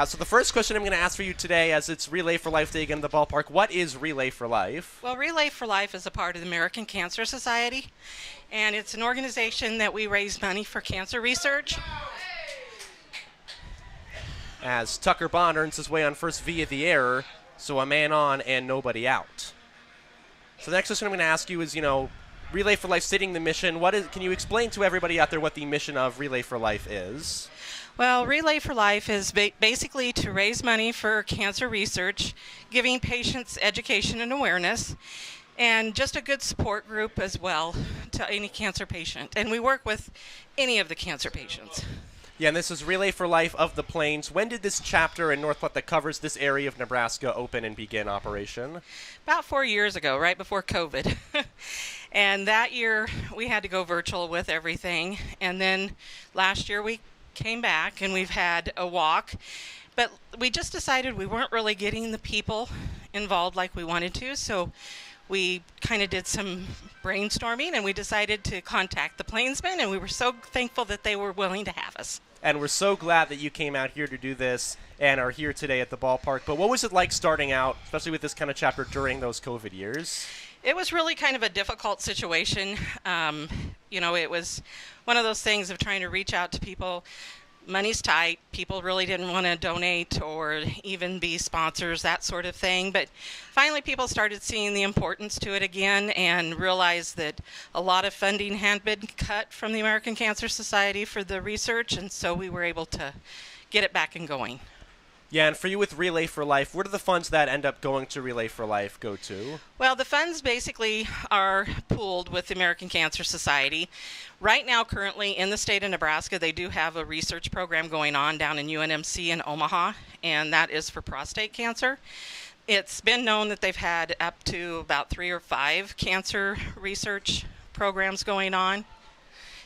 So the first question I'm going to ask for you today, as it's Relay for Life Day again at the ballpark, what is Relay for Life? Well, Relay for Life is a part of the American Cancer Society, and it's an organization that we raise money for cancer research. As Tucker Bond earns his way on first via the error, so a man on and nobody out. So the next question I'm going to ask you is, Relay for Life stating the mission. Can you explain to everybody out there what the mission of Relay for Life is? Well, Relay for Life is basically to raise money for cancer research, giving patients education and awareness, and just a good support group as well to any cancer patient. And we work with any of the cancer patients. Yeah, and this is Relay for Life of the Plains. When did this chapter in North Platte that covers this area of Nebraska open and begin operation? About 4 years ago, right before COVID. And that year we had to go virtual with everything. And then last year we came back and we've had a walk. But we just decided we weren't really getting the people involved like we wanted to. So we kind of did some brainstorming and we decided to contact the Plainsmen, and we were so thankful that they were willing to have us. And we're so glad that you came out here to do this and are here today at the ballpark. But what was it like starting out, especially with this kind of chapter during those COVID years? It was really kind of a difficult situation. It was one of those things of trying to reach out to people. Money's tight. People really didn't want to donate or even be sponsors, that sort of thing. But finally, people started seeing the importance to it again and realized that a lot of funding had been cut from the American Cancer Society for the research, and so we were able to get it back and going. Yeah, and for you with Relay for Life, where do the funds that end up going to Relay for Life go to? Well, the funds basically are pooled with the American Cancer Society. Right now, currently, in the state of Nebraska, they do have a research program going on down in UNMC in Omaha, and that is for prostate cancer. It's been known that they've had up to about 3 or 5 cancer research programs going on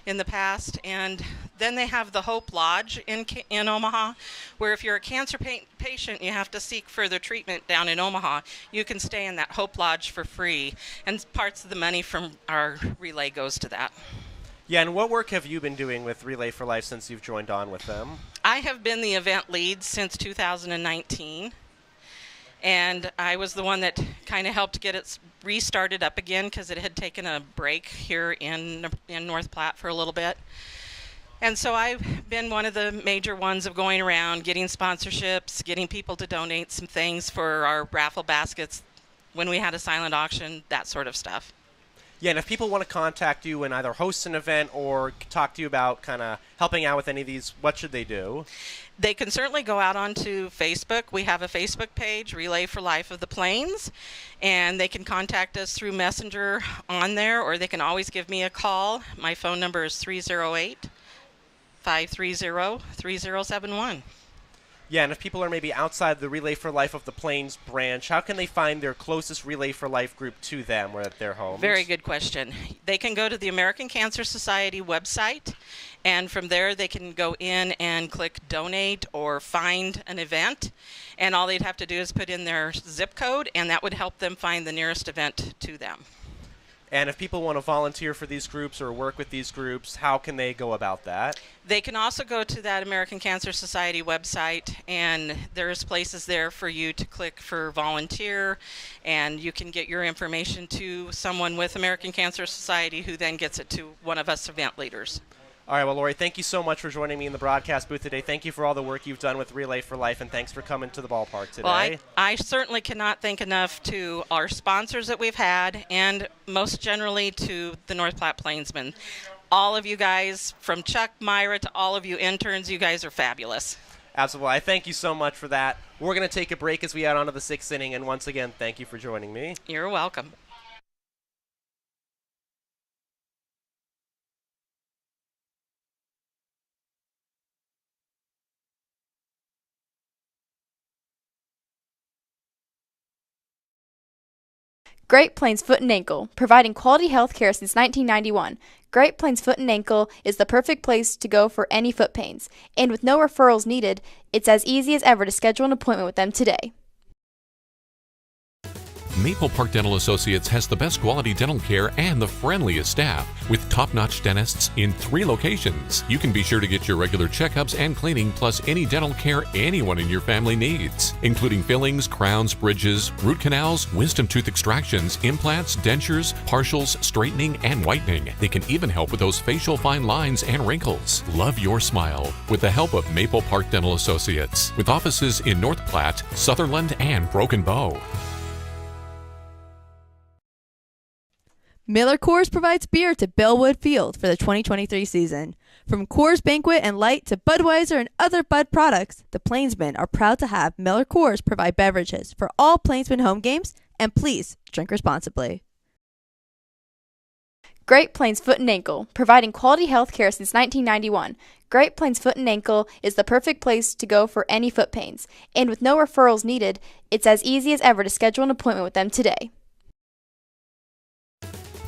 in the past. And then they have the Hope Lodge in Omaha, where if you're a cancer patient, you have to seek further treatment down in Omaha. You can stay in that Hope Lodge for free, and parts of the money from our relay goes to that. Yeah, and what work have you been doing with Relay for Life since you've joined on with them? I have been the event lead since 2019. And I was the one that kind of helped get it restarted up again because it had taken a break here in North Platte for a little bit. And so I've been one of the major ones of going around, getting sponsorships, getting people to donate some things for our raffle baskets when we had a silent auction, that sort of stuff. Yeah, and if people want to contact you and either host an event or talk to you about kind of helping out with any of these, what should they do? They can certainly go out onto Facebook. We have a Facebook page, Relay for Life of the Plains, and they can contact us through Messenger on there, or they can always give me a call. My phone number is 308-530-3071. Yeah, and if people are maybe outside the Relay for Life of the Plains branch, how can they find their closest Relay for Life group to them or at their homes? Very good question. They can go to the American Cancer Society website, and from there they can go in and click donate or find an event, and all they'd have to do is put in their zip code, and that would help them find the nearest event to them. And if people want to volunteer for these groups or work with these groups, how can they go about that? They can also go to that American Cancer Society website, and there's places there for you to click for volunteer, and you can get your information to someone with American Cancer Society who then gets it to one of us event leaders. All right, well, Lori, thank you so much for joining me in the broadcast booth today. Thank you for all the work you've done with Relay for Life, and thanks for coming to the ballpark today. Well, I certainly cannot thank enough to our sponsors that we've had, and most generally to the North Platte Plainsmen. All of you guys, from Chuck, Myra, to all of you interns, you guys are fabulous. Absolutely. I thank you so much for that. We're going to take a break as we add on to the 6th inning, and once again, thank you for joining me. You're welcome. Great Plains Foot and Ankle, providing quality health care since 1991. Great Plains Foot and Ankle is the perfect place to go for any foot pains. And with no referrals needed, it's as easy as ever to schedule an appointment with them today. Maple Park Dental Associates has the best quality dental care and the friendliest staff with top-notch dentists in 3 locations. You can be sure to get your regular checkups and cleaning plus any dental care anyone in your family needs, including fillings, crowns, bridges, root canals, wisdom tooth extractions, implants, dentures, partials, straightening, and whitening. They can even help with those facial fine lines and wrinkles. Love your smile with the help of Maple Park Dental Associates with offices in North Platte, Sutherland, and Broken Bow. Miller Coors provides beer to Bellwood Field for the 2023 season. From Coors Banquet and Light to Budweiser and other Bud products, the Plainsmen are proud to have Miller Coors provide beverages for all Plainsmen home games, and please drink responsibly. Great Plains Foot and Ankle, providing quality health care since 1991. Great Plains Foot and Ankle is the perfect place to go for any foot pains. And with no referrals needed, it's as easy as ever to schedule an appointment with them today.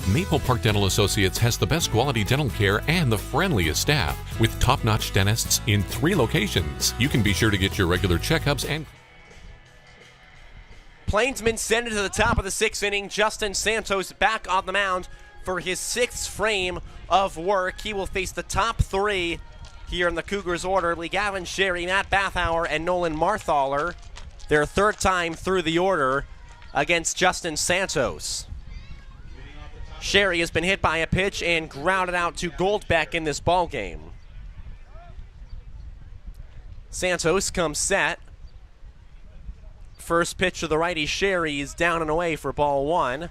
Maple Park Dental Associates has the best quality dental care and the friendliest staff with top-notch dentists in 3 locations. You can be sure to get your regular checkups and... Plainsmen send it to the top of the 6th inning. Justin Santos back on the mound for his 6th frame of work. He will face the top 3 here in the Cougars order. Lee Gavin Sherry, Matt Bathauer, and Nolan Marthaler. Their 3rd time through the order against Justin Santos. Sherry has been hit by a pitch and grounded out to Goldbeck in this ball game. Santos comes set. First pitch to the righty, Sherry, is down and away for ball 1.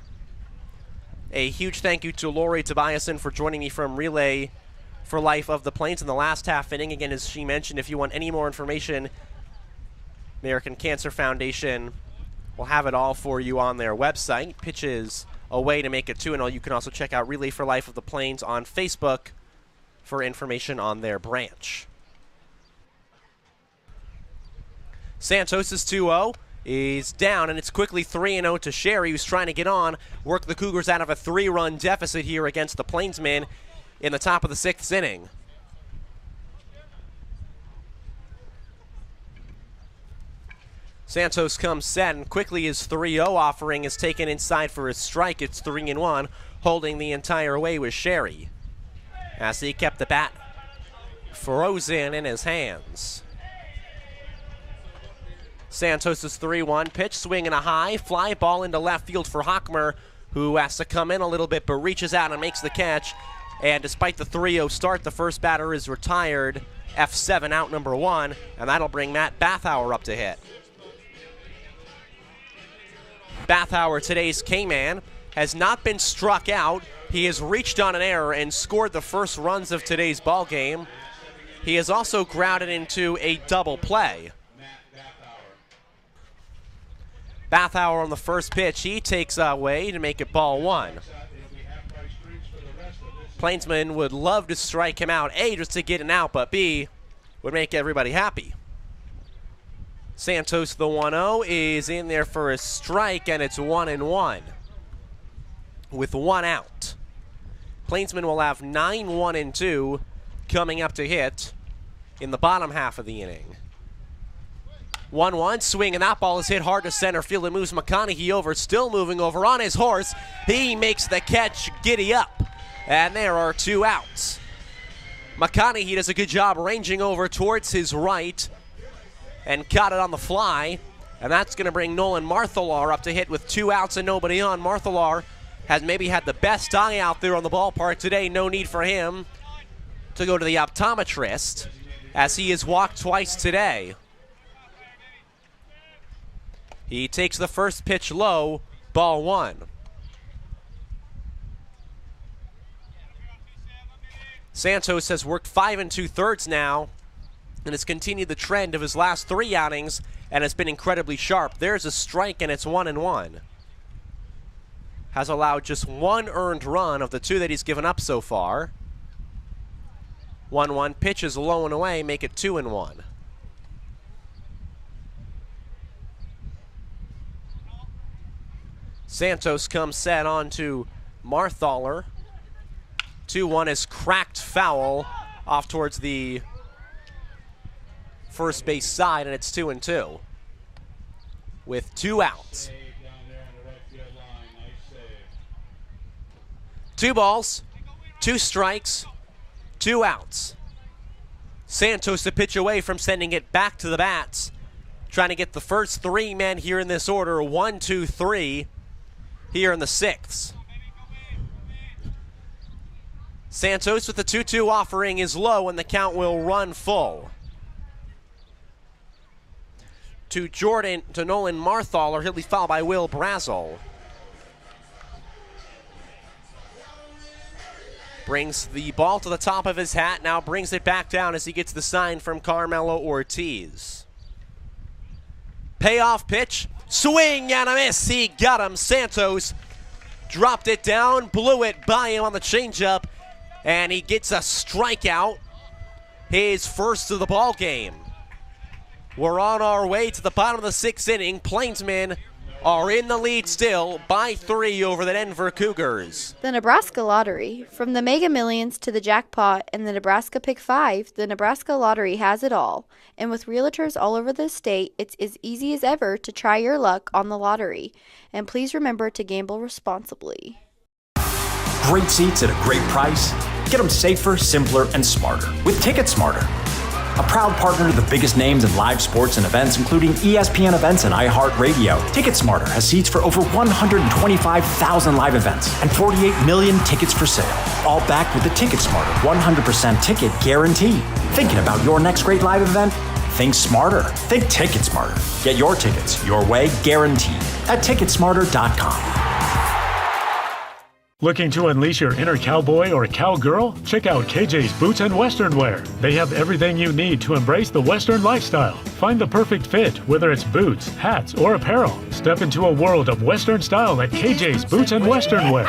A huge thank you to Lori Tobiasen for joining me from Relay for Life of the Plains in the last half inning. Again, as she mentioned, if you want any more information, American Cancer Foundation will have it all for you on their website. Pitches away to make it 2-0. You can also check out Relay for Life of the Plains on Facebook for information on their branch. Santos' 2-0 is down, and it's quickly 3-0 to Sherry, who's trying to get on, work the Cougars out of a 3-run deficit here against the Plainsmen in the top of the 6th inning. Santos comes set, and quickly his 3-0 offering is taken inside for his strike. It's 3-1, holding the entire way with Sherry, as he kept the bat frozen in his hands. Santos' 3-1 pitch, swing and a high, fly ball into left field for Hockmer, who has to come in a little bit but reaches out and makes the catch. And despite the 3-0 start, the first batter is retired. F7 out number 1, and that'll bring Matt Bathauer up to hit. Bathauer, today's K-man, has not been struck out. He has reached on an error and scored the first runs of today's ball game. He has also grounded into a double play. Bathauer on the first pitch, he takes away to make it ball 1. Plainsman would love to strike him out, A, just to get an out, but B, would make everybody happy. Santos, the 1-0, is in there for a strike, and it's 1-1 with 1 out. Plainsman will have 9-1-2 coming up to hit in the bottom half of the inning. 1-1, swing, and that ball is hit hard to center field. It moves McConaughey over, still moving over on his horse. He makes the catch, giddy up, and there are 2 outs. McConaughey does a good job ranging over towards his right and caught it on the fly, and that's going to bring Nolan Marthalar up to hit with 2 outs and nobody on. Marthalar has maybe had the best eye out there on the ballpark today. No need for him to go to the optometrist, as he has walked twice today. He takes the first pitch low, ball 1. Santos has worked 5 2/3 now and has continued the trend of his last 3 outings and has been incredibly sharp. There's a strike, and it's 1-1. Has allowed just 1 earned run of the 2 that he's given up so far. 1-1, pitches low and away, make it 2-1. Santos comes set on to Marthaler. 2-1 is cracked foul off towards the first base side, and it's 2-2 with 2 outs. 2 balls, 2 strikes, 2 outs. Santos a pitch away from sending it back to the bats, trying to get the first 3 men here in this order, 1, 2, 3, here in the 6th. Santos with the 2-2 offering is low, and the count will run full. To Nolan Marthaler, he'll be fouled by Will Brazel. Brings the ball to the top of his hat, now brings it back down as he gets the sign from Carmelo Ortiz. Payoff pitch, swing and a miss, he got him. Santos dropped it down, blew it by him on the changeup, and he gets a strikeout, his first of the ball game. We're on our way to the bottom of the 6th inning. Plainsmen are in the lead still by 3 over the Denver Cougars. The Nebraska Lottery. From the Mega Millions to the jackpot and the Nebraska Pick 5, the Nebraska Lottery has it all. And with realtors all over the state, it's as easy as ever to try your luck on the lottery. And please remember to gamble responsibly. Great seats at a great price. Get them safer, simpler, and smarter with Ticket Smarter. a proud partner to the biggest names in live sports and events, including ESPN events and iHeartRadio. TicketSmarter has seats for over 125,000 live events and 48 million tickets for sale, all backed with the TicketSmarter 100% ticket guarantee. Thinking about your next great live event? Think smarter. Think TicketSmarter. Get your tickets your way, guaranteed, at TicketSmarter.com. Looking to unleash your inner cowboy or cowgirl? Check out KJ's Boots and Western Wear. They have everything you need to embrace the Western lifestyle. Find the perfect fit, whether it's boots, hats, or apparel. Step into a world of Western style at KJ's Boots and Western Wear.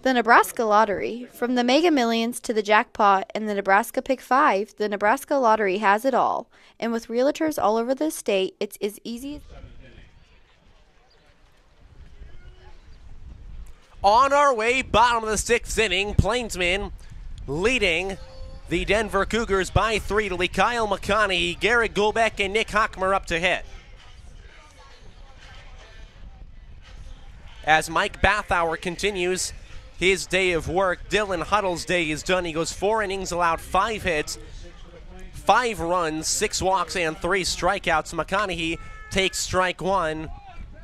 The Nebraska Lottery. From the Mega Millions to the jackpot and the Nebraska Pick 5, the Nebraska Lottery has it all. And with realtors all over the state, it's as easy as... On our way, bottom of the sixth inning, Plainsmen leading the Denver Cougars by 3 to lead. Kyle McConaughey, Garrett Golbeck, and Nick Hockmer up to hit. As Mike Bathauer continues his day of work, Dylan Huddle's day is done. He goes 4 innings, allowed 5 hits, 5 runs, 6 walks, and 3 strikeouts. McConaughey takes strike 1.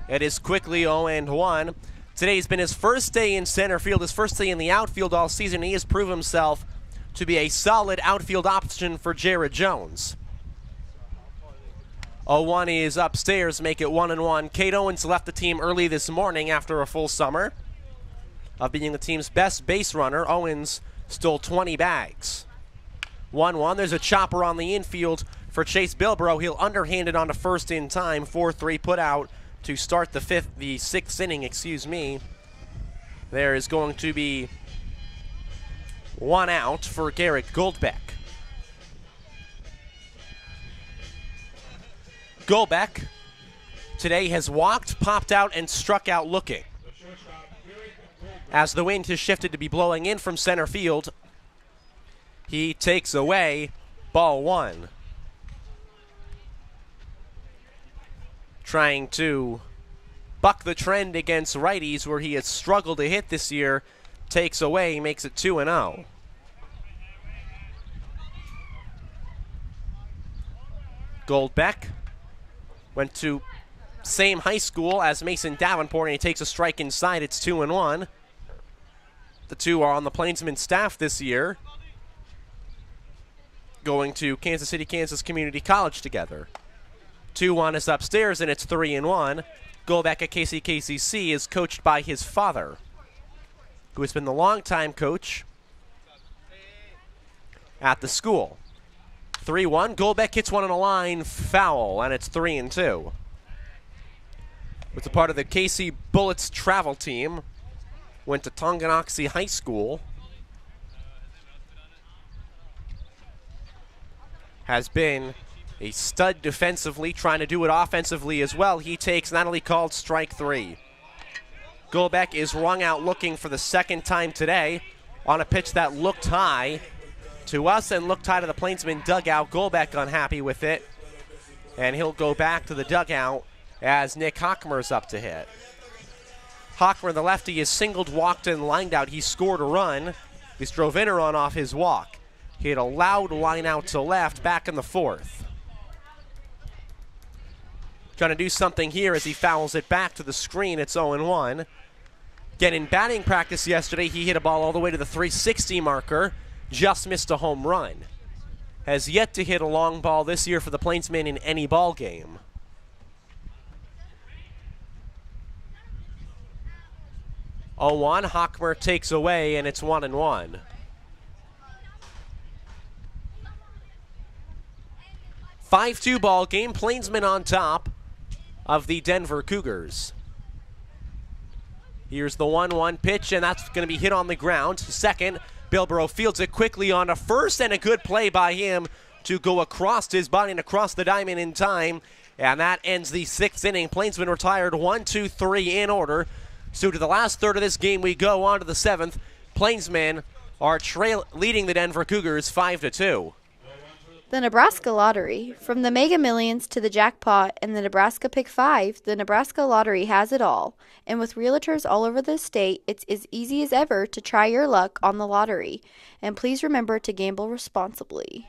It is quickly 0-1. Today's been his first day in center field, his first day in the outfield all season. He has proved himself to be a solid outfield option for Jared Jones. 0-1 is upstairs, make it 1-1. Kate Owens left the team early this morning after a full summer of being the team's best base runner. Owens stole 20 bags. 1-1, there's a chopper on the infield for Chase Bilbrough. He'll underhand it onto first in time. 4-3 put out to start the sixth inning, There is going to be 1 out for Garrett Goldbeck. Goldbeck today has walked, popped out, and struck out looking. As the wind has shifted to be blowing in from center field, he takes away ball 1. Trying to buck the trend against righties where he has struggled to hit this year, takes away, makes it 2-0. Goldbeck went to same high school as Mason Davenport, and he takes a strike inside. It's 2-1. The two are on the Plainsmen staff this year, going to Kansas City, Kansas Community College together. 2-1 is upstairs, and it's 3-1. Goldbeck at KCKCC is coached by his father, who has been the longtime coach at the school. 3-1, Goldbeck hits one on a line, foul, and it's 3-2. Was a part of the KC Bullets travel team, went to Tonganoxie High School, has been a stud defensively, trying to do it offensively as well. He takes not only called strike 3. Goldbeck is rung out looking for the second time today on a pitch that looked high to us and looked high to the Plainsman dugout. Goldbeck unhappy with it, and he'll go back to the dugout as Nick Hockmer's up to hit. Hockmer, the lefty, is singled, walked, and lined out. He scored a run. He drove in a run off his walk. He had a loud line out to left back in the 4th. Trying to do something here as he fouls it back to the screen. It's 0-1. Again, in batting practice yesterday, he hit a ball all the way to the 360 marker. Just missed a home run. Has yet to hit a long ball this year for the Plainsmen in any ball game. Hockmer takes away, and it's 1-1. 5-2 ball game. Plainsmen on top of the Denver Cougars. Here's the 1-1 pitch, and that's going to be hit on the ground. Second, Bilbrough fields it quickly on to first, and a good play by him to go across his body and across the diamond in time. And that ends the 6th inning. Plainsmen retired 1-2-3 in order. So to the last third of this game we go, on to the 7th. Plainsmen are leading the Denver Cougars 5-2. The Nebraska Lottery. From the Mega Millions to the jackpot and the Nebraska Pick 5, the Nebraska Lottery has it all. And with realtors all over the state, it's as easy as ever to try your luck on the lottery. And please remember to gamble responsibly.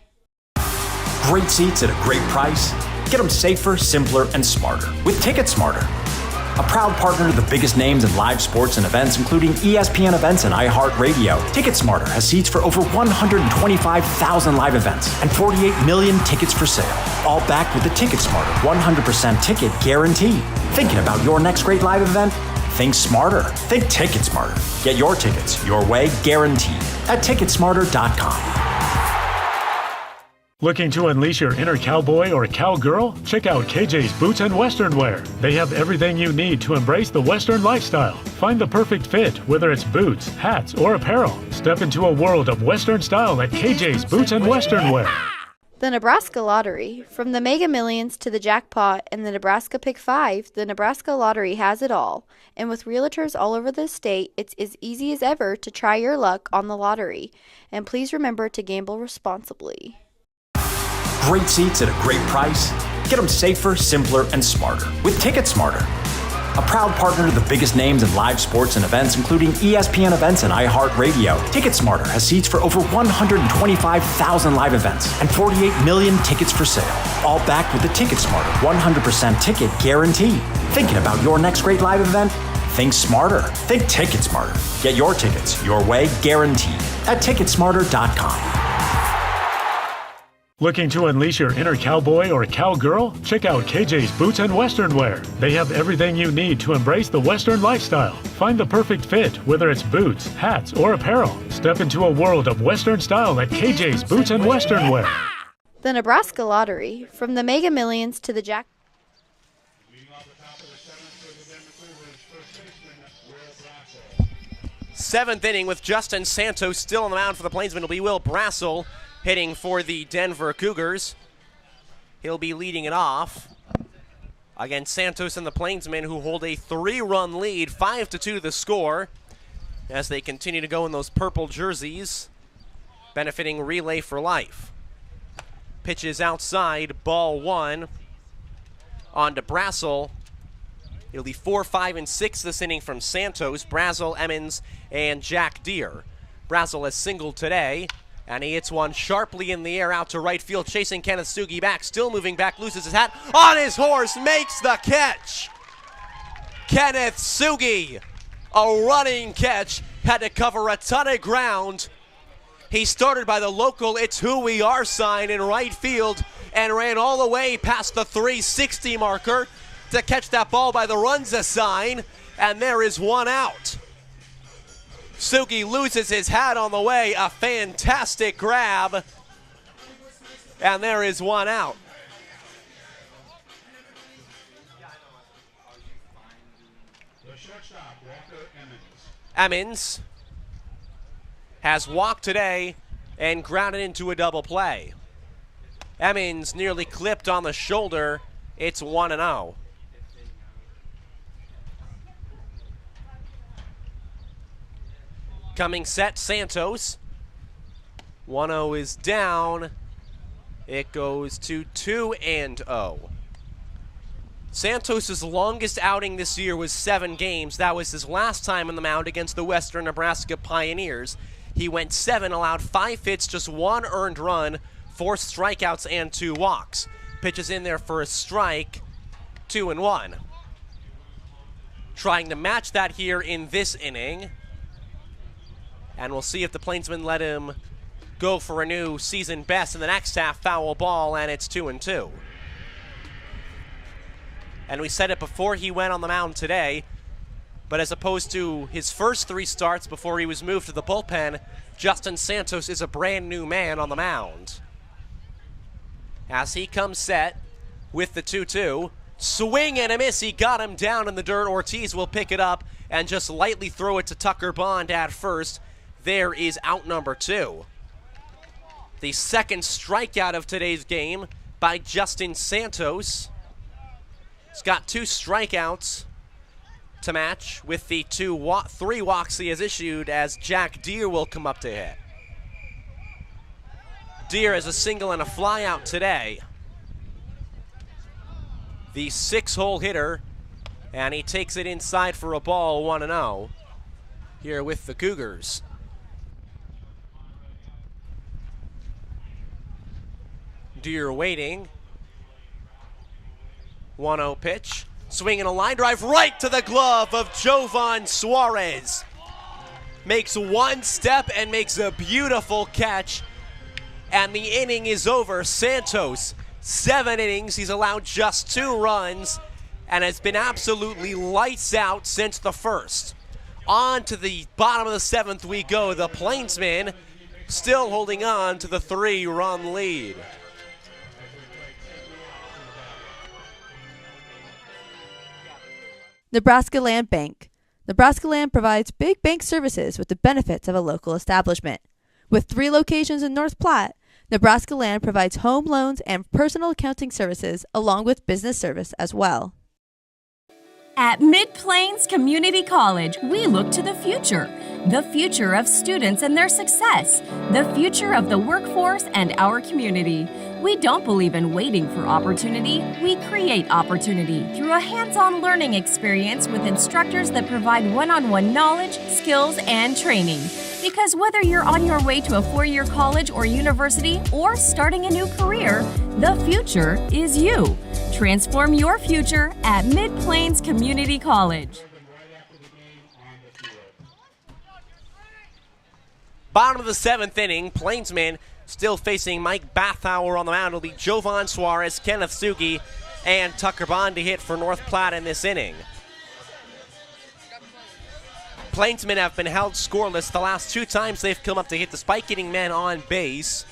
Great seats at a great price. Get them safer, simpler, and smarter with Ticket Smarter. A proud partner to the biggest names in live sports and events, including ESPN events and iHeartRadio. TicketSmarter has seats for over 125,000 live events and 48 million tickets for sale. All backed with the TicketSmarter 100% ticket guarantee. Thinking about your next great live event? Think smarter. Think TicketSmarter. Get your tickets your way, guaranteed, at TicketSmarter.com. Looking to unleash your inner cowboy or cowgirl? Check out KJ's Boots and Western Wear. They have everything you need to embrace the Western lifestyle. Find the perfect fit, whether it's boots, hats, or apparel. Step into a world of Western style at KJ's Boots and Western Wear. The Nebraska Lottery. From the Mega Millions to the jackpot and the Nebraska Pick 5, the Nebraska Lottery has it all. And with realtors all over the state, it's as easy as ever to try your luck on the lottery. And please remember to gamble responsibly. Great seats at a great price. Get them safer, simpler, and smarter with Ticket Smarter. A proud partner to the biggest names in live sports and events, including ESPN events and iHeartRadio. Ticket Smarter has seats for over 125,000 live events and 48 million tickets for sale. All backed with the Ticket Smarter 100% ticket guarantee. Thinking about your next great live event? Think smarter. Think Ticket Smarter. Get your tickets your way, guaranteed, at TicketSmarter.com. Looking to unleash your inner cowboy or cowgirl? Check out KJ's Boots and Western Wear. They have everything you need to embrace the Western lifestyle. Find the perfect fit, whether it's boots, hats, or apparel. Step into a world of Western style at KJ's Boots and Western Wear. The Nebraska Lottery. From the Mega Millions to the jack. Seventh inning with Justin Santos still on the mound for the Plainsmen. It'll be Will Brassel hitting for the Denver Cougars. He'll be leading it off against Santos and the Plainsmen, who hold a 3-run lead, 5-2 the score, as they continue to go in those purple jerseys, benefiting Relay for Life. Pitches outside, ball one on to Brassel. It'll be 4, 5, and 6 this inning from Santos, Brassel, Emmons, and Jack Deere. Brassel has singled today, and he hits one sharply in the air out to right field, chasing Kenneth Sugi back, still moving back, loses his hat, on his horse, makes the catch. Kenneth Sugi, a running catch, had to cover a ton of ground. He started by the local "It's Who We Are" sign in right field and ran all the way past the 360 marker to catch that ball by the Runza sign, and there is one out. Sugi loses his hat on the way, a fantastic grab, and there is one out. Emmons has walked today and grounded into a double play. Emmons nearly clipped on the shoulder. It's 1-0. Coming set, Santos. 1-0 is down. It goes to 2-0. Santos' longest outing this year was 7 games. That was his last time on the mound against the Western Nebraska Pioneers. He went 7, allowed 5 hits, just 1 earned run, 4 strikeouts, and 2 walks. Pitches in there for a strike, 2-1. Trying to match that here in this inning. And we'll see if the Plainsmen let him go for a new season best in the next half. Foul ball, and it's 2-2. And we said it before he went on the mound today, but as opposed to his first 3 starts before he was moved to the bullpen, Justin Santos is a brand new man on the mound. As he comes set with the 2-2, swing and a miss. He got him down in the dirt. Ortiz will pick it up and just lightly throw it to Tucker Bond at first. There is out number 2. The second strikeout of today's game by Justin Santos. He's got 2 strikeouts to match with the 3 walks he has issued, as Jack Deere will come up to hit. Deere has a single and a fly out today. The 6-hole hitter, and he takes it inside for a ball, 1-0 here with the Cougars. Deer waiting. 1-0 pitch. Swinging a line drive right to the glove of Jovan Suarez. Makes one step and makes a beautiful catch. And the inning is over. Santos, 7 innings. He's allowed just 2 runs and has been absolutely lights out since the first. On to the bottom of the 7th we go. The Plainsmen still holding on to the 3-run lead. Nebraska Land Bank. Nebraska Land provides big bank services with the benefits of a local establishment. With 3 locations in North Platte, Nebraska Land provides home loans and personal accounting services along with business service as well. At Mid-Plains Community College, we look to the future of students and their success, the future of the workforce and our community. We don't believe in waiting for opportunity, we create opportunity through a hands-on learning experience with instructors that provide one-on-one knowledge, skills, and training. Because whether you're on your way to a 4-year college or university or starting a new career, the future is you. Transform your future at Mid-Plains Community College. Bottom of the 7th inning, Plainsmen still facing Mike Bathauer on the mound. It'll be Jovan Suarez, Kenneth Sugi, and Tucker Bond to hit for North Platte in this inning. Plainsmen have been held scoreless the last 2 times they've come up to hit despite getting men on base.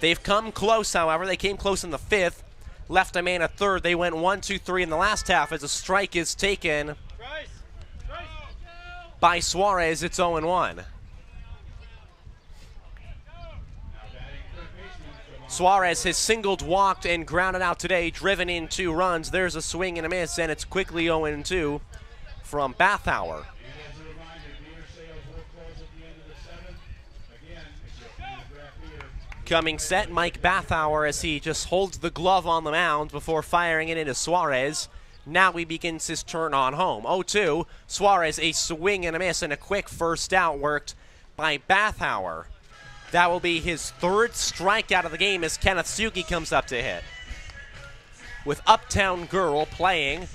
They've come close, however. They came close in the 5th. Left a man at 3rd. They went 1-2-3 in the last half as a strike is taken by Suarez. It's 0-1. Suarez has singled, walked, and grounded out today, driven in 2 runs. There's a swing and a miss, and it's quickly 0-2 from Bathauer. Coming set, Mike Bathauer as he just holds the glove on the mound before firing it into Suarez. Now he begins his turn on home. 0-2, Suarez, a swing and a miss, and a quick first out worked by Bathauer. That will be his 3rd strikeout of the game as Kenneth Sugi comes up to hit. With Uptown Girl playing,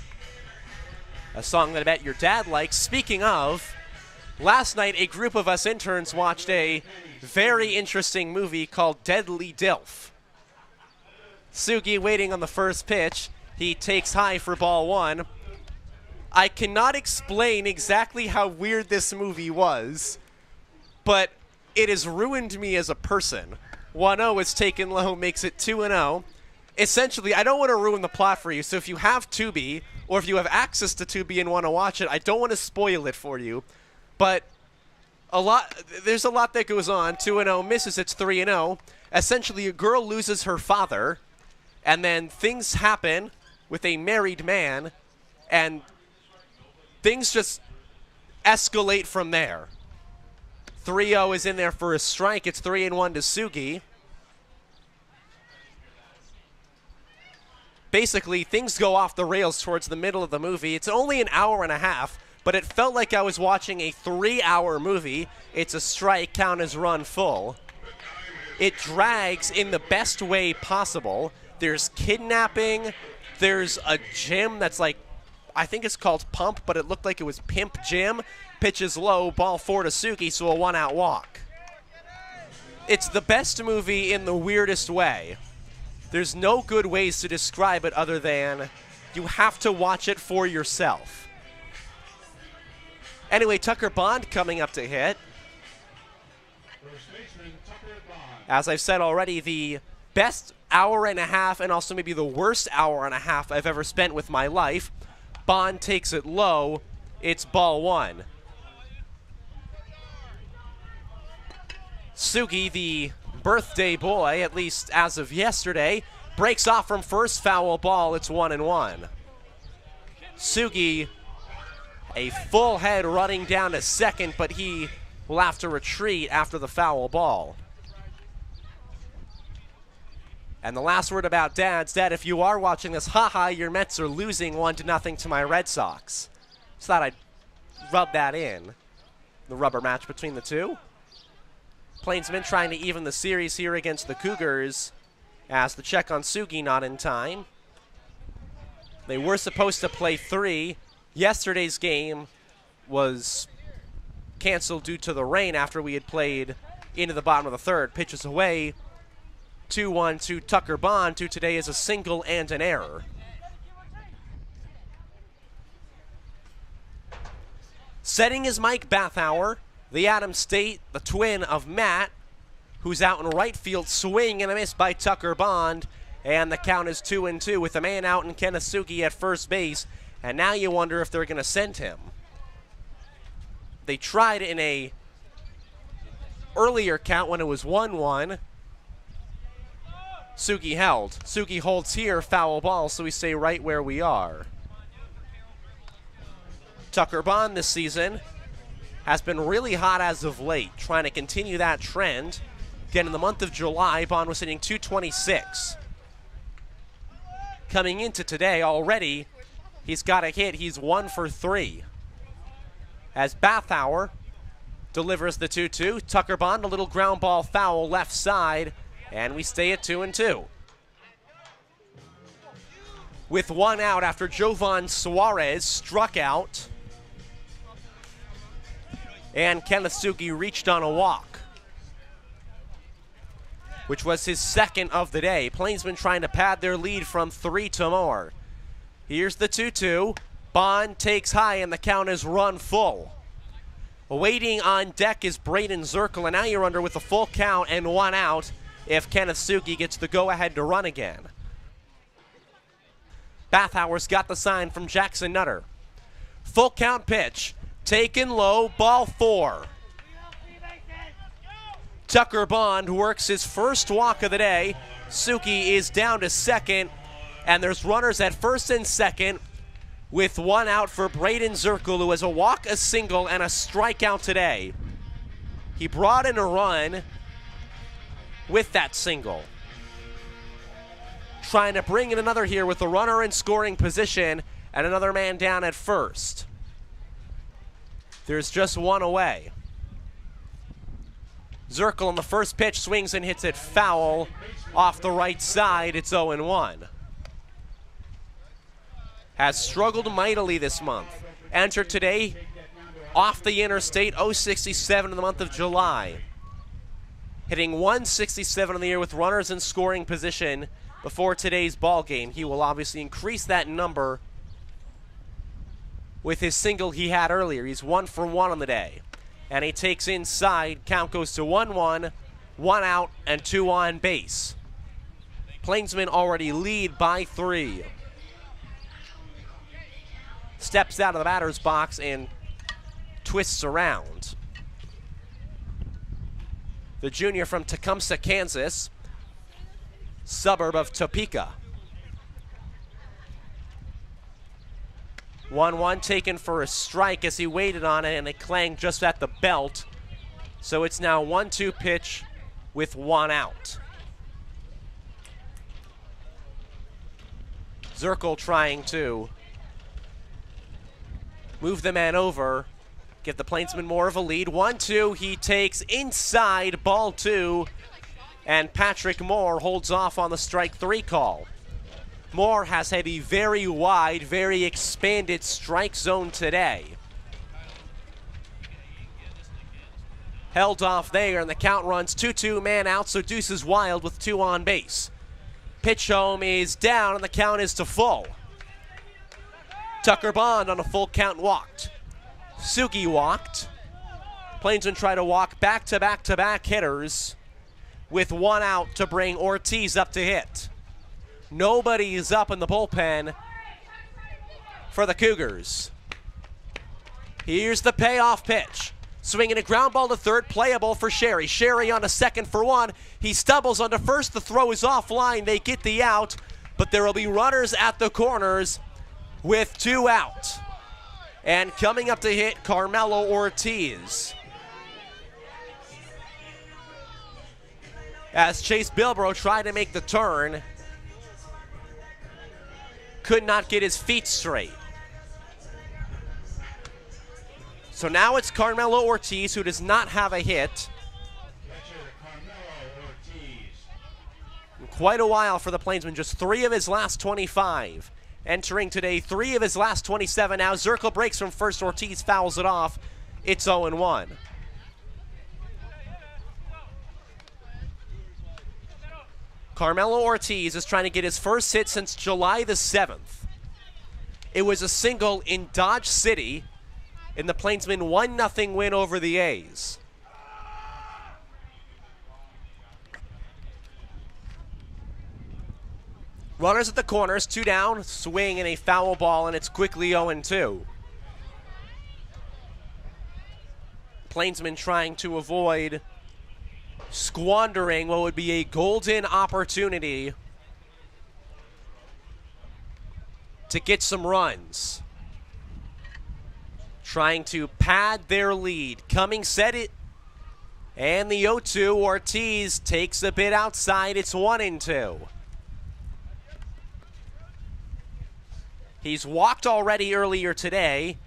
a song that I bet your dad likes. Speaking of, last night a group of us interns watched a very interesting movie called Deadly Dilf. Sugi waiting on the first pitch. He takes high for ball 1. I cannot explain exactly how weird this movie was, but it has ruined me as a person. 1-0 is taken low, makes it 2-0. Essentially, I don't want to ruin the plot for you, so if you have Tubi, or if you have access to Tubi and want to watch it, I don't want to spoil it for you. But there's a lot that goes on. 2-0 misses, it's 3-0. Essentially, a girl loses her father, and then things happen with a married man, and things just escalate from there. 3-0 is in there for a strike. It's 3-1 to Sugi. Basically, things go off the rails towards the middle of the movie. It's only an hour and a half, but it felt like I was watching a 3-hour movie. It's a strike, count as run full. It drags in the best way possible. There's kidnapping. There's a gym that's like, I think it's called Pump, but it looked like it was Pimp Gym. Pitches low, ball 4 to Sugi, so a 1-out walk. It's the best movie in the weirdest way. There's no good ways to describe it other than you have to watch it for yourself. Anyway, Tucker Bond coming up to hit. As I've said already, the best hour and a half and also maybe the worst hour and a half I've ever spent with my life. Bond takes it low. It's ball 1. Sugi, the birthday boy, at least as of yesterday, breaks off from first, foul ball. It's 1-1. Sugi, a full head running down to second, but he will have to retreat after the foul ball. And the last word about Dad's, Dad, if you are watching this, haha, your Mets are losing 1-0 to my Red Sox. Just thought I'd rub that in. The rubber match between the two. Plainsmen trying to even the series here against the Cougars. as the check on Sugi not in time. They were supposed to play 3. Yesterday's game was canceled due to the rain after we had played into the bottom of the third. Pitches away, 2-1 to Tucker Bond, who today is a single and an error. Setting is Mike Bathauer, the Adams State, the twin of Matt, who's out in right field, swing and a miss by Tucker Bond, and the count is 2-2 with a man out and Kenisugi at first base, and now you wonder if they're going to send him. They tried in a earlier count when it was 1-1. Sugi held. Sugi holds here, foul ball, so we stay right where we are. Tucker Bond this season has been really hot as of late, trying to continue that trend. Again, in the month of July, Bond was hitting .226. Coming into today already, he's got a hit. He's 1 for 3. As Bathauer delivers the 2-2, Tucker Bond, a little ground ball foul left side, and we stay at 2-2. With one out after Jovan Suarez struck out, and Kenisugi reached on a walk, which was his second of the day. Plainsmen trying to pad their lead from 3 to more. Here's the 2-2. Bond takes high, and the count is run full. Waiting on deck is Braden Zirkle, and now you're under with a full count and 1 out if Kenisugi gets the go-ahead to run again. Bathauer's got the sign from Jackson Nutter. Full count pitch. Taken low, ball 4. Tucker Bond works his first walk of the day. Suki is down to second, and there's runners at first and second with 1 out for Braden Zirkle, who has a walk, a single, and a strikeout today. He brought in a run with that single. Trying to bring in another here with the runner in scoring position and another man down at first. There's just 1 away. Zirkle on the first pitch swings and hits it foul off the right side. It's 0-1. Has struggled mightily this month. Entered today off the interstate, 067 in the month of July. Hitting 167 in the year with runners in scoring position before today's ball game. He will obviously increase that number with his single he had earlier. He's 1 for 1 on the day. And he takes inside. Count goes to 1-1, 1 out, and 2 on base. Plainsmen already lead by 3. Steps out of the batter's box and twists around. The junior from Tecumseh, Kansas, suburb of Topeka. 1-1 taken for a strike as he waited on it, and it clanged just at the belt. So it's now 1-2 pitch with 1 out. Zirkle trying to move the man over, give the Plainsmen more of a lead. 1-2, he takes inside, ball 2, and Patrick Moore holds off on the strike 3 call. Moore has had a very wide, very expanded strike zone today. Held off there, and the count runs 2-2, man out, so Deuce is wild with 2 on base. Pitch home is down, and the count is to full. Tucker Bond on a full count walked. Sugi walked. Plainsmen try to walk back-to-back-to-back hitters with 1 out to bring Ortiz up to hit. Nobody is up in the bullpen for the Cougars. Here's the payoff pitch. Swinging a ground ball to third, playable for Sherry. Sherry on a second for 1. He stumbles onto first. The throw is offline. They get the out, but there will be runners at the corners with 2 out. And coming up to hit, Carmelo Ortiz. As Chase Bilbro tried to make the turn, could not get his feet straight. So now it's Carmelo Ortiz, who does not have a hit. quite a while for the Plainsmen, just 3 of his last 25. Entering today, 3 of his last 27. Now Zirkle breaks from first, Ortiz fouls it off. It's 0-1. Carmelo Ortiz is trying to get his first hit since July the 7th. It was a single in Dodge City in the Plainsmen 1-0 win over the A's. Runners at the corners, 2 down, swing and a foul ball, and it's quickly 0-2. Plainsmen trying to avoid squandering what would be a golden opportunity to get some runs. Trying to pad their lead. Coming set it. And the 0-2, Ortiz takes a bit outside. It's 1-2. He's walked already earlier today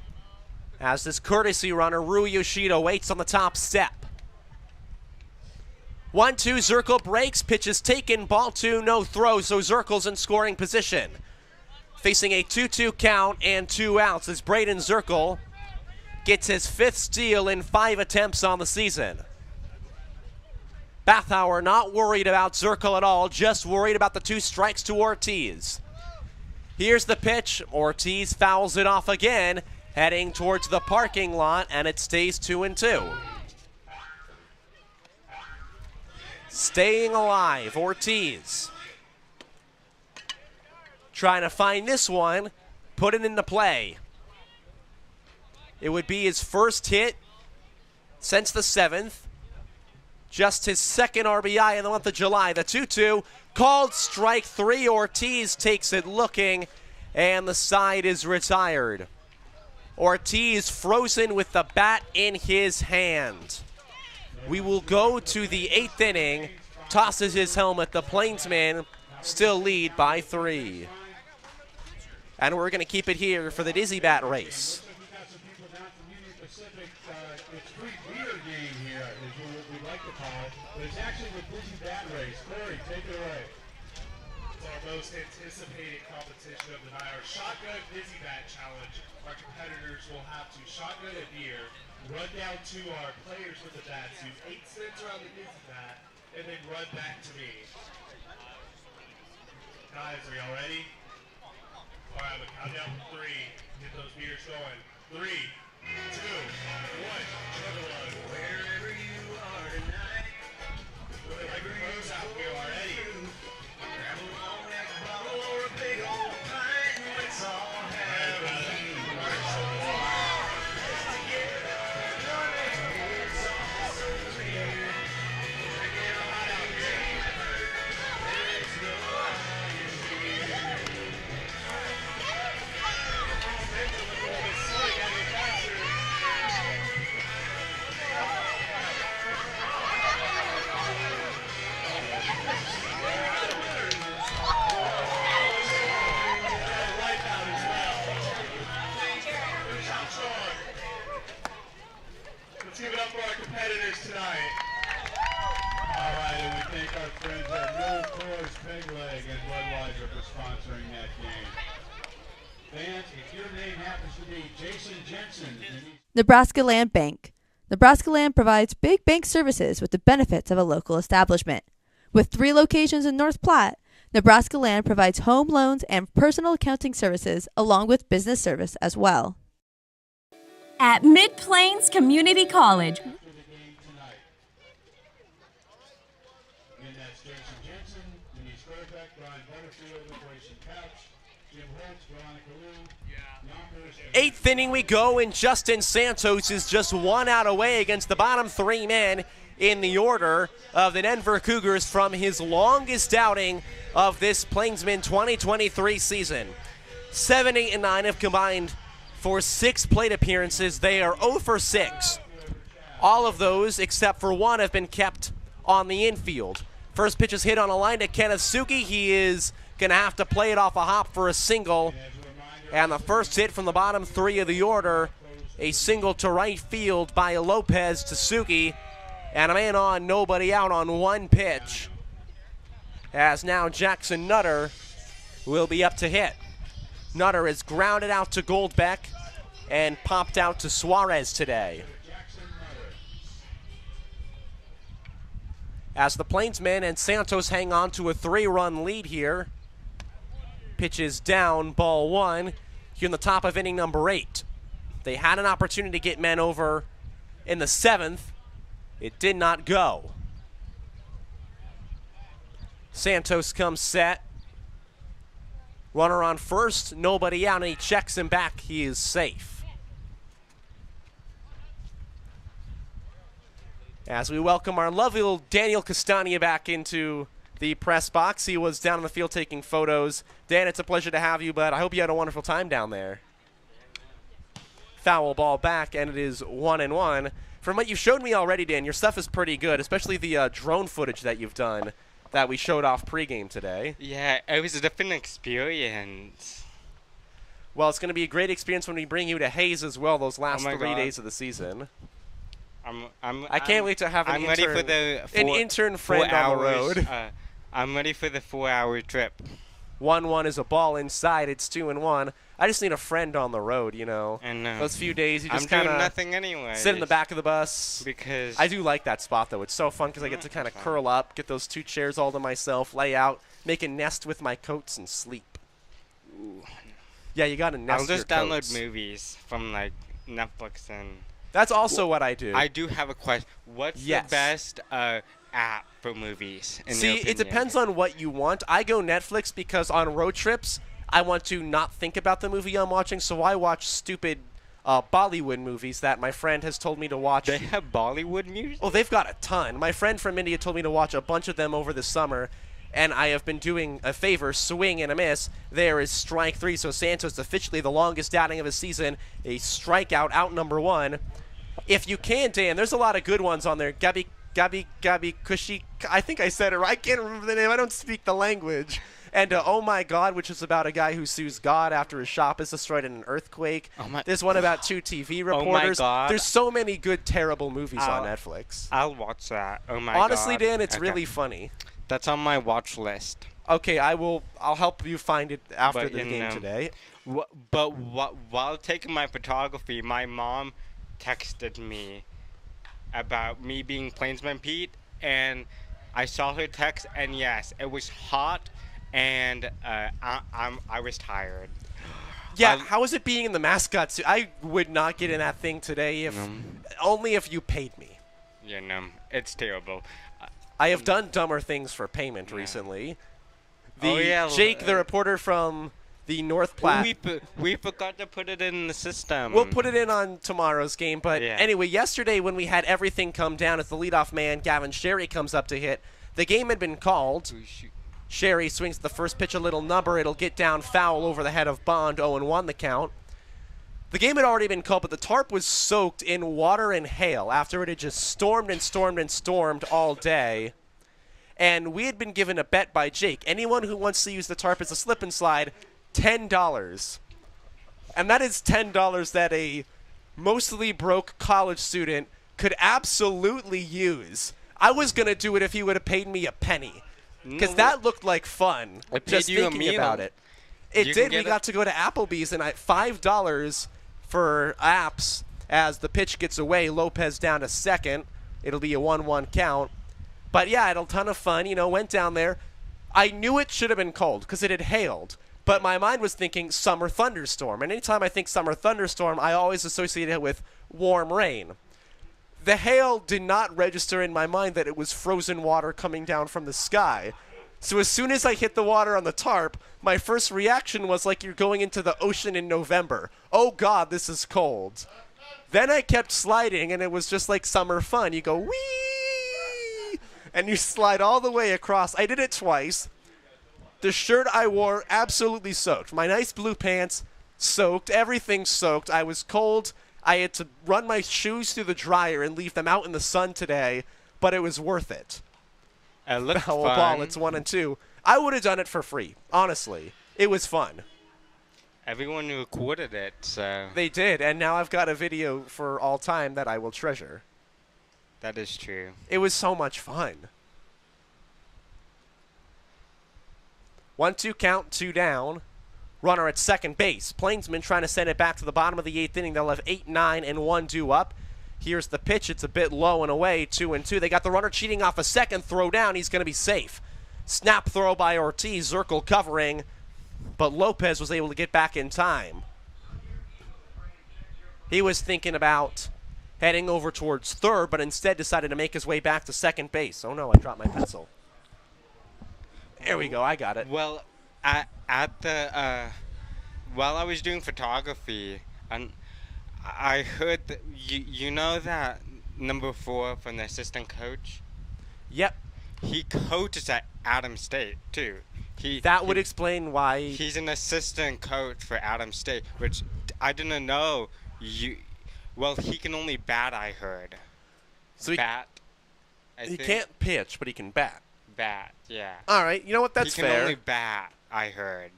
as this courtesy runner, Rui Yoshida, waits on the top step. 1-2, Zirkle breaks, pitch is taken, ball 2, no throw, so Zirkle's in scoring position. Facing a 2-2 count and 2 outs as Braden Zirkle gets his 5th steal in 5 attempts on the season. Bathauer not worried about Zirkle at all, just worried about the 2 strikes to Ortiz. Here's the pitch, Ortiz fouls it off again, heading towards the parking lot, and it stays 2-2. Staying alive, Ortiz. Trying to find this one, put it into play. It would be his first hit since the 7th. Just his 2nd RBI in the month of July. The 2-2, called strike 3. Ortiz takes it looking, and the side is retired. Ortiz frozen with the bat in his hand. We will go to the 8th inning. Tosses his helmet. The Plainsmen still lead by 3. And we're going to keep it here for the Dizzy Bat race. It's pretty weird game here, is what we like to call it, but it's actually the Dizzy Bat race. Corey, take it away. It's our most anticipated competition of the night, our Shotgun Dizzy Bat Challenge. Our competitors will have to shotgun a deer, run down to our players with the bats, use 8 spins around the Dizzy Bat, and then run back to me. Guys, are y'all ready? All right, I'm going to count down from 3. Get those beers going. 3, 2, 1, chug-a-lug. Wherever you are tonight, really like the pros out here already. Grab a long neck bottle or a big old pint, and let's all have a commercial. Let's together, it's all so clear. Drinking hot out here, there's no iron here. Let's give it up for our competitors tonight. All right, and we thank our friends at Mill Coors Peg Leg and Budweiser for sponsoring that game. Fans, if your name happens to be Jason Jensen, Nebraska Land Bank. Nebraska Land provides big bank services with the benefits of a local establishment. With 3 locations in North Platte, Nebraska Land provides home loans and personal accounting services along with business service as well. At Mid-Plains Community College. and that's Jason Jensen, Denise Gerbeck, Brian Butterfield, Operation Couch, Jim Holtz, Veronica Liu, Yonkers, 8th inning we go, and Justin Santos is just 1 out away against the bottom 3 men in the order of the Denver Cougars from his longest outing of this Plainsmen 2023 season. 7, 8, and 9 have combined for 6 plate appearances. They are 0 for 6. All of those, except for 1, have been kept on the infield. First pitch is hit on a line to Kenneth Suki. He is going to have to play it off a hop for a single. And the first hit from the bottom 3 of the order, a single to right field by Lopez to Suki. And a man on, nobody out on 1 pitch. as now Jackson Nutter will be up to hit. Nutter is grounded out to Goldbeck and popped out to Suarez today. As the Plainsmen and Santos hang on to a 3-run lead here. Pitch is down, ball 1, here in the top of inning number 8. They had an opportunity to get men over in the 7th. It did not go. Santos comes set. Runner on first, nobody out, and he checks him back. He is safe. As we welcome our lovely little Daniel Castagna back into the press box. He was down in the field taking photos. Dan, it's a pleasure to have you, but I hope you had a wonderful time down there. Foul ball back, and it is 1-1. From what you've showed me already, Dan, your stuff is pretty good, especially the drone footage that you've done that we showed off pregame today. Yeah, it was a different experience. Well, it's going to be a great experience when we bring you to Hayes as well those last 3 God. days of the season. I can't wait to have an ready for the an intern friend on the road. I'm ready for the 4-hour trip. 1-1 is a ball inside. It's 2-1. I just need a friend on the road, you know. And those few days, you just I'm kind doing nothing anyway. sit in the back of the bus. Because I do like that spot, though. It's so fun because I get to kind of curl up, get those 2 chairs all to myself, lay out, make a nest with my coats, and sleep. Ooh. Yeah, you got to nest I'll just your download coats. movies from like Netflix and. That's also what I do. I do have a question. What's the best app for movies? See, it depends on what you want. I go Netflix because on road trips, I want to not think about the movie I'm watching, so I watch stupid Bollywood movies that my friend has told me to watch. They have Bollywood movies? Oh, they've got a ton. My friend from India told me to watch a bunch of them over the summer, and I have been doing a favor, swing and a miss. There is strike 3, so Santos officially the longest outing of his season, a strikeout, out number 1. If you can, Dan, there's a lot of good ones on there. Gabi Kushi, I think I said it right. I can't remember the name. I don't speak the language. And Oh My God, which is about a guy who sues God after his shop is destroyed in an earthquake. There's one about 2 TV reporters. Oh my God. There's so many good, terrible movies on Netflix. I'll watch that. Oh my God. Honestly, Dan, it's really funny. That's on my watch list. Okay, I'll help you find it after the game today. But while taking my photography, my mom texted me about me being Plainsman Pete, and I saw her text, and yes, it was hot, and I was tired. Yeah, how is it being in the mascot suit? I would not get in that thing today only if you paid me. Yeah, no, it's terrible. I have done dumber things for payment recently. Jake, the reporter from the North Platte. We forgot to put it in the system. We'll put it in on tomorrow's game. But anyway, yesterday when we had everything come down as the leadoff man, Gavin Sherry, comes up to hit, the game had been called. Sherry swings the first pitch a little number. It'll get down foul over the head of Bond, 0-1 the count. The game had already been called, but the tarp was soaked in water and hail after it had just stormed and stormed and stormed all day. And we had been given a bet by Jake. Anyone who wants to use the tarp as a slip and slide, $10. And that is $10 that a mostly broke college student could absolutely use. I was going to do it if he would have paid me a penny. Because that looked like fun, just thinking about it. It did. We got to go to Applebee's, and $5 for apps as the pitch gets away. Lopez down to second. It'll be a 1-1 count. But, yeah, had a ton of fun. You know, went down there. I knew it should have been cold because it had hailed. But my mind was thinking summer thunderstorm. And anytime I think summer thunderstorm, I always associate it with warm rain. The hail did not register in my mind that it was frozen water coming down from the sky. So as soon as I hit the water on the tarp, my first reaction was like you're going into the ocean in November. Oh, God, this is cold. Then I kept sliding, and it was just like summer fun. You go, whee! And you slide all the way across. I did it twice. The shirt I wore absolutely soaked. My nice blue pants soaked. Everything soaked. I was cold. I had to run my shoes through the dryer and leave them out in the sun today, but it was worth it. It looked Foul fun. ball, it's 1-2. I would have done it for free, honestly. It was fun. Everyone recorded it, so. They did, and now I've got a video for all time that I will treasure. That is true. It was so much fun. 1-2 count, 2 down. Runner at second base. Plainsmen trying to send it back to the bottom of the 8th inning. They'll have 8, 9, and 1 due up. Here's the pitch. It's a bit low and away, 2-2. They got the runner cheating off a second throw down. He's going to be safe. Snap throw by Ortiz, Zirkle covering, but Lopez was able to get back in time. He was thinking about heading over towards third, but instead decided to make his way back to second base. Oh no, I dropped my pencil. There we go, I got it. Well, while I was doing photography, and I heard that you know that number 4 from the assistant coach? Yep. He coaches at Adams State too. That would explain why he's an assistant coach for Adams State, which I didn't know. Well, he can only bat, I heard. So he can't pitch, but he can bat. Bat, yeah. All right, you know what? That's fair. He can only bat, I heard.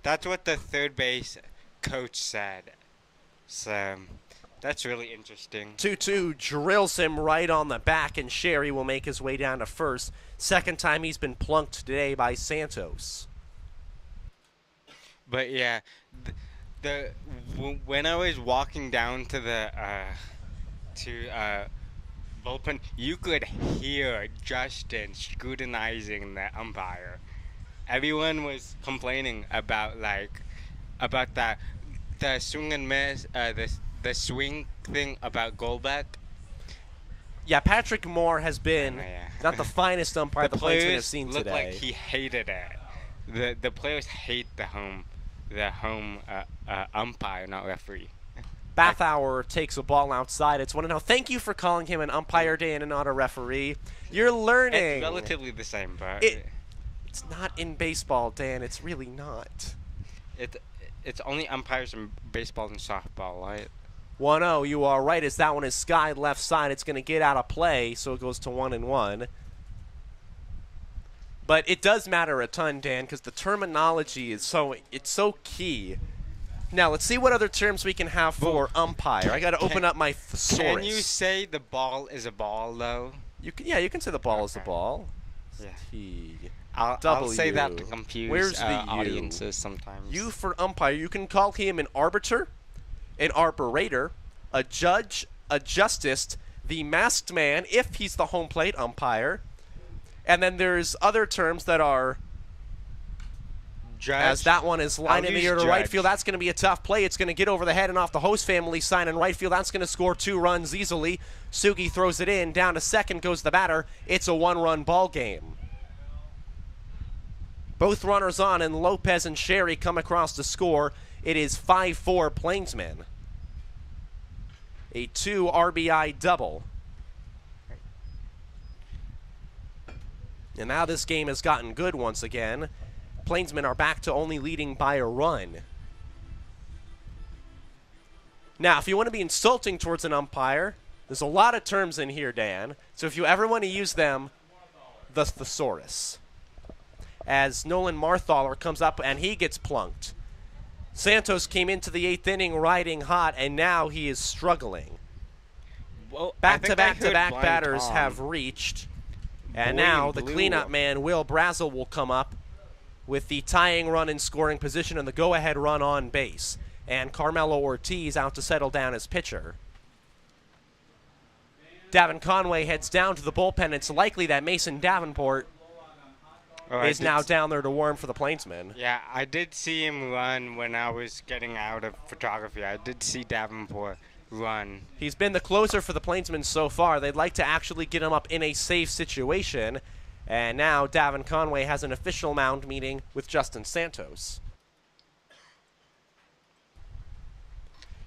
That's what the third base coach said. So that's really interesting. 2-2 drills him right on the back, and Sherry will make his way down to first. Second time he's been plunked today by Santos. But yeah, when I was walking down to the bullpen, you could hear Justin scrutinizing the umpire. Everyone was complaining about that the swing and miss, the swing thing about Goldbeck. Yeah, Patrick Moore has been not the finest umpire the Plainsmen have seen looked today. Like he hated it. The players hate the home umpire, not referee. Bathauer takes a ball outside. It's 1-0. Thank you for calling him an umpire, Dan, and not a referee. You're learning. It's relatively the same, but it's not in baseball, Dan. It's really not. It's only umpires in baseball and softball, right? 1-0. You are right. As that one is skied left side, it's going to get out of play, so it goes to 1-1. But it does matter a ton, Dan, because the terminology is so key. Now, let's see what other terms we can have for umpire. I got to open up my thesaurus. Can you say the ball is a ball, though? You can say the ball is a ball. Yeah. I'll say that to confuse audiences sometimes. U for umpire. You can call him an arbiter, an arburator, a judge, a justice, the masked man, if he's the home plate umpire. And then there's other terms that are judge. As that one is line in the air to right field. That's going to be a tough play. It's going to get over the head and off the host family sign in right field. That's going to score 2 runs easily. Sugi throws it in. Down to second goes the batter. It's a 1-run ball game. Both runners on, and Lopez and Sherry come across to score. It is 5-4 Plainsmen. A 2 RBI double. And now this game has gotten good once again. Plainsmen are back to only leading by a run. Now, if you want to be insulting towards an umpire, there's a lot of terms in here, Dan. So if you ever want to use them, the thesaurus. As Nolan Marthaler comes up and he gets plunked. Santos came into the 8th inning riding hot, and now he is struggling. Well, back-to-back batters have reached. And now the cleanup man, Will Brazel, will come up with the tying run in scoring position and the go-ahead run on base. And Carmelo Ortiz out to settle down as pitcher. Davin Conway heads down to the bullpen. It's likely that Mason Davenport is now down there to warm for the Plainsmen. Yeah, I did see him run when I was getting out of photography. I did see Davenport run. He's been the closer for the Plainsmen so far. They'd like to actually get him up in a safe situation. And now Davin Conway has an official mound meeting with Justin Santos.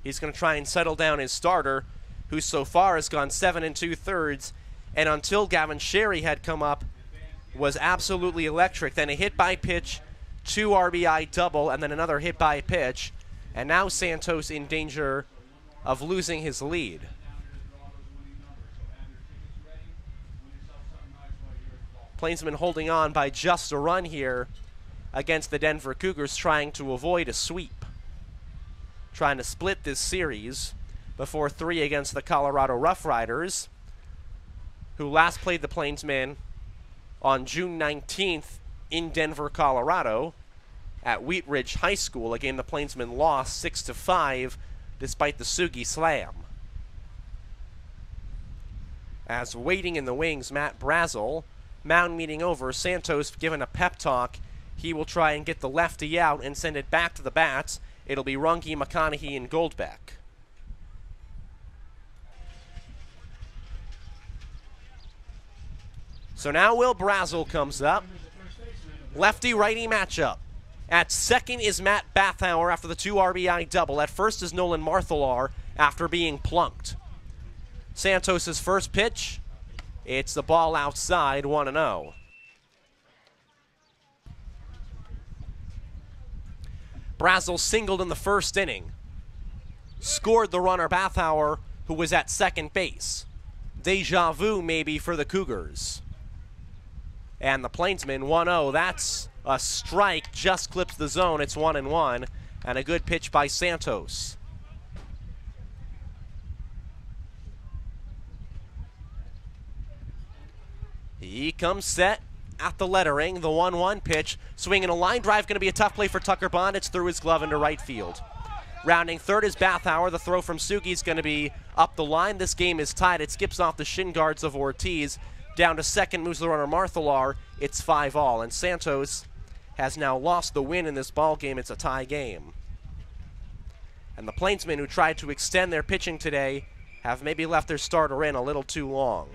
He's going to try and settle down his starter, who so far has gone 7 2/3, and until Gavin Sherry had come up, was absolutely electric. Then a hit by pitch, 2 RBI double, and then another hit by pitch. And now Santos in danger of losing his lead. Plainsmen holding on by just a run here against the Denver Cougars, trying to avoid a sweep. Trying to split this series before 3 against the Colorado Rough Riders, who last played the Plainsmen on June 19th in Denver, Colorado, at Wheat Ridge High School, a game the Plainsmen lost 6-5 despite the Sugi slam. As waiting in the wings, Matt Brazel, mound meeting over, Santos given a pep talk. He will try and get the lefty out and send it back to the bats. It'll be Runge, McConaughey, and Goldbeck. So now Will Brazel comes up. Lefty-righty matchup. At second is Matt Bathauer after the 2 RBI double. At first is Nolan Marthalar after being plunked. Santos' first pitch. It's the ball outside, 1-0. Brazel singled in the first inning. Scored the runner Bathauer, who was at second base. Deja vu maybe for the Cougars. And the Plainsmen 1-0. That's a strike, just clips the zone. It's 1-1, and a good pitch by Santos. He comes set at the lettering, the 1-1 pitch. Swinging a line drive, going to be a tough play for Tucker Bond. It's through his glove into right field. Rounding third is Bathauer. The throw from Sugi is going to be up the line. This game is tied. It skips off the shin guards of Ortiz. Down to second moves the runner Marthalar. It's 5-all, and Santos has now lost the win in this ball game. It's a tie game. And the Plainsmen, who tried to extend their pitching today, have maybe left their starter in a little too long.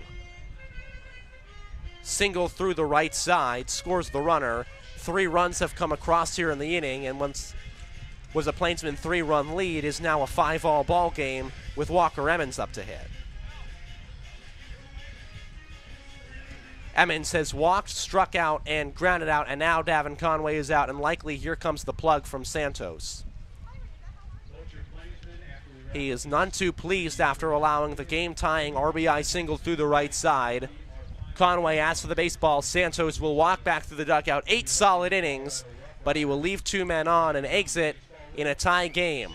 Single through the right side, scores the runner. 3 runs have come across here in the inning, and once was a Plainsman 3-run lead, is now a 5-all ball game with Walker Emmons up to hit. Emmons has walked, struck out, and grounded out, and now Davin Conway is out, and likely here comes the plug from Santos. He is none too pleased after allowing the game-tying RBI single through the right side. Conway asks for the baseball. Santos will walk back through the dugout. 8 solid innings, but he will leave 2 men on and exit in a tie game.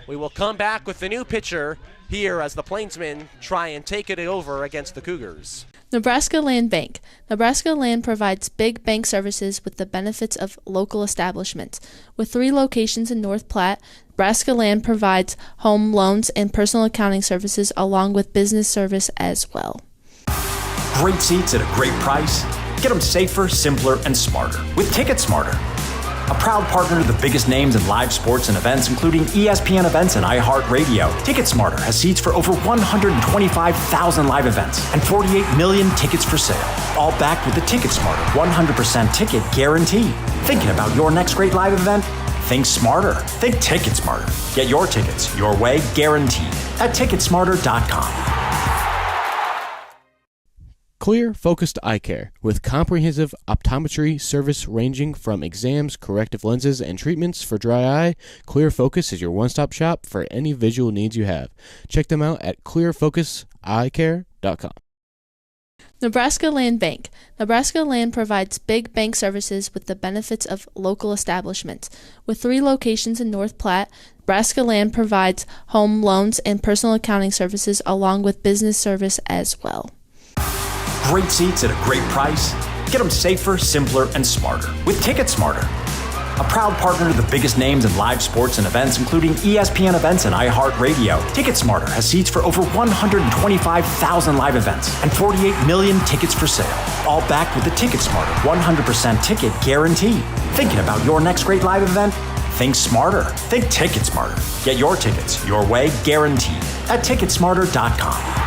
We will come back with the new pitcher here as the Plainsmen try and take it over against the Cougars. Nebraska Land Bank. Nebraska Land provides big bank services with the benefits of local establishments. With 3 locations in North Platte, Nebraska Land provides home loans and personal accounting services along with business service as well. Great seats at a great price. Get them safer, simpler, and smarter with Ticket Smarter. A proud partner to the biggest names in live sports and events, including ESPN events and iHeartRadio. TicketSmarter has seats for over 125,000 live events and 48 million tickets for sale. All backed with the TicketSmarter 100% ticket guarantee. Thinking about your next great live event? Think smarter. Think TicketSmarter. Get your tickets your way, guaranteed, at TicketSmarter.com. Clear, focused eye care with comprehensive optometry service ranging from exams, corrective lenses, and treatments for dry eye. Clear Focus is your one-stop shop for any visual needs you have. Check them out at clearfocuseyecare.com. Nebraska Land Bank. Nebraska Land provides big bank services with the benefits of local establishments. With 3 locations in North Platte, Nebraska Land provides home loans and personal accounting services along with business service as well. Great seats at a great price. Get them safer, simpler, and smarter with Ticket Smarter. A proud partner to the biggest names in live sports and events, including ESPN events and iHeartRadio. TicketSmarter has seats for over 125,000 live events and 48 million tickets for sale. All backed with the TicketSmarter 100% ticket guarantee. Thinking about your next great live event? Think smarter. Think TicketSmarter. Get your tickets your way, guaranteed, at TicketSmarter.com.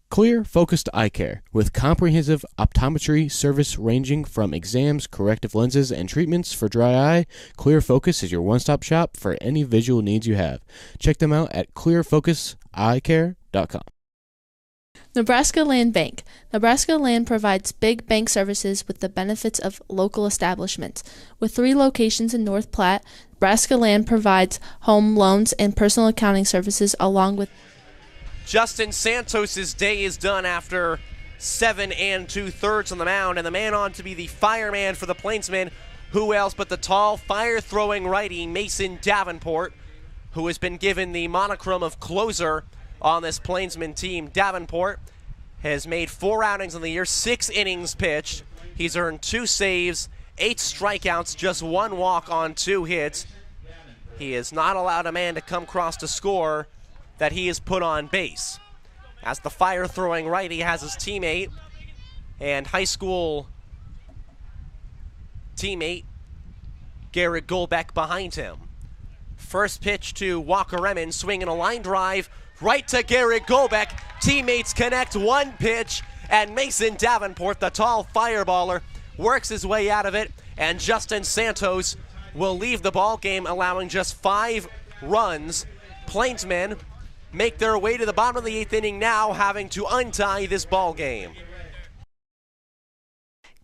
Clear, focused eye care with comprehensive optometry service ranging from exams, corrective lenses, and treatments for dry eye. Clear Focus is your one-stop shop for any visual needs you have. Check them out at clearfocuseyecare.com. Nebraska Land Bank. Nebraska Land provides big bank services with the benefits of local establishments. With 3 locations in North Platte, Nebraska Land provides home loans and personal accounting services along with Justin Santos' day is done after 7 2/3 on the mound, and the man on to be the fireman for the Plainsmen. Who else but the tall, fire-throwing righty Mason Davenport, who has been given the monochrome of closer on this Plainsman team. Davenport has made 4 outings in the year, 6 innings pitched. He's earned 2 saves, 8 strikeouts, just 1 walk on 2 hits. He has not allowed a man to come across to score that he has put on base. As the fire-throwing righty has his teammate and high school teammate Garrett Golbeck behind him. First pitch to Walker Emmons, swinging a line drive right to Garrett Golbeck. Teammates connect, 1 pitch, and Mason Davenport, the tall fireballer, works his way out of it, and Justin Santos will leave the ball game, allowing just 5 runs. Plainsmen make their way to the bottom of the 8th inning now, having to untie this ball game.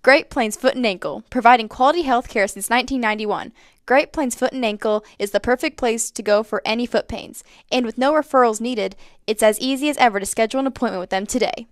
Great Plains Foot and Ankle, providing quality health care since 1991. Great Plains Foot and Ankle is the perfect place to go for any foot pains. And with no referrals needed, it's as easy as ever to schedule an appointment with them today.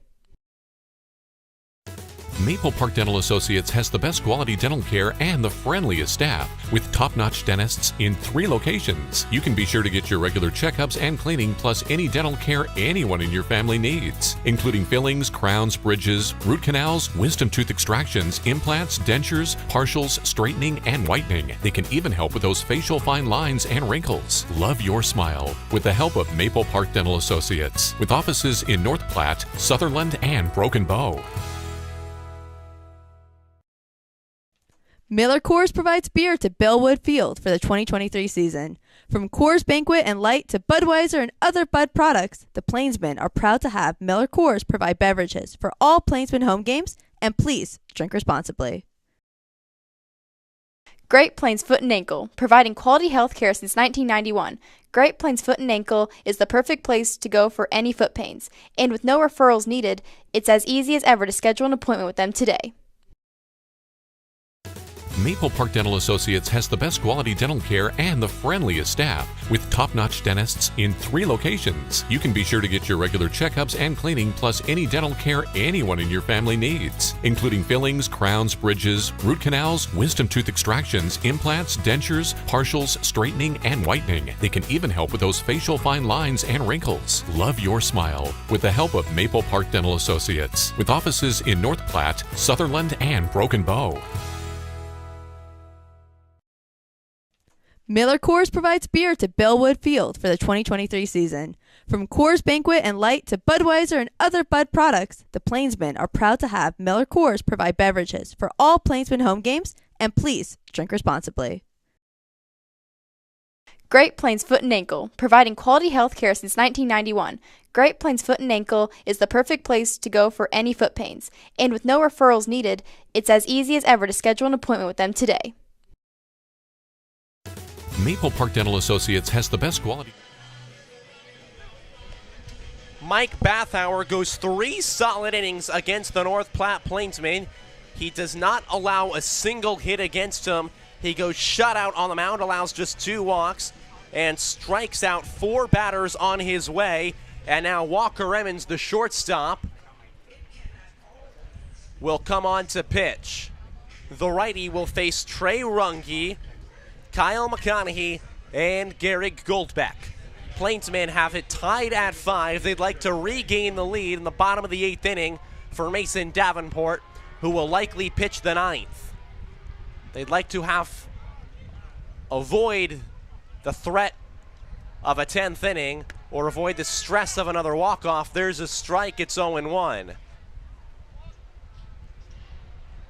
Maple Park Dental Associates has the best quality dental care and the friendliest staff. With top-notch dentists in 3 locations, you can be sure to get your regular checkups and cleaning, plus any dental care anyone in your family needs, including fillings, crowns, bridges, root canals, wisdom tooth extractions, implants, dentures, partials, straightening, and whitening. They can even help with those facial fine lines and wrinkles. Love your smile with the help of Maple Park Dental Associates, with offices in North Platte, Sutherland, and Broken Bow. Miller Coors provides beer to Bellwood Field for the 2023 season. From Coors Banquet and Light to Budweiser and other Bud products, the Plainsmen are proud to have Miller Coors provide beverages for all Plainsmen home games, and please drink responsibly. Great Plains Foot and Ankle, providing quality health care since 1991. Great Plains Foot and Ankle is the perfect place to go for any foot pains. And with no referrals needed, it's as easy as ever to schedule an appointment with them today. Maple Park Dental Associates has the best quality dental care and the friendliest staff. With top-notch dentists in 3 locations, you can be sure to get your regular checkups and cleaning, plus any dental care anyone in your family needs, including fillings, crowns, bridges, root canals, wisdom tooth extractions, implants, dentures, partials, straightening, and whitening. They can even help with those facial fine lines and wrinkles. Love your smile with the help of Maple Park Dental Associates, with offices in North Platte, Sutherland, and Broken Bow. Miller Coors provides beer to Bellwood Field for the 2023 season. From Coors Banquet and Light to Budweiser and other Bud products, the Plainsmen are proud to have Miller Coors provide beverages for all Plainsmen home games, and please drink responsibly. Great Plains Foot and Ankle, providing quality health care since 1991. Great Plains Foot and Ankle is the perfect place to go for any foot pains. And with no referrals needed, it's as easy as ever to schedule an appointment with them today. Maple Park Dental Associates has the best quality. Mike Bathauer goes 3 solid innings against the North Platte Plainsmen. He does not allow a single hit against him. He goes shutout on the mound, allows just 2 walks, and strikes out 4 batters on his way. And now Walker Emmons, the shortstop, will come on to pitch. The righty will face Trey Runge, Kyle McConaughey, and Garrick Goldbeck. Plainsmen have it tied at 5. They'd like to regain the lead in the bottom of the 8th inning for Mason Davenport, who will likely pitch the 9th. They'd like to avoid the threat of a 10th inning or avoid the stress of another walk-off. There's a strike. It's 0-1.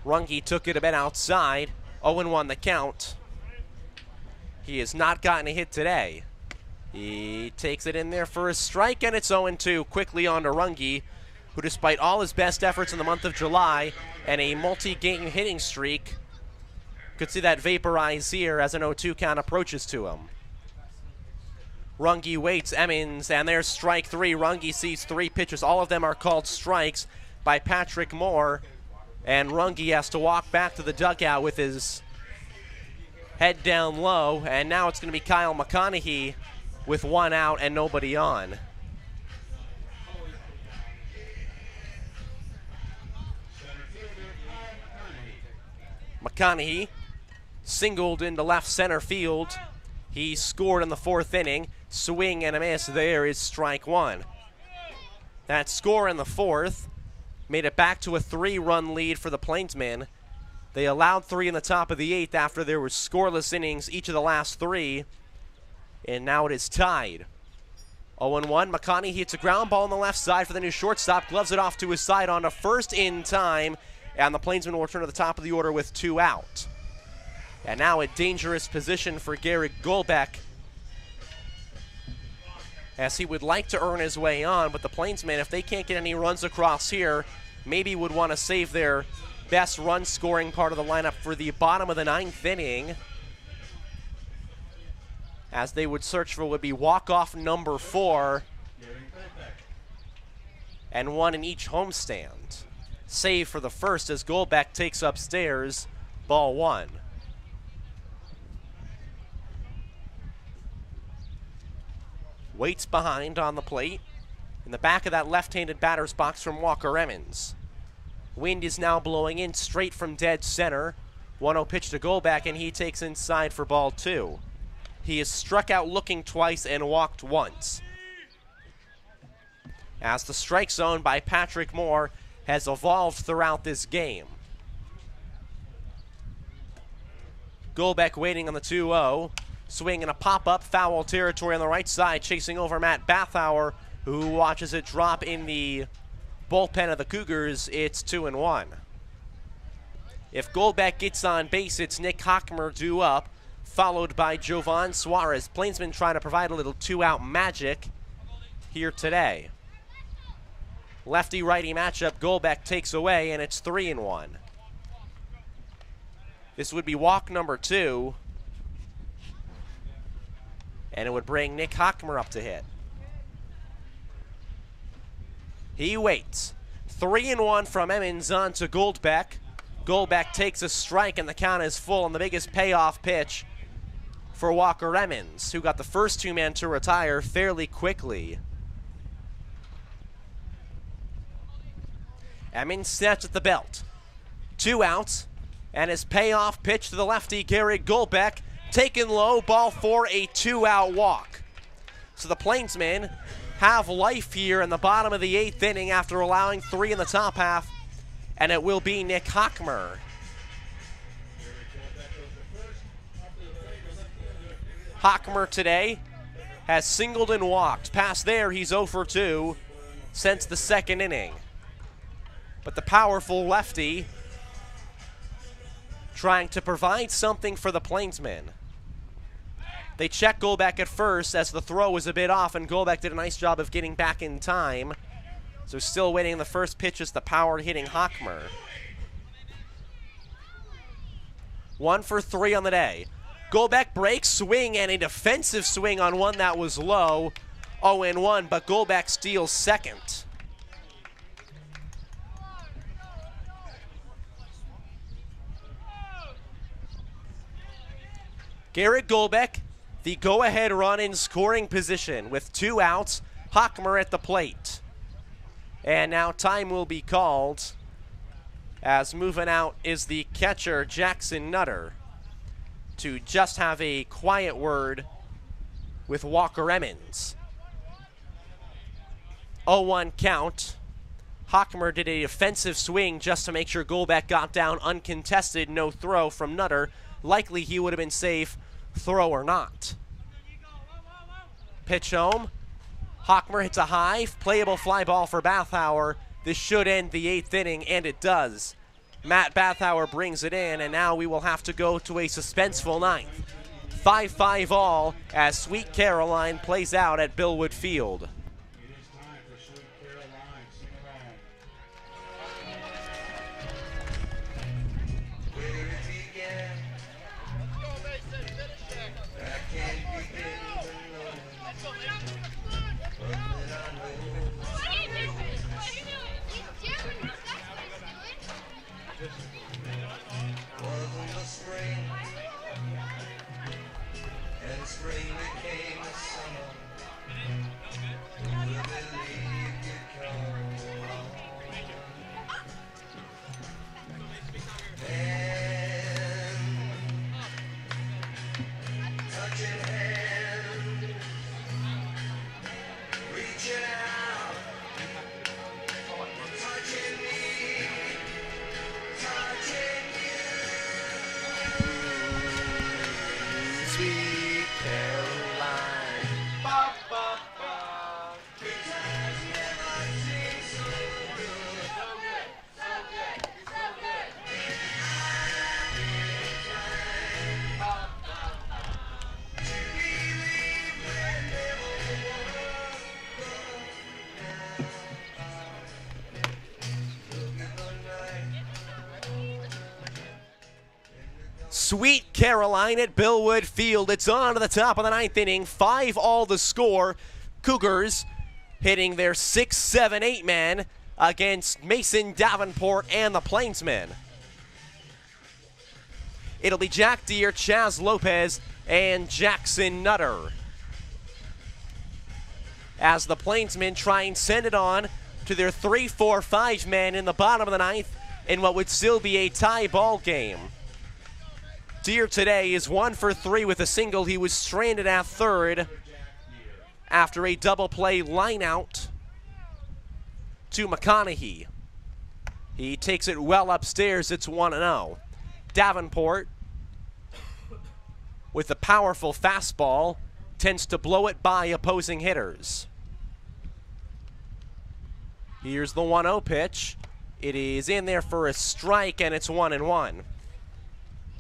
Runge took it a bit outside. 0-1 the count. He has not gotten a hit today. He takes it in there for a strike, and it's 0-2. Quickly on to Runge, who despite all his best efforts in the month of July and a multi-game hitting streak, could see that vaporize here as an 0-2 count approaches to him. Runge waits, Emmons, and there's strike 3. Runge sees 3 pitches. All of them are called strikes by Patrick Moore, and Runge has to walk back to the dugout with his head down low, and now it's going to be Kyle McConaughey with 1 out and nobody on. McConaughey singled into left center field. He scored in the 4th inning. Swing and a miss. There is strike 1. That score in the 4th made it back to a 3-run lead for the Plainsmen. They allowed 3 in the top of the 8th after there were scoreless innings each of the last 3. And now it is tied. 0-1. McConney hits a ground ball on the left side for the new shortstop. Gloves it off to his side on a first in time. And the Plainsmen will return to the top of the order with 2 out. And now a dangerous position for Garrett Golbeck, as he would like to earn his way on, but the Plainsmen, if they can't get any runs across here, maybe would want to save their best run-scoring part of the lineup for the bottom of the 9th inning, as they would search for would be walk-off number 4 and 1 in each homestand. Save for the first as Golbeck takes upstairs, ball 1. Waits behind on the plate. In the back of that left-handed batter's box from Walker Emmons. Wind is now blowing in straight from dead center. 1-0 pitch to Golbeck, and he takes inside for ball 2. He is struck out looking twice and walked once, as the strike zone by Patrick Moore has evolved throughout this game. Golbeck waiting on the 2-0. Swing and a pop-up, foul territory on the right side, chasing over Matt Bathauer, who watches it drop in the bullpen of the Cougars. It's 2-1. If Golbeck gets on base, it's Nick Hockmer due up, followed by Jovan Suarez. Plainsmen trying to provide a little 2-out magic here today. Lefty-righty matchup, Golbeck takes away, and it's 3-1. This would be walk number 2. And it would bring Nick Hockmer up to hit. He waits. 3-1 from Emmons on to Golbeck. Golbeck takes a strike and the count is full on the biggest payoff pitch for Walker Emmons, who got the first 2-man to retire fairly quickly. Emmons snaps at the belt. 2 outs, and his payoff pitch to the lefty, Garrett Golbeck, taken low, ball 4, a 2-out walk. So the Plainsmen have life here in the bottom of the 8th inning after allowing 3 in the top half, and it will be Nick Hockmer. Hockmer today has singled and walked. Past there, he's 0 for 2 since the 2nd inning. But the powerful lefty trying to provide something for the Plainsmen. They check Golbeck at first as the throw was a bit off, and Golbeck did a nice job of getting back in time. So still waiting the first pitch is the power-hitting Hockmer. 1 for 3 on the day. Golbeck breaks, swing, and a defensive swing on one that was low. 0-1, but Golbeck steals second. Garrett Golbeck, the go-ahead run in scoring position with 2 outs. Hockmer at the plate. And now time will be called, as moving out is the catcher, Jackson Nutter, to just have a quiet word with Walker Emmons. 0-1 count. Hockmer did a defensive swing just to make sure Golbeck got down uncontested. No throw from Nutter. Likely he would have been safe, throw or not. Pitch home. Hockmer hits a high, playable fly ball for Bathauer. This should end the 8th inning, and it does. Matt Bathauer brings it in, and now we will have to go to a suspenseful 9th. 5-5 all as Sweet Caroline plays out at Billwood Field. Sweet Caroline at Billwood Field. It's on to the top of the 9th inning. 5-all the score. Cougars hitting their 6, 7, 8 man against Mason Davenport and the Plainsmen. It'll be Jack Deere, Chaz Lopez, and Jackson Nutter, as the Plainsmen try and send it on to their 3, 4, 5 man in the bottom of the 9th in what would still be a tie ball game. Deere today is 1 for 3 with a single. He was stranded at third after a double play line out to McConaughey. He takes it well upstairs. It's 1-0. Davenport, with a powerful fastball, tends to blow it by opposing hitters. Here's the 1-0 pitch. It is in there for a strike, and it's 1-1.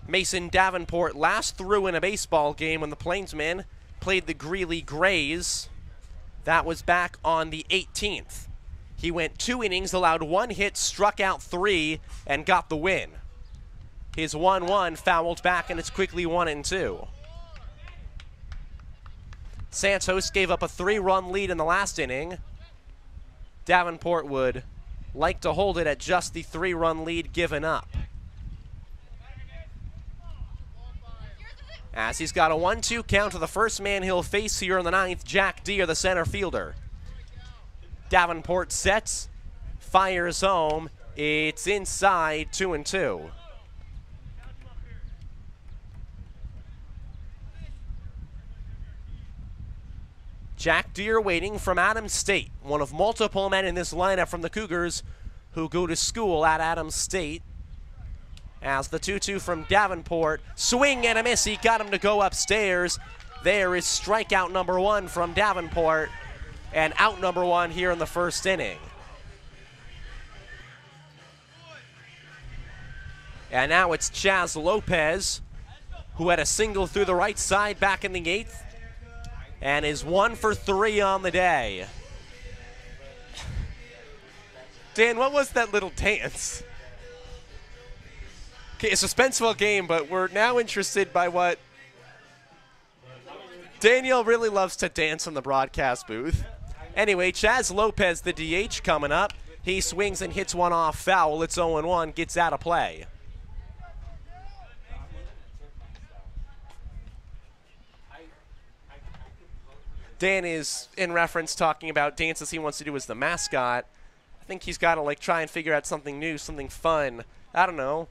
Mason Davenport last threw in a baseball game when the Plainsmen played the Greeley Grays. That was back on the 18th. He went 2 innings, allowed 1 hit, struck out 3, and got the win. His 1-1 fouled back, and it's quickly 1-2. Santos gave up a 3-run lead in the last inning. Davenport would like to hold it at just the 3-run lead given up, as he's got a 1-2 count to the first man he'll face here in the 9th, Jack Deere, the center fielder. Davenport sets, fires home. It's inside, 2-2. Jack Deere waiting from Adams State, one of multiple men in this lineup from the Cougars who go to school at Adams State. As the 2-2 from Davenport, swing and a miss. He got him to go upstairs. There is strikeout number 1 from Davenport, and out number 1 here in the first inning. And now it's Chaz Lopez, who had a single through the right side back in the 8th, and is 1 for 3 on the day. Dan, what was that little dance? Okay, a suspenseful game, but we're now interested by what Daniel really loves to dance in the broadcast booth. Anyway, Chaz Lopez, the DH, coming up. He swings and hits one off foul. It's 0-1, gets out of play. Dan is, in reference, talking about dances he wants to do as the mascot. I think he's got to, like, try and figure out something new, something fun. I don't know.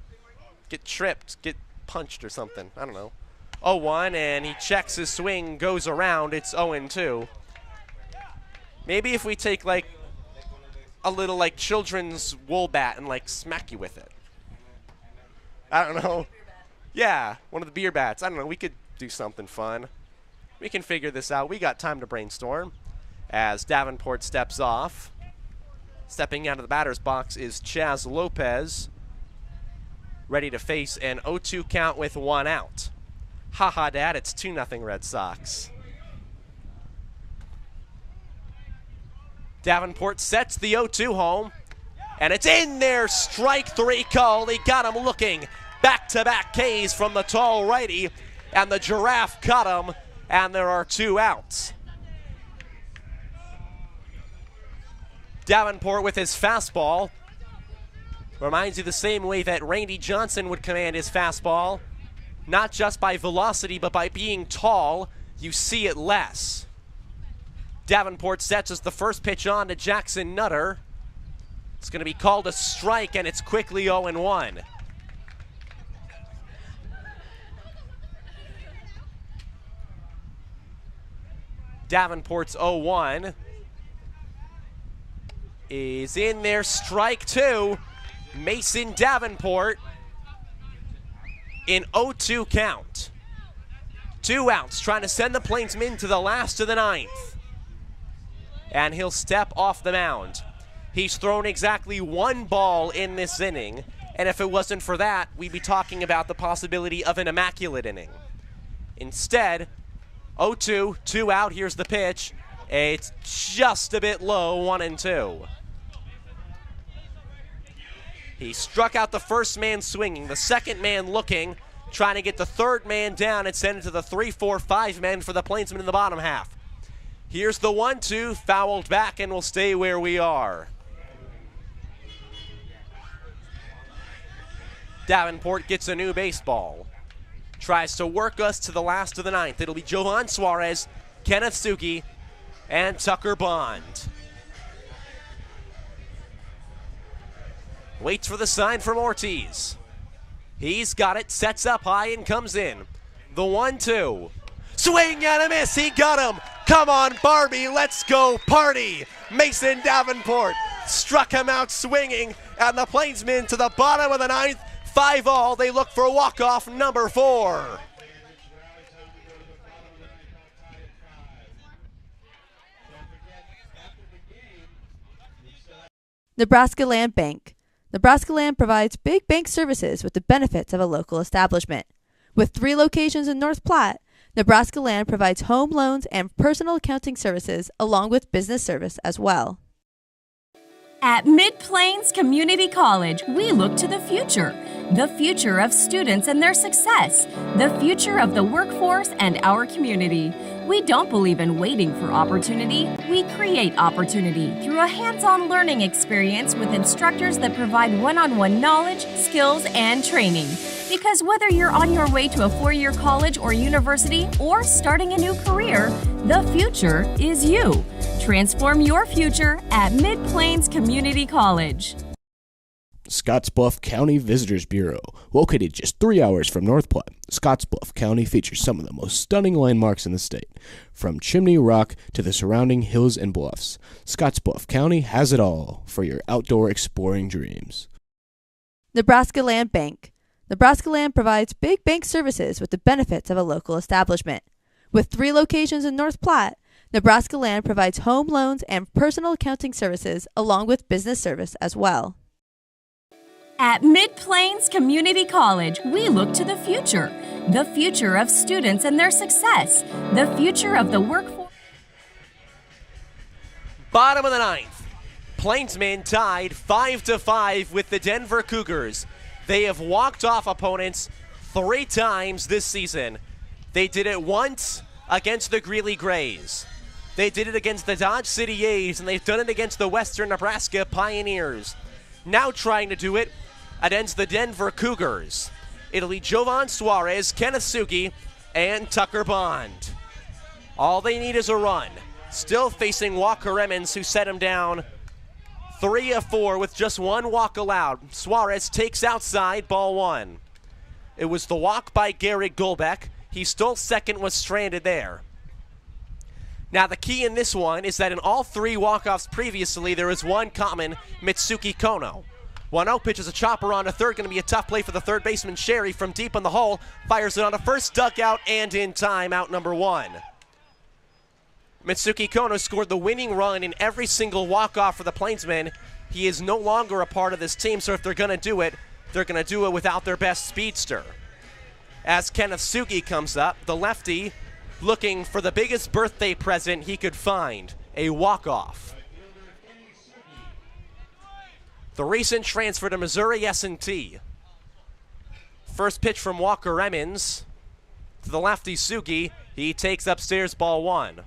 Get tripped, get punched or something. I don't know. 0-1, and he checks his swing, goes around. It's 0-2. Maybe if we take, like, a little, like, children's wool bat and, like, smack you with it. I don't know. Yeah, one of the beer bats. I don't know. We could do something fun. We can figure this out. We got time to brainstorm. As Davenport steps off. Stepping out of the batter's box is Chaz Lopez, ready to face an 0-2 count with 1 out. Ha-ha, Dad, it's 2-0 Red Sox. Davenport sets the 0-2 home, and it's in there. Strike 3 call. He got him looking. Back-to-back Ks from the tall righty, and the Giraffe cut him, and there are 2 outs. Davenport with his fastball. Reminds you the same way that Randy Johnson would command his fastball. Not just by velocity, but by being tall, you see it less. Davenport sets as the first pitch on to Jackson Nutter. It's going to be called a strike, and it's quickly 0-1. Davenport's 0-1 is in there. Strike 2. Mason Davenport in 0-2 count. 2 outs, trying to send the Plainsmen to the last of the 9th. And he'll step off the mound. He's thrown exactly 1 ball in this inning, and if it wasn't for that, we'd be talking about the possibility of an immaculate inning. Instead, 0-2, 2 out, here's the pitch. It's just a bit low, 1-2. He struck out the first man swinging, the second man looking, trying to get the third man down and send it to the 3-4-5 men for the Plainsmen in the bottom half. Here's the 1-2, fouled back, and we'll stay where we are. Davenport gets a new baseball. Tries to work us to the last of the ninth. It'll be Jovan Suarez, Kenneth Suki, and Tucker Bond. Waits for the sign from Ortiz. He's got it, sets up high and comes in. The 1-2. Swing and a miss, he got him. Come on, Barbie, let's go party. Mason Davenport struck him out swinging, and the Plainsmen to the bottom of the ninth. 5-all, they look for walk-off number 4. Nebraska Land Bank. Nebraska Land provides big bank services with the benefits of a local establishment. With 3 locations in North Platte, Nebraska Land provides home loans and personal accounting services along with business service as well. At Mid-Plains Community College, we look to the future of students and their success, the future of the workforce and our community. We don't believe in waiting for opportunity. We create opportunity through a hands-on learning experience with instructors that provide one-on-one knowledge, skills, and training. Because whether you're on your way to a 4-year college or university or starting a new career, the future is you. Transform your future at Mid-Plains Community College. Scottsbluff County Visitors Bureau. Located just 3 hours from North Platte, Scottsbluff County features some of the most stunning landmarks in the state. From Chimney Rock to the surrounding hills and bluffs, Scottsbluff County has it all for your outdoor exploring dreams. Nebraska Land Bank. Nebraska Land provides big bank services with the benefits of a local establishment. With 3 locations in North Platte, Nebraska Land provides home loans and personal accounting services along with business service as well. At Mid-Plains Community College, we look to the future of students and their success, the future of the workforce. Bottom of the ninth. Plainsmen tied 5-5 with the Denver Cougars. They have walked off opponents 3 times this season. They did it once against the Greeley Grays. They did it against the Dodge City A's, and they've done it against the Western Nebraska Pioneers. Now trying to do it against the Denver Cougars. It'll be Jovan Suarez, Kenneth Suki, and Tucker Bond. All they need is a run. Still facing Walker Emmons, who set him down 3 of 4 with just 1 walk allowed. Suarez takes outside, ball 1. It was the walk by Gary Golbeck. He stole second, was stranded there. Now the key in this one is that in all 3 walk-offs previously, there is one common, Mitsuki Kono. 1-0 pitches a chopper on to third. Going to be a tough play for the third baseman, Sherry, from deep in the hole. Fires it on to first, dugout, and in time, out number 1. Mitsuki Kono scored the winning run in every single walk-off for the Plainsmen. He is no longer a part of this team, so if they're going to do it, they're going to do it without their best speedster. As Kenneth Suki comes up, the lefty looking for the biggest birthday present he could find, a walk-off. The recent transfer to Missouri S&T. First pitch from Walker Emmons to the lefty Suki. He takes upstairs, ball 1.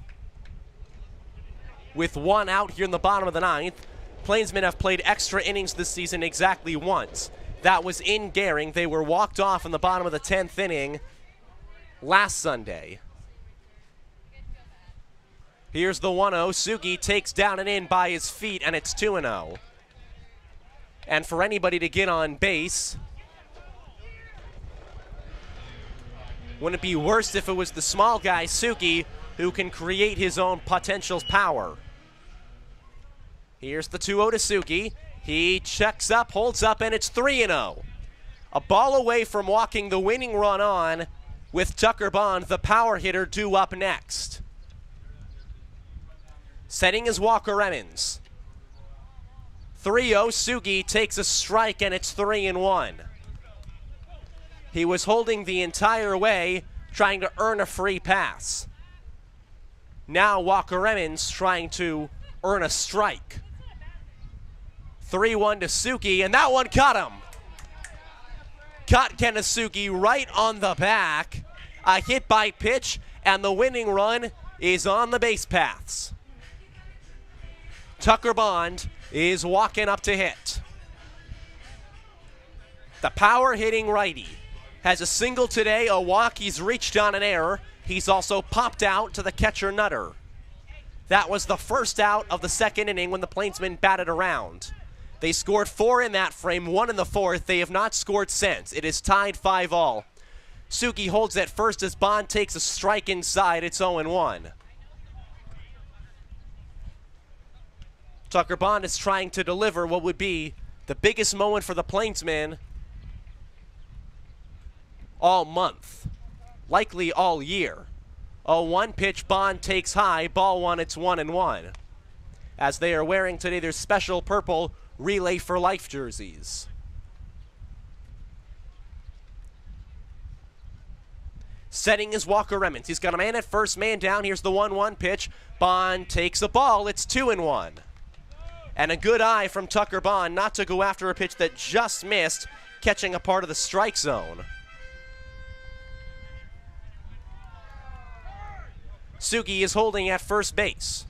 With 1 out here in the bottom of the ninth, Plainsmen have played extra innings this season exactly once. That was in Gehring. They were walked off in the bottom of the 10th inning last Sunday. Here's the 1-0. Suki takes down and in by his feet, and it's 2-0. And for anybody to get on base, wouldn't it be worse if it was the small guy, Suki, who can create his own potential power? Here's the 2-0 to Suki. He checks up, holds up, and it's 3-0. A ball away from walking the winning run on with Tucker Bond, the power hitter, due up next. Setting is Walker Emmons. 3-0, Sugi takes a strike, and it's 3-1. He was holding the entire way, trying to earn a free pass. Now Walker Emmons trying to earn a strike. 3-1 to Suki, and that one caught him. Got Kenisuke right on the back. A hit by pitch, and the winning run is on the base paths. Tucker Bond is walking up to hit. The power hitting righty has a single today, a walk. He's reached on an error. He's also popped out to the catcher Nutter. That was the first out of the second inning when the Plainsmen batted around. They scored 4 in that frame, 1 in the fourth. They have not scored since. It is tied 5-all. Suki holds at first as Bond takes a strike inside. It's 0-1. Tucker Bond is trying to deliver what would be the biggest moment for the Plainsmen all month, likely all year. A 1 pitch, Bond takes high, ball 1, it's 1-1. As they are wearing today their special purple Relay for Life jerseys. Setting is Walker Emmons. He's got a man at first, man down. Here's the 1-1 pitch. Bond takes a ball. It's 2-1. And a good eye from Tucker Bond not to go after a pitch that just missed, catching a part of the strike zone. Sugi is holding at first base.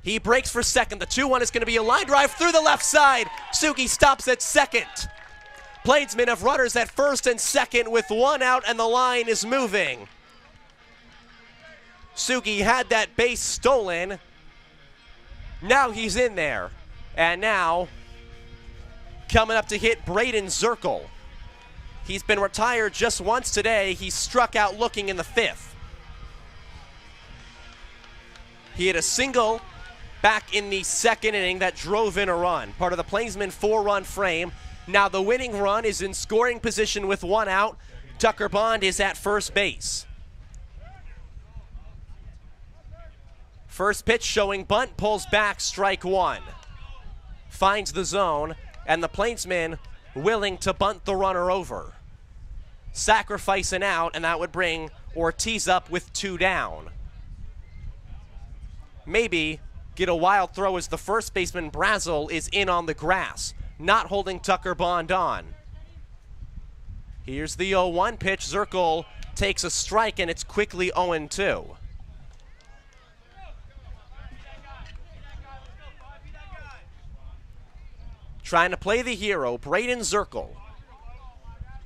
He breaks for second. The 2-1 is going to be a line drive through the left side. Sugi stops at second. Plainsmen have runners at first and second with 1 out, and the line is moving. Sugi had that base stolen. Now he's in there. And now, coming up to hit Braden Zirkle. He's been retired just once today. He struck out looking in the 5th. He hit a single back in the second inning that drove in a run. Part of the Plainsmen 4-run frame. Now the winning run is in scoring position with 1 out. Tucker Bond is at first base. First pitch showing bunt, pulls back, strike 1. Finds the zone, and the Plainsmen willing to bunt the runner over. Sacrifice an out, and that would bring Ortiz up with 2 down. Maybe get a wild throw as the first baseman Brazel is in on the grass, not holding Tucker Bond on. Here's the 0-1 pitch. Zirkle takes a strike, and it's quickly 0-2. Trying to play the hero, Braden Zirkle.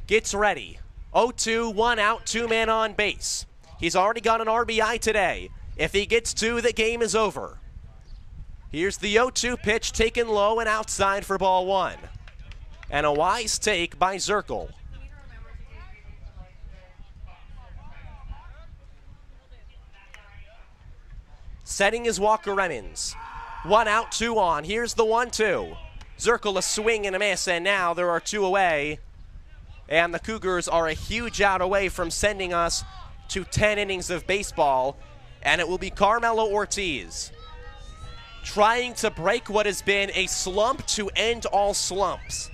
Gets ready. 0-2, 1 out, 2 men on base. He's already got an RBI today. If he gets 2, the game is over. Here's the 0-2 pitch, taken low and outside for ball 1. And a wise take by Zirkle. Setting is Walker Emmons. 1 out, 2 on. Here's the 1-2. Zirkle a swing and a miss, and now there are 2 away. And the Cougars are a huge out away from sending us to 10 innings of baseball. And it will be Carmelo Ortiz trying to break what has been a slump to end all slumps.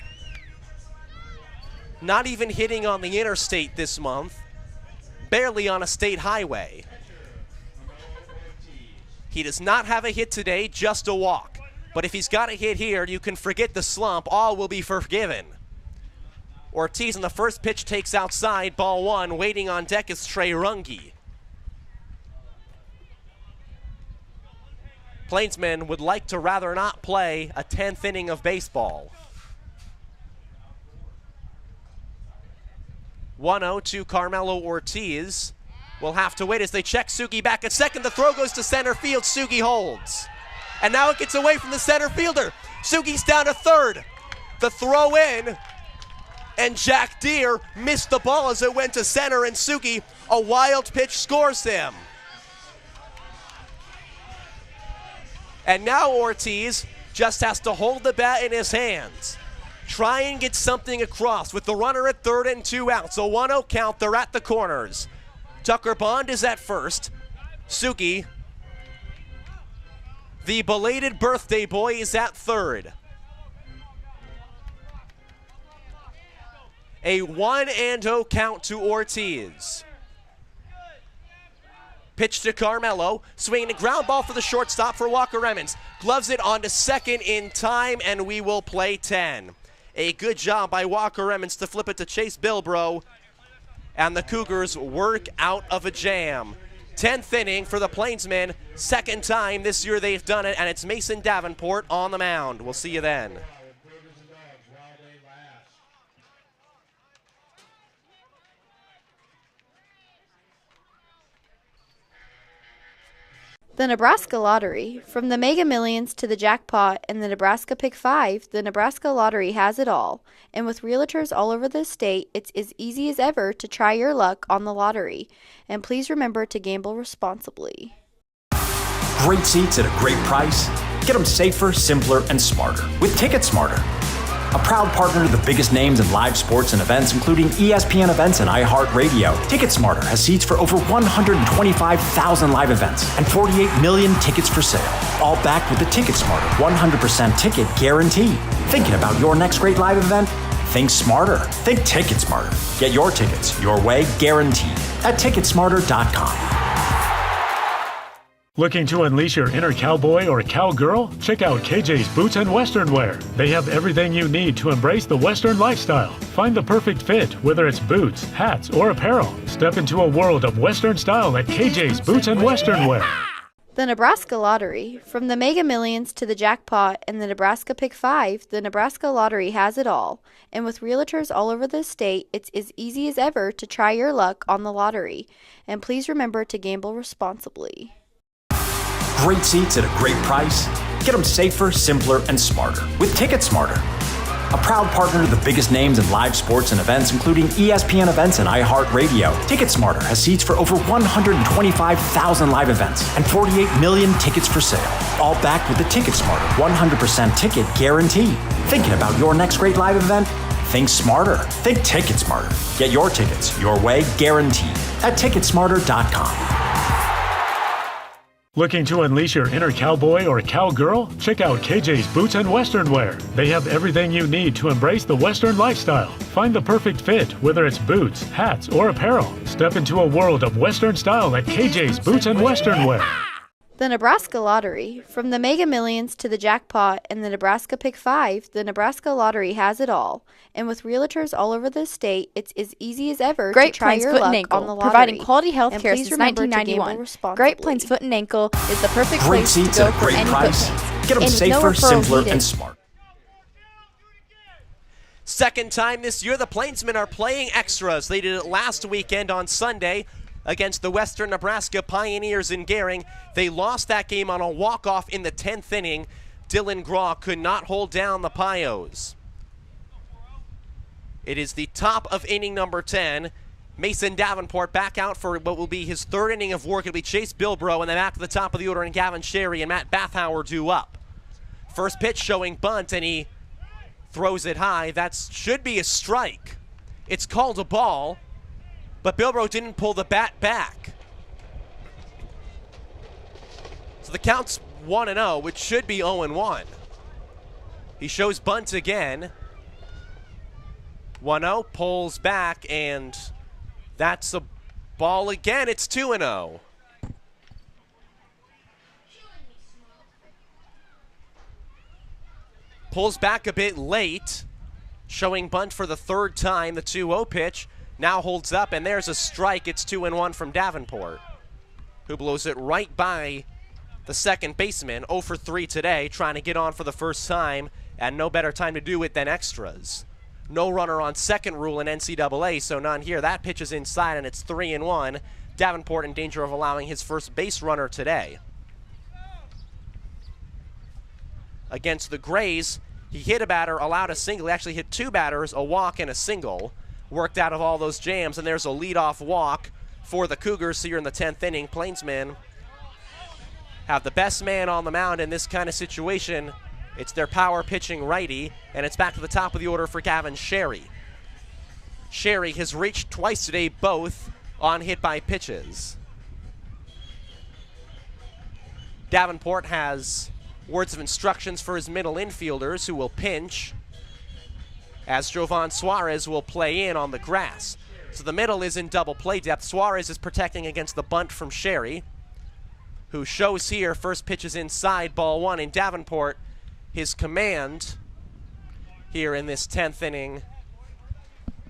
Not even hitting on the interstate this month, barely on a state highway. He does not have a hit today, just a walk. But if he's got a hit here, you can forget the slump. All will be forgiven. Ortiz on the first pitch takes outside, ball 1. Waiting on deck is Trey Runge. Plainsmen would like to rather not play a 10th inning of baseball. 1-0 to Carmelo Ortiz. Will have to wait as they check Sugi back at second. The throw goes to center field. Sugi holds. And now it gets away from the center fielder. Sugi's down to third. The throw in. And Jack Deere missed the ball as it went to center. And Sugi, a wild pitch, scores him. And now Ortiz just has to hold the bat in his hands. Try and get something across with the runner at third and 2 outs. A 1-0 count, they're at the corners. Tucker Bond is at first. Sugi, the belated birthday boy, is at third. A 1-0 count to Ortiz. Pitch to Carmelo, swinging a ground ball for the shortstop for Walker Emmons. Gloves it onto second in time, and we will play 10. A good job by Walker Emmons to flip it to Chase Bilbro. And the Cougars work out of a jam. 10th inning for the Plainsmen. Second time this year they've done it, and it's Mason Davenport on the mound. We'll see you then. The Nebraska Lottery. From the Mega Millions to the jackpot and the Nebraska Pick 5, the Nebraska Lottery has it all. And with realtors all over the state, it's as easy as ever to try your luck on the lottery. And please remember to gamble responsibly. Great seats at a great price. Get them safer, simpler, and smarter with Ticket Smarter. A proud partner to the biggest names in live sports and events, including ESPN events and iHeartRadio. TicketSmarter has seats for over 125,000 live events and 48 million tickets for sale. All backed with the TicketSmarter 100% ticket guarantee. Thinking about your next great live event? Think smarter. Think TicketSmarter. Get your tickets your way, guaranteed, at TicketSmarter.com. Looking to unleash your inner cowboy or cowgirl? Check out KJ's Boots and Western Wear. They have everything you need to embrace the Western lifestyle. Find the perfect fit, whether it's boots, hats, or apparel. Step into a world of Western style at KJ's Boots and Western Wear. The Nebraska Lottery. From the Mega Millions to the jackpot and the Nebraska Pick 5, the Nebraska Lottery has it all. And with realtors all over the state, it's as easy as ever to try your luck on the lottery. And please remember to gamble responsibly. Great seats at a great price. Get them safer, simpler, and smarter with Ticket Smarter. A proud partner to the biggest names in live sports and events, including ESPN events and iHeartRadio. TicketSmarter has seats for over 125,000 live events and 48 million tickets for sale. All backed with the TicketSmarter 100% ticket guarantee. Thinking about your next great live event? Think smarter. Think TicketSmarter. Get your tickets your way, guaranteed, at TicketSmarter.com. Looking to unleash your inner cowboy or cowgirl? Check out KJ's Boots and Western Wear. They have everything you need to embrace the Western lifestyle. Find the perfect fit, whether it's boots, hats, or apparel. Step into a world of Western style at KJ's Boots and Western Wear. The Nebraska Lottery. From the Mega Millions to the jackpot and the Nebraska Pick 5, the Nebraska Lottery has it all. And with realtors all over the state, it's as easy as ever Great to try Plains your Foot luck and Ankle, on the lottery. providing quality health And care please since remember to gamble 1991. responsibly. Great Plains Foot and Ankle is the perfect Great place seats to go at a for great any price. foot pains. Get them And with no safer, referrals simpler, needed. and smart. Second time this year, the Plainsmen are playing extras. They did it last weekend on Sunday against the Western Nebraska Pioneers in Gering. They lost that game on a walk-off in the 10th inning. Dylan Graw could not hold down the Pios. It is the top of inning number 10. Mason Davenport back out for what will be his third inning of work. It'll be Chase Bilbro, and then back to the top of the order, and Gavin Sherry and Matt Bathauer due up. First pitch showing bunt, and he throws it high. That should be a strike. It's called a ball, but Bilbro didn't pull the bat back. So the count's 1-0, which should be 0-1. He shows bunt again. 1-0, pulls back, and that's a ball again. It's 2-0. Pulls back a bit late, showing bunt for the third time. The 2-0 pitch now holds up, and there's a strike. It's 2-1 from Davenport, who blows it right by the second baseman. 0 for 3 today, trying to get on for the first time, and no better time to do it than extras. No runner on second rule in NCAA, so none here. That pitch is inside, and it's 3-1. Davenport in danger of allowing his first base runner today. Against the Grays, he hit a batter, allowed a single. He actually hit two batters, a walk and a single. Worked out of all those jams, and there's a leadoff walk for the Cougars here in the 10th inning. Plainsmen have the best man on the mound in this kind of situation. It's their power pitching righty, and it's back to the top of the order for Gavin Sherry. Sherry has reached twice today, both on hit by pitches. Davenport has words of instructions for his middle infielders, who will pinch, as Jovan Suarez will play in on the grass. So the middle is in double play depth. Suarez is protecting against the bunt from Sherry, who shows here. First pitch is inside, ball one. In Davenport, his command, here in this 10th inning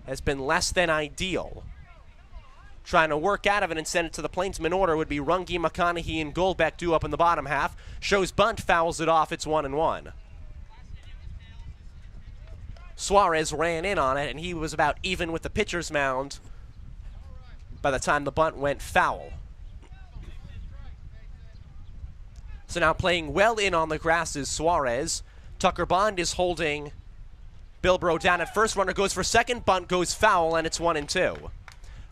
has been less than ideal. Trying to work out of it and send it to the Plainsman order would be Runge, McConaughey, and Goldbeck due up in the bottom half. Shows bunt, fouls it off, it's 1-1. Suarez ran in on it, and he was about even with the pitcher's mound by the time the bunt went foul. So now playing well in on the grass is Suarez. Tucker Bond is holding Bilbro down at first. Runner goes for second, bunt goes foul, and it's 1-2.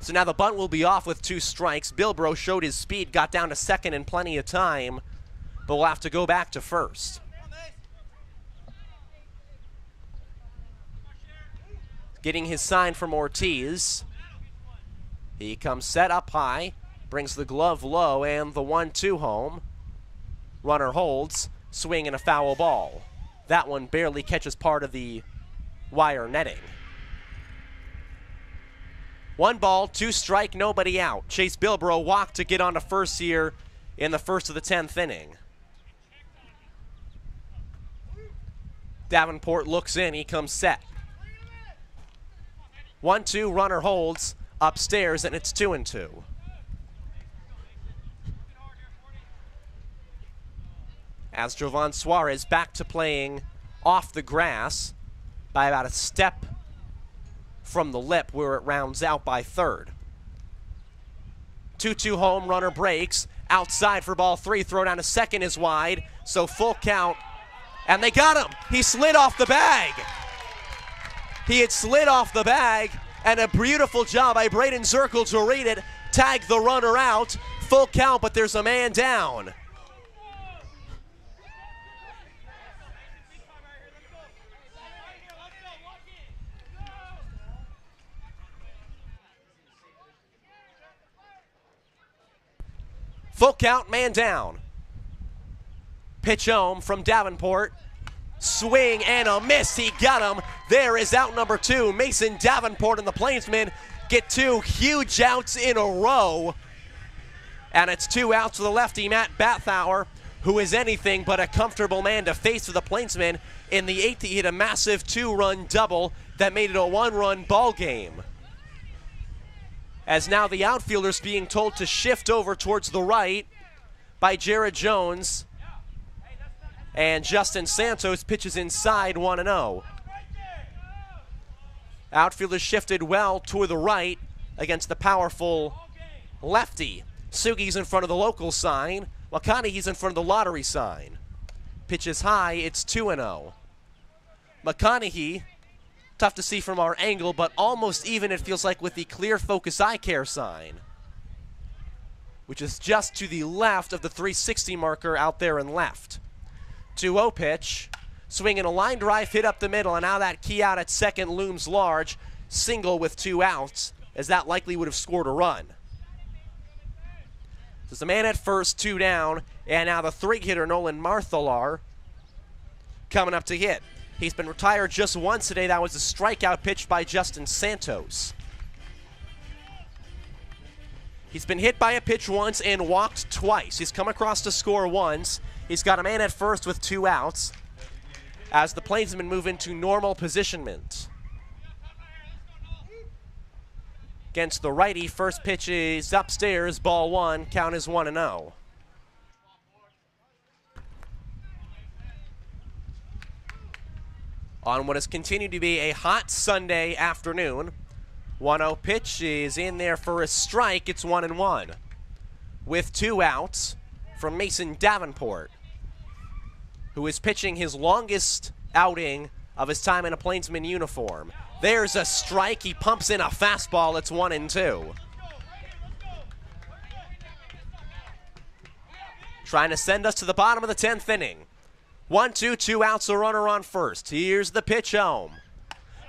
So now the bunt will be off with 2 strikes. Bilbro showed his speed, got down to second in plenty of time, but will have to go back to first. Getting his sign from Ortiz. He comes set up high, brings the glove low, and the 1-2 home. Runner holds, swing and a foul ball. That one barely catches part of the wire netting. 1 ball, 2 strike, nobody out. Chase Bilbro walked to get on to first here in the first of the 10th inning. Davenport looks in, he comes set. 1-2, runner holds upstairs, and it's 2-2. As Jovan Suarez back to playing off the grass by about a step from the lip where it rounds out by third. 2-2 home, runner breaks. Outside for ball 3, throw down to second is wide, so full count. And they got him. He slid off the bag. He had slid off the bag, and a beautiful job by Braden Zirkle to read it, tag the runner out. Full count, but there's a man down. Full count, man down. Pitch home from Davenport. Swing and a miss, he got him. There is out number 2. Mason Davenport and the Plainsmen get 2 huge outs in a row. And it's 2 outs to the lefty, Matt Bathauer, who is anything but a comfortable man to face for the Plainsmen. In the 8th, he hit a massive 2-run double that made it a 1-run ball game. As now the outfielders being told to shift over towards the right by Jared Jones. And Justin Santos pitches inside 1-0. Outfielders shifted well toward the right against the powerful lefty. Sugi's in front of the local sign. McConaughey's in front of the lottery sign. Pitches high, it's 2-0. McConaughey, tough to see from our angle, but almost even it feels like with the Clear Focus Eye Care sign, which is just to the left of the 360 marker out there and left. 2-0 pitch, swinging a line drive hit up the middle, and now that key out at second looms large. Single with 2 outs, as that likely would have scored a run. There's a man at first, 2 down, and now the 3-hitter Nolan Marthalar coming up to hit. He's been retired just once today. That was a strikeout pitch by Justin Santos. He's been hit by a pitch once and walked twice. He's come across to score once. He's got a man at first with 2 outs as the Plainsmen move into normal positionment. Against the righty, first pitch is upstairs, ball 1, count is 1-0. On what has continued to be a hot Sunday afternoon, 1-0 pitch is in there for a strike, it's 1-1. With 2 outs from Mason Davenport, who is pitching his longest outing of his time in a Plainsman uniform. There's a strike, he pumps in a fastball, it's 1-2. Trying to send us to the bottom of the 10th inning. 1-2, 2 outs, a runner on first. Here's the pitch home.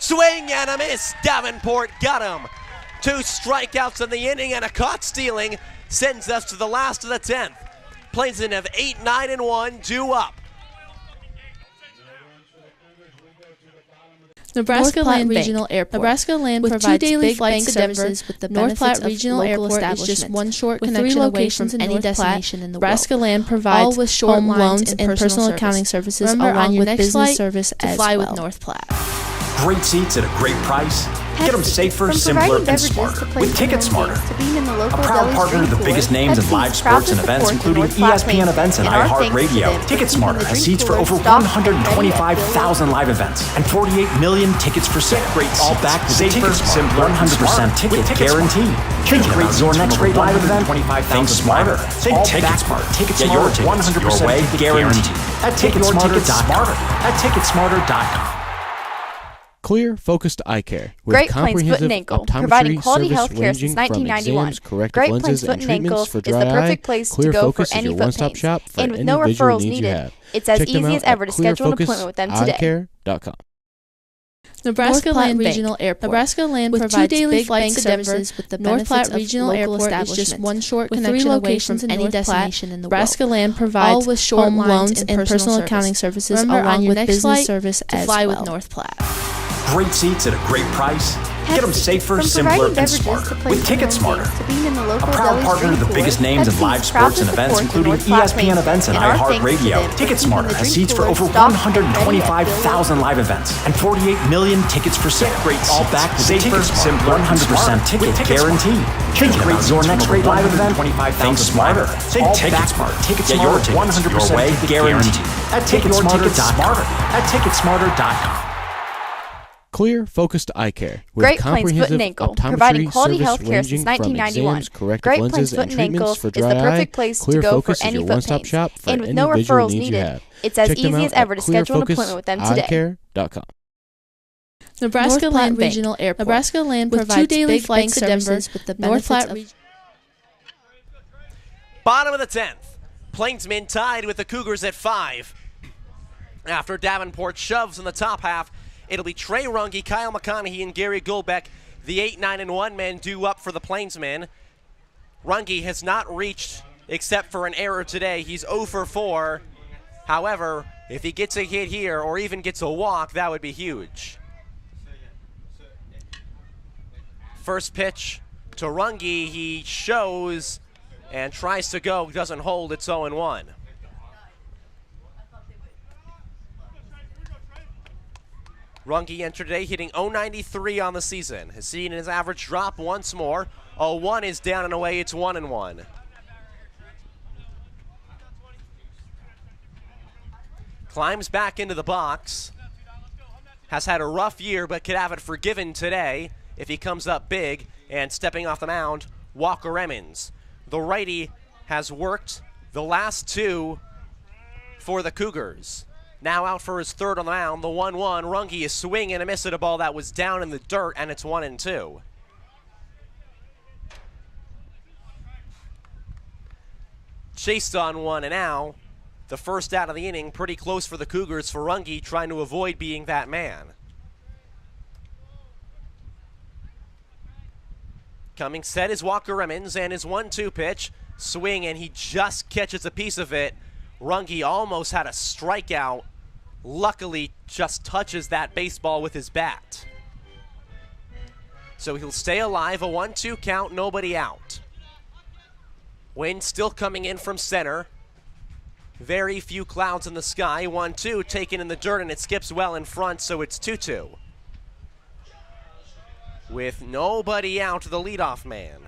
Swing and a miss, Davenport got him. 2 strikeouts in the inning and a caught stealing sends us to the last of the 10th. Plainsmen have 8, 9, and 1, due up. Nebraska North Platte Land Regional Bank. Airport. Nebraska Land With provides 2 daily big flights bank to Denver, services with the North benefits Platte of Regional local Airport is establishments. just one short With 3 connection away locations from in any North Platte, destination in the Nebraska world. Land provides All with short home loans and and personal service. accounting services Remember, along on your with next business flight, service to as fly well. with North Platte. Great seats at a great price. Get them safer, From simpler, providing and beverages smarter to with Plains Ticket and Smarter. to being in the local A proud deli's partner of the drink biggest cooler, names in Pepsi's live proud sports to and events, support the including North Platte ESPN Plainsmen, events and our thanks to iHeartRadio. them for Ticket keeping Smarter the has drink seats for cooler over stocked and ready at 125,000 live events and 48 million tickets for sale. All backed with safer, simpler, 100% ticket guarantee. Think about your next great live event. Think smarter. Think Ticket Smarter. Ticket Smarter. 100% way guaranteed. At TicketSmarter.com. At TicketSmarter.com. Clear, focused eye care with Great Plains Foot comprehensive and Ankle, optometry providing quality service health care ranging since from 1991. exams, corrective Great lenses, Plains Foot and and Ankle treatments for is dry the perfect eye. place to Clear go for Focus is any your foot one-stop pains. shop for And with any no visual referrals needs you needed, have. it's as Check them easy out as ever at to schedule an appointment with them today. clearfocuseyeCare.com. Nebraska North Platte Land Bank. Regional Airport. Nebraska Land with 2 provides daily big flights bank to Denver, services with the North benefits Platte of Regional local Airport is just establishments. one short With 3 connection away locations from in any North Platte, destination in the Nebraska world. Land provides All with short home loans and and personal service. accounting services Remember, along on your with next business flight, service to as fly well. with North Platte. Great seats at a great price. Get them safer, From simpler, providing and beverages smarter to with Plains Ticket and Smarter. to being in the A local proud deli's partner drink of the cooler, biggest names in Pepsi's live proud sports to and events, support the including North Platte ESPN Plainsmen, events and our thanks to iHeartRadio. them for Ticket keeping Smarter the has drink seats for cooler over stocked and ready at 125,000 live events and 48 million tickets for sale. All backed with safer, simpler, 100% ticket guarantee. Think about your next great live event. Think smarter. Think Ticket Smarter. Ticket Smarter. 100% way guaranteed. At TicketSmarter.com. At TicketSmarter.com. Clear, focused eye care with Great Plains Foot comprehensive and Ankle, optometry providing quality service health care ranging since from 1991. exams, corrective Great lenses, Plains Foot and and Ankle treatments for is dry the perfect eye. place to Clear go Focus for is any your foot one-stop pains. shop for And with any no visual referrals needs you needed, have. it's as Check them easy out as ever at to schedule an appointment with them today. clearfocuseyeCare.com. Nebraska North Platte Land Bank. Regional Airport. Nebraska Land with provides 2 daily big flights to bank Denver, services with the North benefits Platte of Region. Bottom of the 10th. Plainsmen tied with the Cougars at 5. After Davenport shoves in the top half, it'll be Trey Runge, Kyle McConaughey, and Gary Goldbeck, the 8, 9, and 1 men due up for the Plainsmen. Runge has not reached, except for an error today. He's 0 for 4. However, if he gets a hit here or even gets a walk, that would be huge. First pitch to Runge. He shows and tries to go. Doesn't hold. It's 0-1. Runge entered today hitting .093 on the season. Has seen his average drop once more. 0-1 is down and away. It's 1-1. Climbs back into the box. Has had a rough year, but could have it forgiven today if he comes up big. And stepping off the mound, Walker Emmons. The righty has worked the last 2 for the Cougars. Now out for his 3rd on the mound, the 1-1. Runge is swinging and a miss at a ball that was down in the dirt, and it's 1-2. Chased on one, and now the first out of the inning, pretty close for the Cougars for Runge, trying to avoid being that man. Coming set is Walker Emmons, and his 1-2 pitch. Swing, and he just catches a piece of it. Runge almost had a strikeout. Luckily, just touches that baseball with his bat. So he'll stay alive, a 1-2 count, nobody out. Wind still coming in from center. Very few clouds in the sky. 1-2 taken in the dirt, and it skips well in front, so it's 2-2. With nobody out, the leadoff man.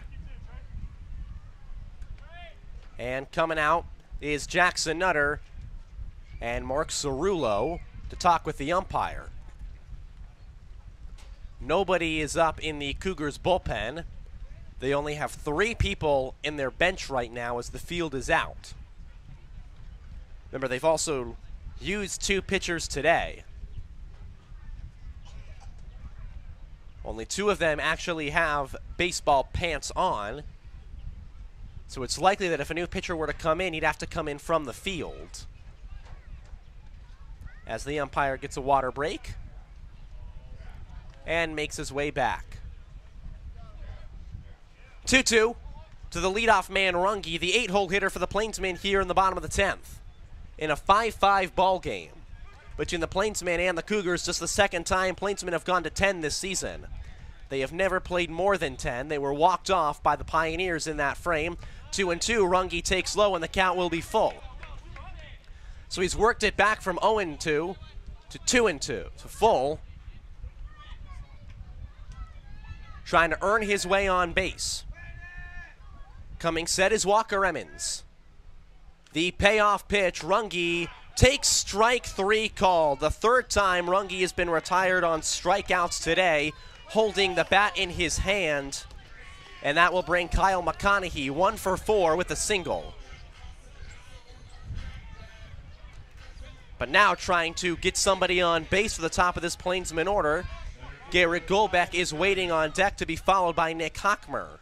And coming out is Jackson Nutter and Mark Cerullo to talk with the umpire. Nobody is up in the Cougars bullpen. They only have 3 people in their bench right now as the field is out. Remember, they've also used 2 pitchers today. Only 2 of them actually have baseball pants on. So it's likely that if a new pitcher were to come in, he'd have to come in from the field. As the umpire gets a water break and makes his way back. 2-2 to the leadoff man, Runge, the 8-hole hitter for the Plainsmen here in the bottom of the 10th. In a 5-5 ball game. between the Plainsmen and the Cougars. Just the second time Plainsmen have gone to 10 this season. They have never played more than 10. They were walked off by the Pioneers in that frame. 2-2, Runge takes low, and the count will be full. So he's worked it back from 0-2 to 2-2 to full. Trying to earn his way on base. Coming set is Walker Emmons. The payoff pitch, Runge takes strike 3 called. The third time Runge has been retired on strikeouts today, holding the bat in his hand. And that will bring Kyle McConaughey 1 for 4 with a single. But now trying to get somebody on base for the top of this Plainsman order. Garrett Golbeck is waiting on deck to be followed by Nick Hockmer.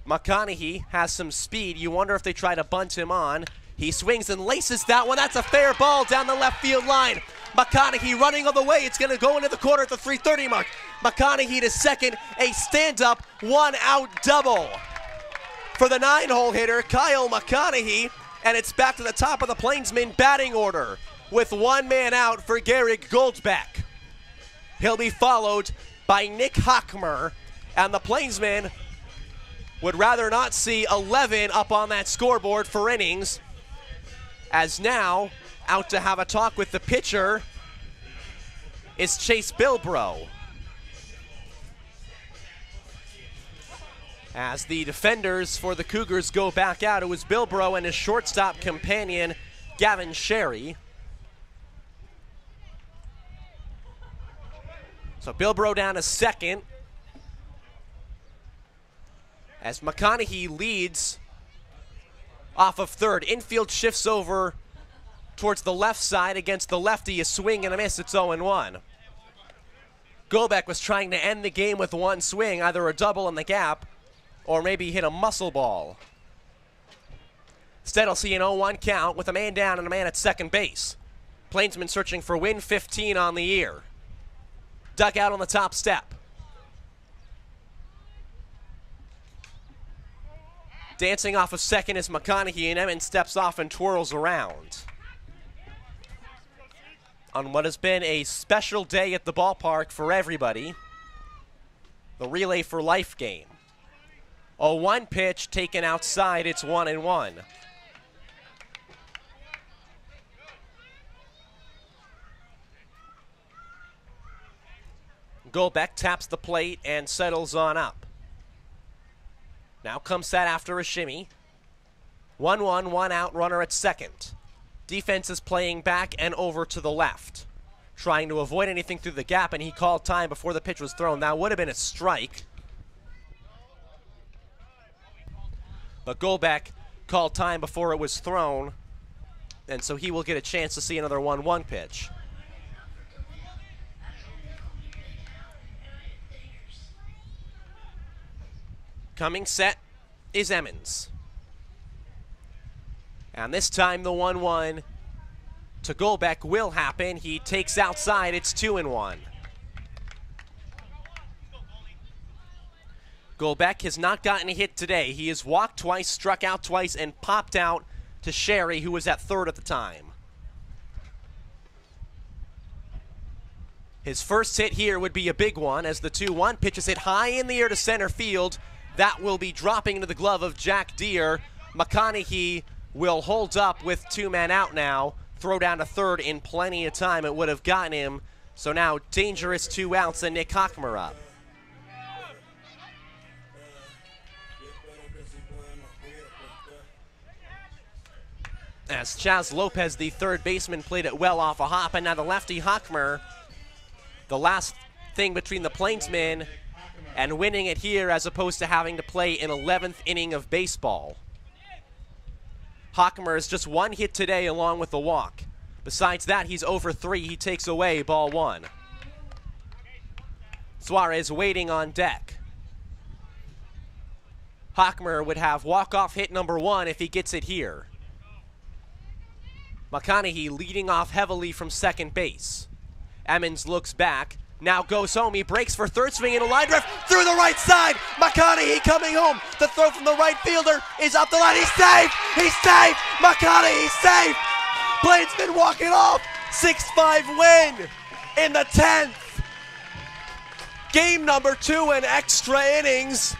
McConaughey has some speed. You wonder if they try to bunt him on. He swings and laces that one. That's a fair ball down the left field line. McConaughey running all the way. It's going to go into the corner at the 3:30 mark. McConaughey to second, a stand-up, 1-out double for the 9-hole hitter, Kyle McConaughey, and it's back to the top of the Plainsmen batting order with 1 man out for Garrett Goldbeck. He'll be followed by Nick Hockmer, and the Plainsmen would rather not see 11 up on that scoreboard for innings, as now out to have a talk with the pitcher is Chase Bilbrough. As the defenders for the Cougars go back out, it was Bilbrough and his shortstop companion, Gavin Sherry. So Bilbrough down to second, as McConaughey leads off of third. Infield shifts over towards the left side against the lefty. A swing and a miss. It's 0-1. Golbeck was trying to end the game with 1 swing, either a double in the gap or maybe hit a muscle ball. Instead, I'll see an 0-1 count with a man down and a man at second base. Plainsmen searching for win 15 on the year. Dugout on the top step. Dancing off of second is McConaughey, and Emmons steps off and twirls around. On what has been a special day at the ballpark for everybody, the Relay for Life game. 0-1 pitch taken outside, it's 1-1. Golbeck taps the plate and settles on up. Now comes set after a shimmy. 1-1, 1 out, runner at second. Defense is playing back and over to the left, trying to avoid anything through the gap, and he called time before the pitch was thrown. That would have been a strike. But Golbeck called time before it was thrown, and so he will get a chance to see another 1-1 pitch. Coming set is Emmons. And this time the 1-1 to Golbeck will happen. He takes outside, it's 2-1. Golbeck has not gotten a hit today. He has walked twice, struck out twice, and popped out to Sherry, who was at third at the time. His first hit here would be a big one, as the 2-1 pitch is hit high in the air to center field. That will be dropping into the glove of Jack Deere. McConaughey will hold up with 2 men out now. Throw down to third in plenty of time. It would have gotten him. So now dangerous 2 outs and Nick Hockmer up. As Chaz Lopez, the third baseman, played it well off a hop, and now the lefty Hockmer, the last thing between the Plainsmen and winning it here as opposed to having to play an 11th inning of baseball. Hockmer has just 1 hit today along with the walk. Besides that, he's over 3. He takes away ball 1. Suarez waiting on deck. Hockmer would have walk-off hit number 1 if he gets it here. McConaughey leading off heavily from second base. Emmons looks back, now goes home. He breaks for third, swinging a line drive through the right side. McConaughey coming home. The throw from the right fielder is up the line. He's safe. He's safe. McConaughey's safe. Plainsmen walk it off. 6-5 win in the 10th. Game number 2 in extra innings.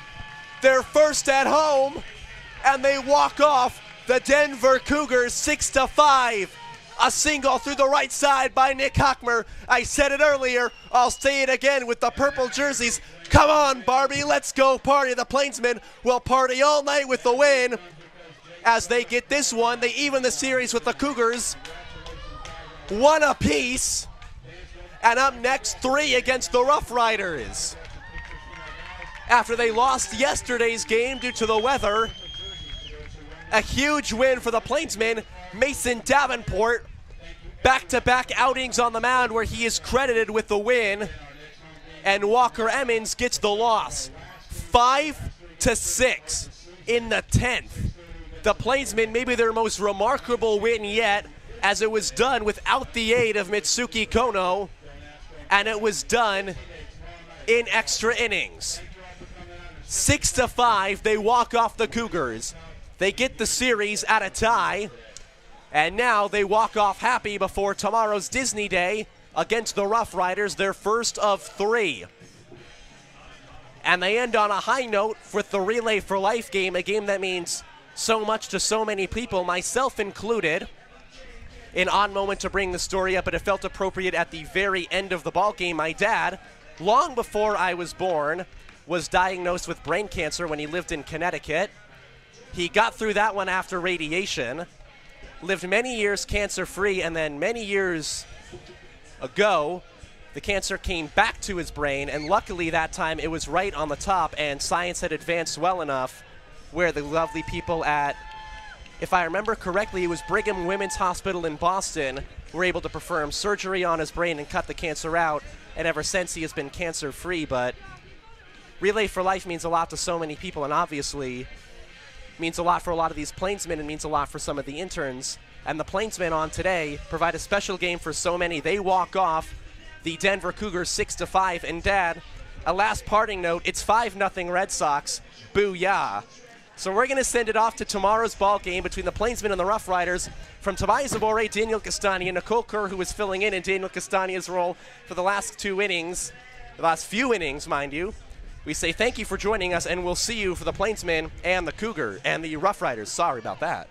Their first at home, and they walk off the Denver Cougars 6-5. A single through the right side by Nick Hockmer. I said it earlier, I'll say it again with the purple jerseys. Come on, Barbie, let's go party. The Plainsmen will party all night with the win. As they get this one, they even the series with the Cougars. 1 apiece. And up next, 3 against the Rough Riders. After they lost yesterday's game due to the weather, a huge win for the Plainsmen. Mason Davenport, back-to-back outings on the mound where he is credited with the win, and Walker Emmons gets the loss. 5-6 in the 10th. The Plainsmen, maybe their most remarkable win yet, as it was done without the aid of Mitsuki Kono, and it was done in extra innings. 6-5, they walk off the Cougars. They get the series at a tie, and now they walk off happy before tomorrow's Disney Day against the Rough Riders, their first of 3. And they end on a high note with the Relay for Life game, a game that means so much to so many people, myself included. An odd moment to bring the story up, but it felt appropriate at the very end of the ball game. My dad, long before I was born, was diagnosed with brain cancer when he lived in Connecticut. He got through that one after radiation, lived many years cancer-free, and then many years ago, the cancer came back to his brain, and luckily that time it was right on the top, and science had advanced well enough where the lovely people at, if I remember correctly, it was Brigham Women's Hospital in Boston, were able to perform surgery on his brain and cut the cancer out, and ever since he has been cancer-free. But Relay for Life means a lot to so many people, and obviously means a lot for a lot of these Plainsmen, and means a lot for some of the interns. And the Plainsmen on today provide a special game for so many. They walk off the Denver Cougars 6-5. And Dad, a last parting note, it's 5-0 Red Sox. Booyah. So we're going to send it off to tomorrow's ball game between the Plainsmen and the Rough Riders. From Tobias Zabore, Daniel Castagna, Nicole Kerr, who is filling in Daniel Castagna's role for the last 2 innings, the last few innings, mind you. We say thank you for joining us, and we'll see you for the Plainsmen and the Cougar and the Rough Riders. Sorry about that.